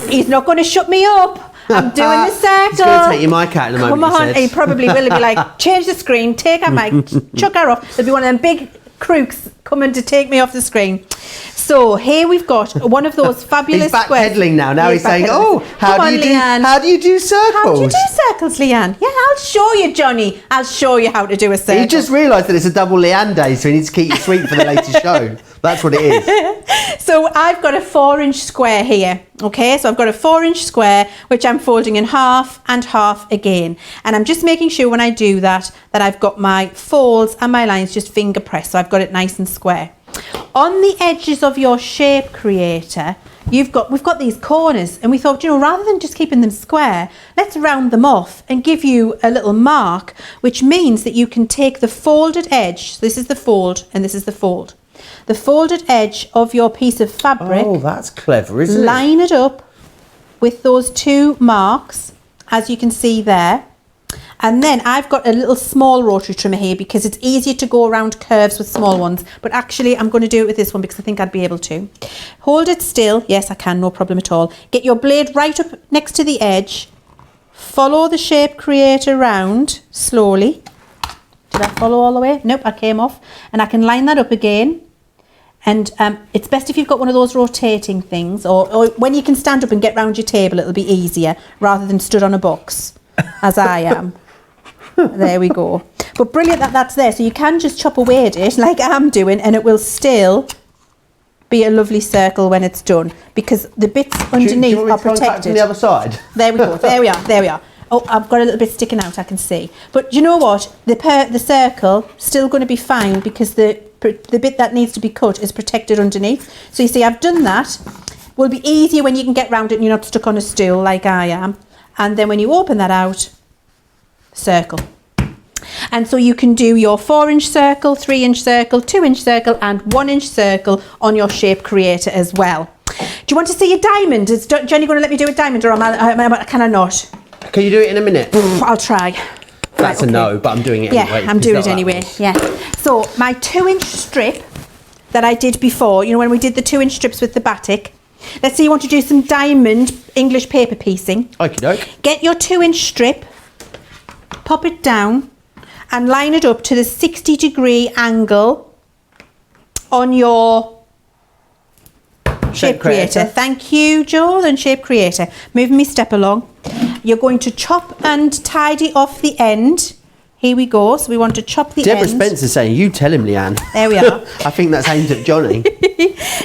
He's not going to shut me up. I'm doing the circle.
He's going to take your mic out in a moment.
Come on, he probably will be like, change the screen, take our mic, chuck her off. There'll be one of them big coming to take me off the screen. So here we've got one of those fabulous
He's backpedaling now. Now he's saying, "Oh, how do you do circles?
How do you do circles, Leanne? Yeah, I'll show you, Johnny. I'll show you how to do a circle."
He just realised that it's a double Leann day, so he needs to keep it sweet for the latest show. That's what it is.
So I've got a 4-inch square here. Okay, so I've got a 4-inch square, which I'm folding in half and half again. And I'm just making sure when I do that, that I've got my folds and my lines just finger pressed. So I've got it nice and square. On the edges of your shape creator, we've got these corners, and we thought, rather than just keeping them square, let's round them off and give you a little mark, which means that you can take the folded edge. So this is the fold and this is the fold. The folded edge of your piece of fabric.
Oh, that's clever, isn't it?
Line it up with those 2 marks, as you can see there. And then I've got a little small rotary trimmer here because it's easier to go around curves with small ones. But actually, I'm going to do it with this one because I think I'd be able to. Hold it still. Yes, I can. No problem at all. Get your blade right up next to the edge. Follow the shape creator round slowly. Did I follow all the way? Nope, I came off. And I can line that up again. And it's best if you've got one of those rotating things, or when you can stand up and get round your table, it'll be easier rather than stood on a box, as I am. There we go. But brilliant that that's there. So you can just chop away at it like I'm doing, and it will still be a lovely circle when it's done, because the bits underneath are protected.
From the other side?
There we go. There we are. There we are. Oh, I've got a little bit sticking out, I can see. But you know what? The circle still going to be fine because the bit that needs to be cut is protected underneath. So you see, I've done that. Will be easier when you can get round it and you're not stuck on a stool like I am. And then when you open that out, circle. And so you can do your 4-inch circle, 3-inch circle, 2-inch circle and 1-inch circle on your shape creator as well. Do you want to see a diamond? Is Jenny going to let me do a diamond, or can I not?
Can you do it in a minute?
I'll try.
That's
right,
a no, but I'm doing it anyway.
Yeah, I'm doing it anyway. Yeah. So my 2-inch strip that I did before, when we did the 2-inch strips with the batik. Let's say you want to do some diamond English paper piecing.
Okie doke.
Get your 2-inch strip, pop it down, and line it up to the 60-degree angle on your shape creator. Thank you, Joel, and shape creator. Moving me step along. You're going to chop and tidy off the end. Here we go. So we want to chop the
Deborah
end.
Spencer's saying, you tell him, Leanne.
There we are.
I think that's aimed at Johnny.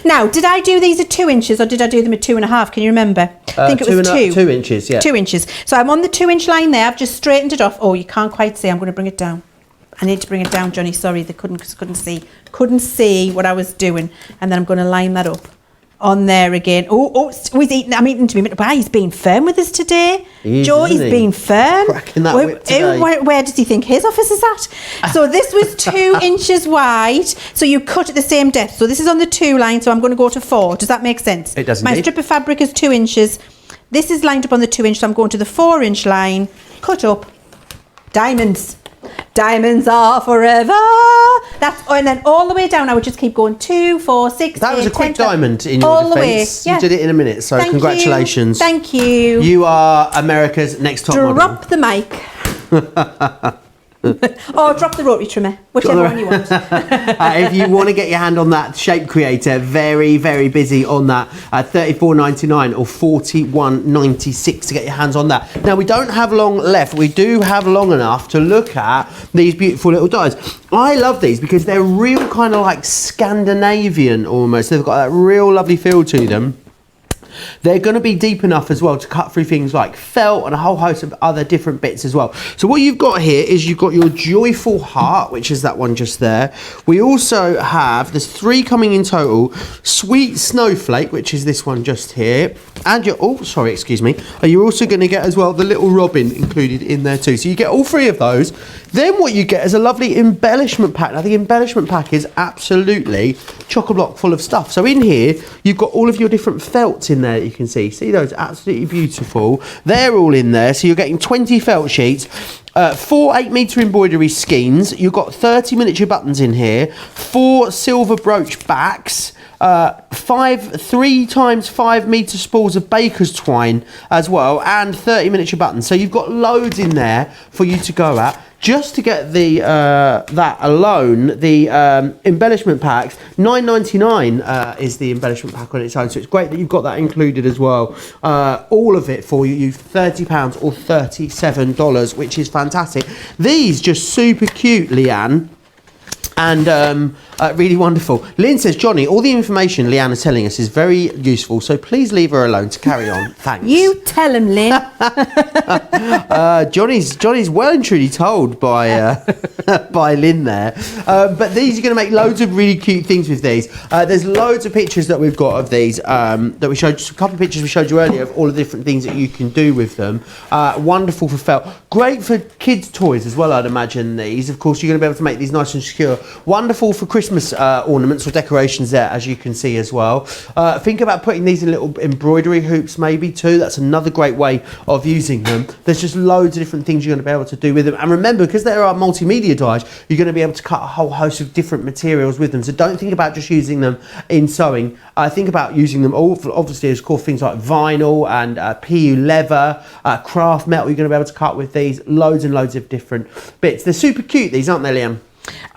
Now, did I do these at 2 inches or did I do them at 2.5? Can you remember? I think it was 2.
2 inches, yeah.
2 inches. So I'm on the 2-inch line there. I've just straightened it off. Oh, you can't quite see. I'm going to bring it down. I need to bring it down, Johnny. Sorry, they couldn't see what I was doing. And then I'm going to line that up on there again. He's eating. I'm eating to me. Wow, he's being firm with us today. He's being firm.
Cracking that whip today.
Where does he think his office is at? So this was 2 inches wide. So you cut at the same depth. So this is on the 2 line. So I'm going to go to 4. Does that make sense?
It does.
My strip of fabric is 2 inches. This is lined up on the 2 inch. So I'm going to the 4-inch line. Cut up. Diamonds. Diamonds are forever. And then all the way down, I would just keep going 2, 4, 6.
That
8,
was a quick
10,
diamond in your
all
defence.
The way. Yeah.
You did it in a minute, so
Thank
congratulations.
You. Thank you.
You are America's next top model.
Drop the mic. Or drop the rotary trimmer, whichever one you want.
If you want to get your hand on that shape creator, very, very busy on that. $34.99 or $41.96 to get your hands on that. Now, we don't have long left. We do have long enough to look at these beautiful little dies. I love these because they're real kind of like Scandinavian almost. They've got that real lovely feel to them. They're going to be deep enough as well to cut through things like felt and a whole host of other different bits as well. So what you've got here is you've got your joyful heart, which is that one just there. We also have, there's 3 coming in total, sweet snowflake, which is this one just here. And you're, you're also going to get as well the little robin included in there too. So you get all 3 of those. Then what you get is a lovely embellishment pack. Now the embellishment pack is absolutely chock-a-block full of stuff. So in here, you've got all of your different felts in there that you can see. See those? Absolutely beautiful. They're all in there. So you're getting 20 felt sheets, 4 8-metre embroidery skeins. You've got 30 miniature buttons in here, 4 silver brooch backs, 3 times 5 metre spools of baker's twine as well, and 30 miniature buttons. So you've got loads in there for you to go at. just to get the that alone, the embellishment packs, $9.99 is the embellishment pack on its own. So it's great that you've got that included as well. All of it for you, £30 or $37, which is fantastic. These just super cute, Leanne. And really wonderful. Lynn says, Johnny, all the information Leanne is telling us is very useful, so please leave her alone to carry on. Thanks.
You tell him, Lynn.
Johnny's well and truly told by by Lynn there. But these, are going to make loads of really cute things with these. There's loads of pictures that we've got of these that we showed, just a couple of pictures we showed you earlier of all the different things that you can do with them. Wonderful for felt. Great for kids' toys as well, I'd imagine these. Of course, you're going to be able to make these nice and secure. Wonderful for Christmas ornaments or decorations there, as you can see as well. Think about putting these in little embroidery hoops maybe too. That's another great way of using them. There's just loads of different things you're going to be able to do with them. And remember, because there are multimedia dies, you're going to be able to cut a whole host of different materials with them. So don't think about just using them in sewing. Think about using them all for, obviously, as core things like vinyl and PU leather, craft metal. You're going to be able to cut with these. Loads and loads of different bits. They're super cute, these, aren't they, Liam?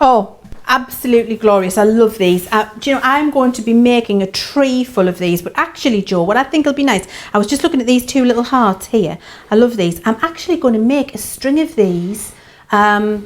Oh, absolutely glorious. I love these. Do you know, I'm going to be making a tree full of these, but actually, Joe, what I think will be nice, I was just looking at these two little hearts here. I love these. I'm actually going to make a string of these to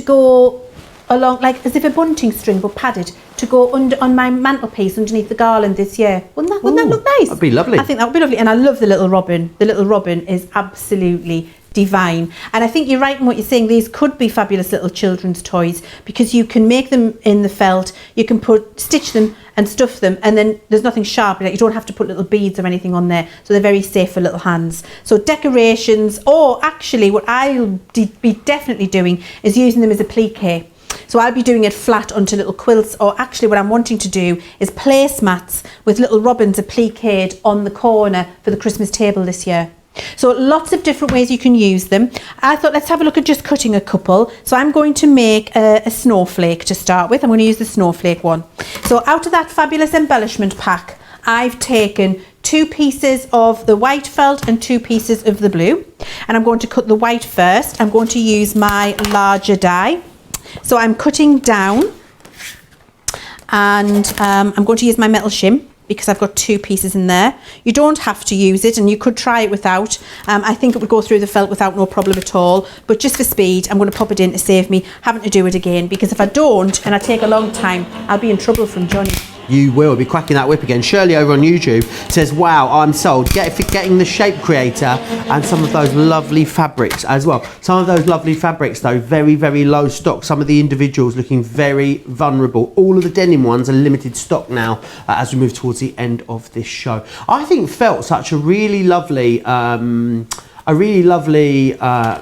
go along, like as if a bunting string, but padded, to go under on my mantelpiece underneath the garland this year. Wouldn't that look nice?
That'd be lovely.
I think that would be lovely. And I love the little robin. The little robin is absolutely divine. And I think you're right in what you're saying. These could be fabulous little children's toys because you can make them in the felt, you can stitch them and stuff them, and then there's nothing sharp. Like, you don't have to put little beads or anything on there, so they're very safe for little hands. So decorations, or actually what I'll be definitely doing is using them as a plique. So I'll be doing it flat onto little quilts, or actually what I'm wanting to do is placemats with little robins appliqued on the corner for the Christmas table this year. So lots of different ways you can use them. I thought let's have a look at just cutting a couple. So I'm going to make a snowflake to start with. I'm going to use the snowflake one. So out of that fabulous embellishment pack, I've taken 2 pieces of the white felt and 2 pieces of the blue. And I'm going to cut the white first. I'm going to use my larger die. So I'm cutting down, and I'm going to use my metal shim because I've got 2 pieces in there. You don't have to use it, and you could try it without. I think it would go through the felt without no problem at all, but just for speed I'm going to pop it in to save me having to do it again, because if I don't and I take a long time, I'll be in trouble from Johnny.
You will be cracking that whip again. Shirley over on YouTube says, wow, I'm sold. Getting the shape creator and some of those lovely fabrics as well. Some of those lovely fabrics though, very, very low stock. Some of the individuals looking very vulnerable. All of the denim ones are limited stock now as we move towards the end of this show. I think felt's such a really lovely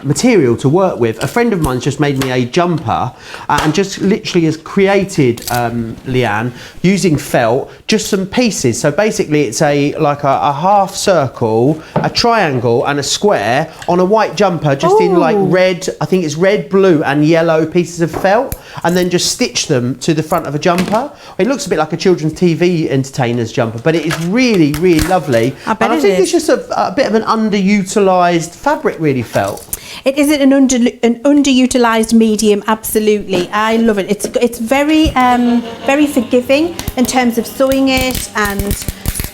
material to work with. A friend of mine's just made me a jumper and just literally has created, Leanne, using felt, just some pieces. So basically it's like a half circle, a triangle and a square on a white jumper, just in like red, I think it's red, blue and yellow pieces of felt, and then just stitch them to the front of a jumper. It looks a bit like a children's TV entertainer's jumper, but it is really, really lovely. I think it's just a bit of an underutilised fabric, really, felt.
It is an underutilized medium, absolutely. I love it. It's very very forgiving in terms of sewing it and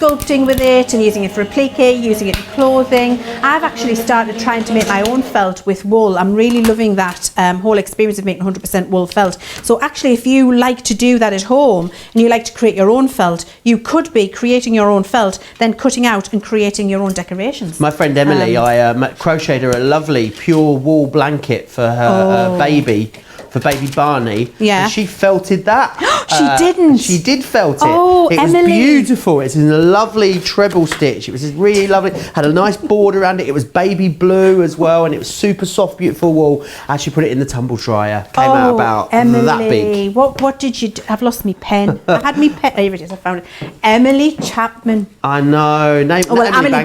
sculpting with it and using it for applique, using it in clothing. I've actually started trying to make my own felt with wool. I'm really loving that whole experience of making 100% wool felt. So actually, if you like to do that at home and you like to create your own felt, you could be creating your own felt, then cutting out and creating your own decorations.
My friend Emily, I crocheted her a lovely pure wool blanket for her baby. For baby Barney.
Yeah.
And she felted that.
She didn't.
She did felt it.
Oh,
it
Emily.
was beautiful. It's in a lovely treble stitch. It was really lovely. Had a nice border around it. It was baby blue as well, and it was super soft, beautiful wool. And she put it in the tumble dryer. Came out about
Emily,
that big.
What did you do? I've lost my pen. I had my pen. Here it is. I found it. Emily Chapman.
I know. Emily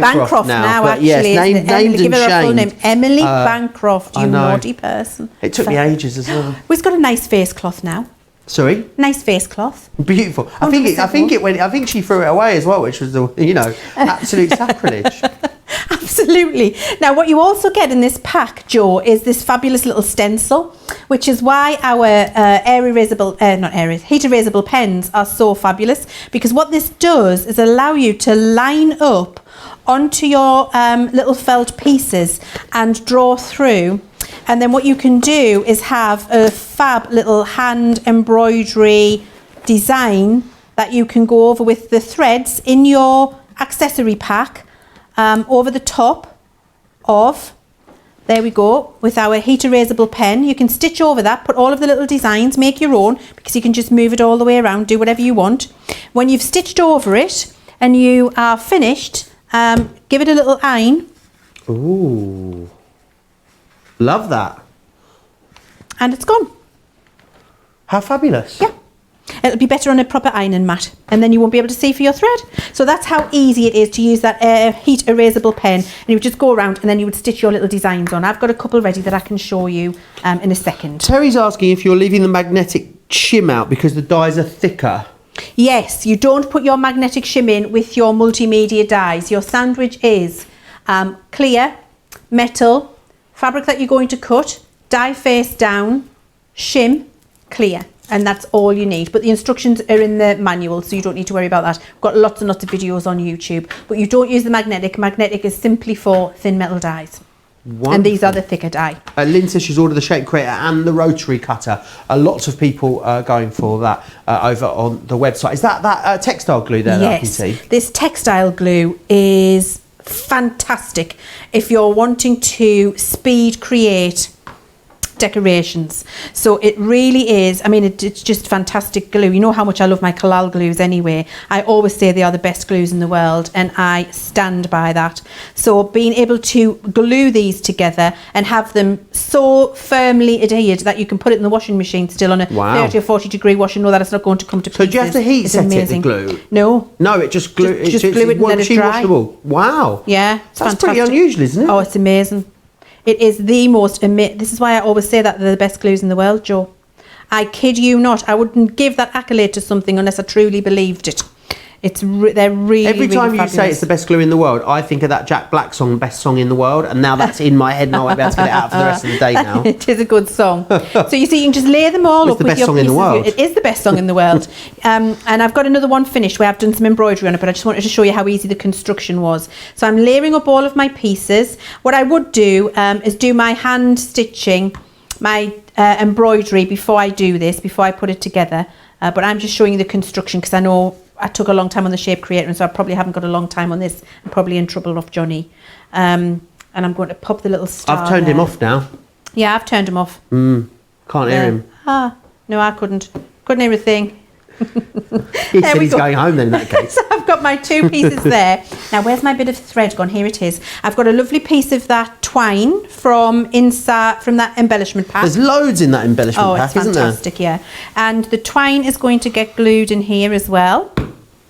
Bancroft now
but
actually.
Yes, named and
give her a full name.
shamed.
Emily Bancroft. You naughty person.
It took me ages as well.
We've got a nice face cloth now.
Sorry?
Nice face cloth.
Beautiful. I think she threw it away as well, which was absolute sacrilege.
I Absolutely. Now, what you also get in this pack, Joe, is this fabulous little stencil, which is why our heat erasable pens are so fabulous, because what this does is allow you to line up onto your little felt pieces and draw through. And then what you can do is have a fab little hand embroidery design that you can go over with the threads in your accessory pack over the top of, there we go, with our heat erasable pen. You can stitch over that, put all of the little designs, make your own, because you can just move it all the way around, do whatever you want. When you've stitched over it and you are finished, give it a little iron.
Ooh, love that.
And it's gone.
How fabulous.
Yeah. It'll be better on a proper ironing mat, and then you won't be able to see for your thread. So that's how easy it is to use that heat erasable pen, and you would just go around and then you would stitch your little designs on. I've got a couple ready that I can show you in a second.
Terry's asking if you're leaving the magnetic shim out because the dies are thicker.
Yes, you don't put your magnetic shim in with your multimedia dies. Your sandwich is clear, metal, fabric that you're going to cut, die face down, shim, clear. And that's all you need. But the instructions are in the manual, so you don't need to worry about that. We've got lots and lots of videos on YouTube. But you don't use the magnetic. Magnetic is simply for thin metal dies. Wonderful. And these are the thicker die.
Lynn says she's ordered the shape creator and the rotary cutter. Lots of people are going for that over on the website. Is that textile glue there that I can see?
This textile glue is fantastic if you're wanting to speed create decorations. So it really is, I mean, it's just fantastic glue. You know how much I love my Kalal glues anyway. I always say they are the best glues in the world, and I stand by that. So being able to glue these together and have them so firmly adhered that you can put it in the washing machine still on a 30 or 40 degree wash and know that it's not going to come to pieces.
So do you have to heat set it, the glue?
No,
it just glue.
Just glue it and let it dry.
Washable. Wow.
Yeah,
that's fantastic. Pretty unusual, isn't it?
Oh, it's amazing. It is the most, this is why I always say that they're the best glues in the world, Joe. I kid you not. I wouldn't give that accolade to something unless I truly believed it. They're really,
every time
really
you say it's the best glue in the world, I think of that Jack Black song, Best Song in the World, and now that's in my head and I won't be able to get it out for the rest of the day now.
It is a good song. So you see, you can just lay them all up with your pieces. It's the best song in the world. It is the best song in the world. And I've got another one finished where I've done some embroidery on it, but I just wanted to show you how easy the construction was. So I'm layering up all of my pieces. What I would do is do my hand stitching, my embroidery before I do this, before I put it together. But I'm just showing you the construction because I know I took a long time on the shape creator, and so I probably haven't got a long time on this. I'm probably in trouble off Johnny. And I'm going to pop the little star.
I've turned him off now.
Yeah, I've turned him off.
Can't hear him.
No, I couldn't. Couldn't hear a thing.
He said he's going home then in that case.
So I've got my two pieces there. Now, where's my bit of thread gone? Here it is. I've got a lovely piece of that twine from that embellishment pack.
There's loads in that embellishment pack, isn't there?
Oh, it's fantastic, yeah. And the twine is going to get glued in here as well,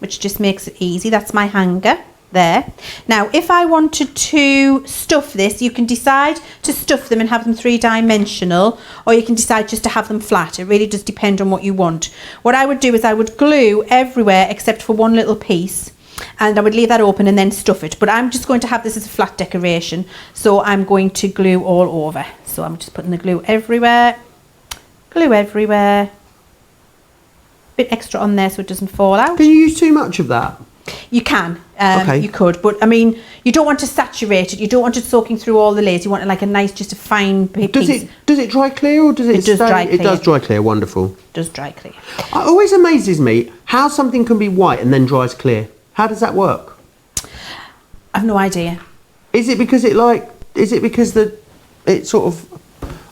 which just makes it easy. That's my hanger there. Now, if I wanted to stuff this, you can decide to stuff them and have them 3-dimensional, or you can decide just to have them flat. It really does depend on what you want. What I would do is I would glue everywhere except for one little piece, and I would leave that open and then stuff it. But I'm just going to have this as a flat decoration, so I'm going to glue all over. So I'm just putting the glue everywhere, bit extra on there so it doesn't fall out.
Can you use too much of that?
You can,
okay.
You could, but I mean, you don't want to saturate it. You don't want it soaking through all the layers. You want it like a nice, just a fine piece.
Does it dry clear, or does it
does dry clear.
It does dry clear. Wonderful.
It does dry clear.
It always amazes me how something can be white and then dries clear. How does that work?
I've no idea.
Is it because it sort of,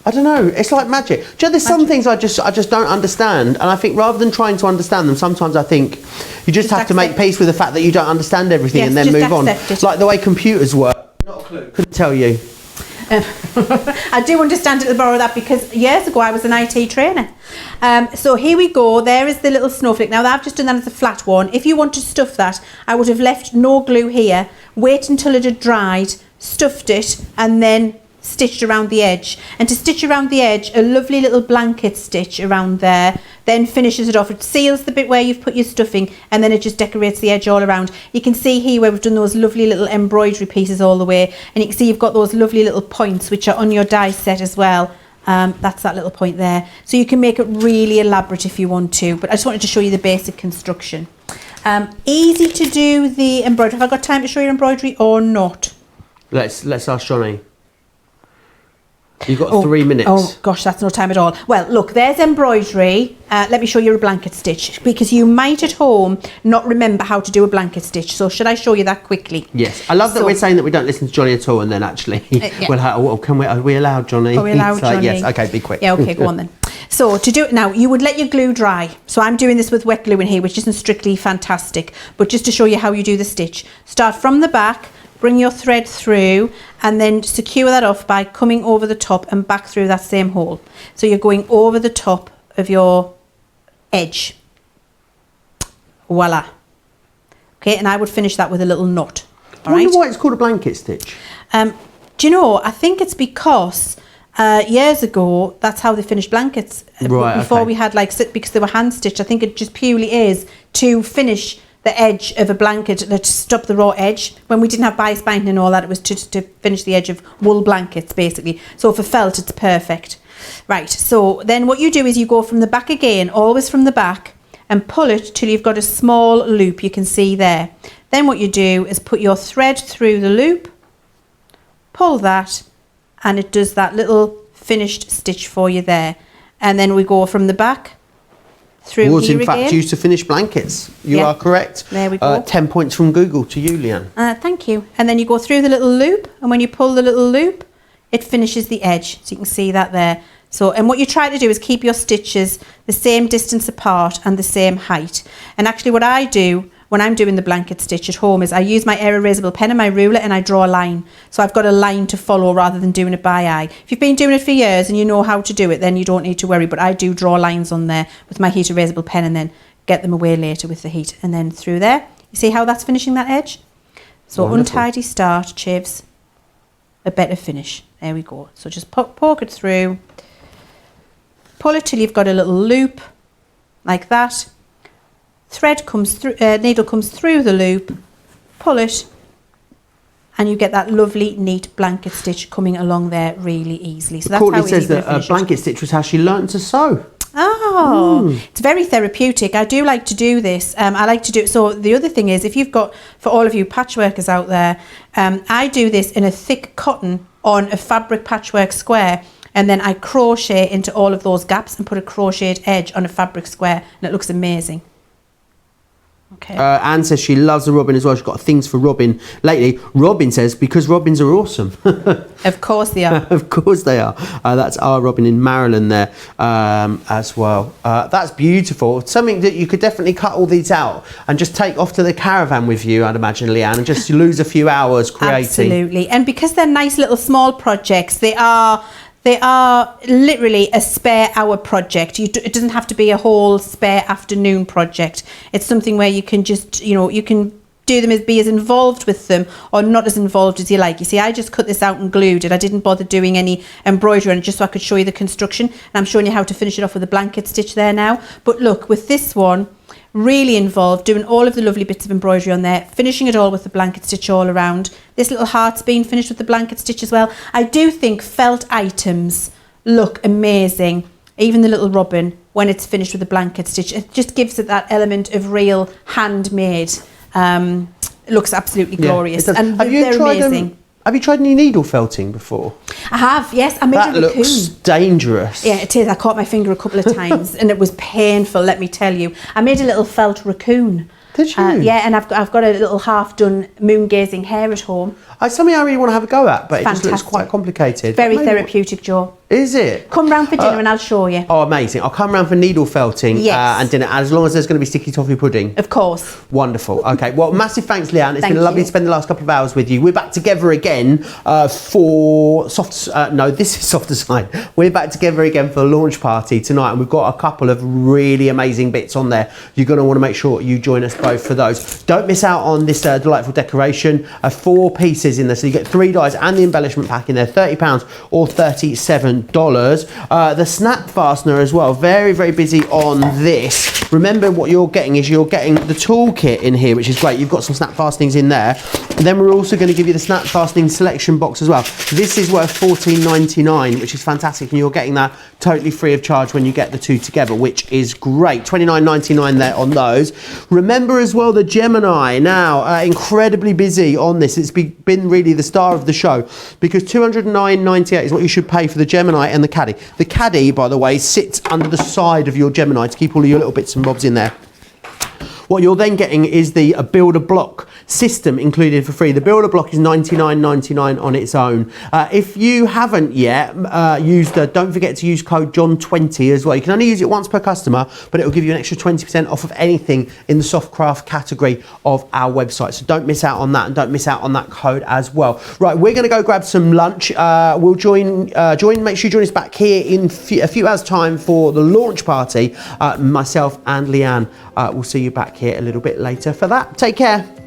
I don't know, it's like magic. Do you know, there's some things I just don't understand, and I think rather than trying to understand them, sometimes I think you just have to make peace with the fact that you don't understand everything, and then move on. Like the way computers work. Not a clue. Couldn't tell you.
I do understand it to borrow that, because years ago I was an IT trainer. So here we go. There is the little snowflake. Now I've just done that as a flat one. If you want to stuff that, I would have left no glue here, wait until it had dried, stuffed it, and then stitched around the edge. And to stitch around the edge, a lovely little blanket stitch around there then finishes it off. It seals the bit where you've put your stuffing, and then it just decorates the edge all around. You can see here where we've done those lovely little embroidery pieces all the way, and you can see you've got those lovely little points which are on your die set as well. That's that little point there. So you can make it really elaborate if you want to, but I just wanted to show you the basic construction. Easy to do the embroidery. Have I got time to show you embroidery or not?
Let's ask Johnny. You've got 3 minutes.
Oh gosh, that's no time at all. Well, look, there's embroidery. Let me show you a blanket stitch, because you might at home not remember how to do a blanket stitch. So should I show you that quickly?
Yes. I love that we're saying that we don't listen to Johnny at all, and then actually, are we allowed, Johnny?
Are we allowed, Johnny?
Yes. Okay, be quick.
Yeah, okay, go on then. So to do it now, you would let your glue dry. So I'm doing this with wet glue in here, which isn't strictly fantastic, but just to show you how you do the stitch. Start from the back, bring your thread through, and then secure that off by coming over the top and back through that same hole. So you're going over the top of your edge. Voila. Okay, and I would finish that with a little knot.
I wonder why it's called a blanket stitch.
Do you know, I think it's because years ago, that's how they finished blankets.
Right,
before we had because they were hand stitched. I think it just purely is to finish the edge of a blanket, to stop the raw edge. When we didn't have bias binding and all that, it was to finish the edge of wool blankets, basically. So for felt, it's perfect. Right, so then what you do is you go from the back again, always from the back, and pull it till you've got a small loop you can see there. Then what you do is put your thread through the loop, pull that, and it does that little finished stitch for you there. And then we go from the back through
was
here
in fact
again.
Used to finish blankets. You are correct.
There we go.
10 points from Google to you, Leann.
Thank you. And then you go through the little loop, and when you pull the little loop, it finishes the edge. So you can see that there. So, and what you try to do is keep your stitches the same distance apart and the same height. And actually what I do when I'm doing the blanket stitch at home is I use my erasable pen and my ruler, and I draw a line. So I've got a line to follow rather than doing it by eye. If you've been doing it for years and you know how to do it, then you don't need to worry. But I do draw lines on there with my heat erasable pen, and then get them away later with the heat. And then through there, you see how that's finishing that edge? So
wonderful.
Untidy start, Chivs, a better finish. There we go. So just poke it through, pull it till you've got a little loop like that. Thread comes through, needle comes through the loop, pull it, and you get that lovely neat blanket stitch coming along there really easily. So that's
Courtney
how
says that a blanket stitch was how she learned to sew.
Oh, It's very therapeutic. I do like to do this. I like to do it. So the other thing is, if you've got, for all of you patchworkers out there, I do this in a thick cotton on a fabric patchwork square, and then I crochet into all of those gaps and put a crocheted edge on a fabric square, and it looks amazing. Okay.
Anne says she loves the robin as well. She's got things for robin lately. Robin says because robins are awesome.
Of course they are.
Of course they are. That's our Robin in Maryland there as well. That's beautiful. Something that you could definitely cut all these out and just take off to the caravan with you, I'd imagine, Leann, and just lose a few hours creating.
Absolutely. And because they're nice little small projects, they are literally a spare hour project. It doesn't have to be a whole spare afternoon project. It's something where you can just, you can do them be as involved with them or not as involved as you like. You see, I just cut this out and glued it. I didn't bother doing any embroidery on it just so I could show you the construction. And I'm showing you how to finish it off with a blanket stitch there now. But look, with this one, really involved, doing all of the lovely bits of embroidery on there, finishing it all with the blanket stitch all around. This little heart's been finished with the blanket stitch as well. I do think felt items look amazing, even the little robin, when it's finished with the blanket stitch. It just gives it that element of real handmade. It looks absolutely glorious.
Yeah,
and they're amazing.
Have you tried any needle felting before?
I have, yes. I made a raccoon.
That looks dangerous.
Yeah, it is. I caught my finger a couple of times and it was painful, let me tell you. I made a little felt raccoon.
Did you?
Yeah, and I've got a little half-done moon-gazing hare at home.
It's something I really want to have a go at, but it
Fantastic.
just looks quite complicated.
Very therapeutic, Jo.
Is it?
Come round for dinner and I'll show you.
Oh, amazing. I'll come round for needle felting and dinner, as long as there's going to be sticky toffee pudding.
Of course.
Wonderful. Okay, well, massive thanks, Leann. It's been
Thank
lovely
you.
to spend the last couple of hours with you. We're back together again for this is Softer Side. We're back together again for the launch party tonight, and we've got a couple of really amazing bits on there. You're going to want to make sure you join us both for those. Don't miss out on this delightful decoration. 4 pieces in there, so you get 3 dies and the embellishment pack in there, £30 or $37. The snap fastener as well, very, very busy on this. Remember what you're getting is you're getting the toolkit in here, which is great. You've got some snap fastenings in there. And then we're also going to give you the snap fastening selection box as well. This is worth $14.99, which is fantastic. And you're getting that totally free of charge when you get the two together, which is great. $29.99 there on those. Remember as well the Gemini. Now, incredibly busy on this. It's been really the star of the show because $209.98 is what you should pay for the Gemini and the Caddy. The Caddy, by the way, sits under the side of your Gemini to keep all your little bits and bobs in there. What you're then getting is the builder block system included for free. The builder block is $99.99 on its own. If you haven't yet don't forget to use code John20 as well. You can only use it once per customer, but it will give you an extra 20% off of anything in the soft craft category of our website. So don't miss out on that, and don't miss out on that code as well. Right, we're going to go grab some lunch. We'll join. Make sure you join us back here in a few hours' time for the launch party. Myself and Leanne will see you back here a little bit later for that. Take care.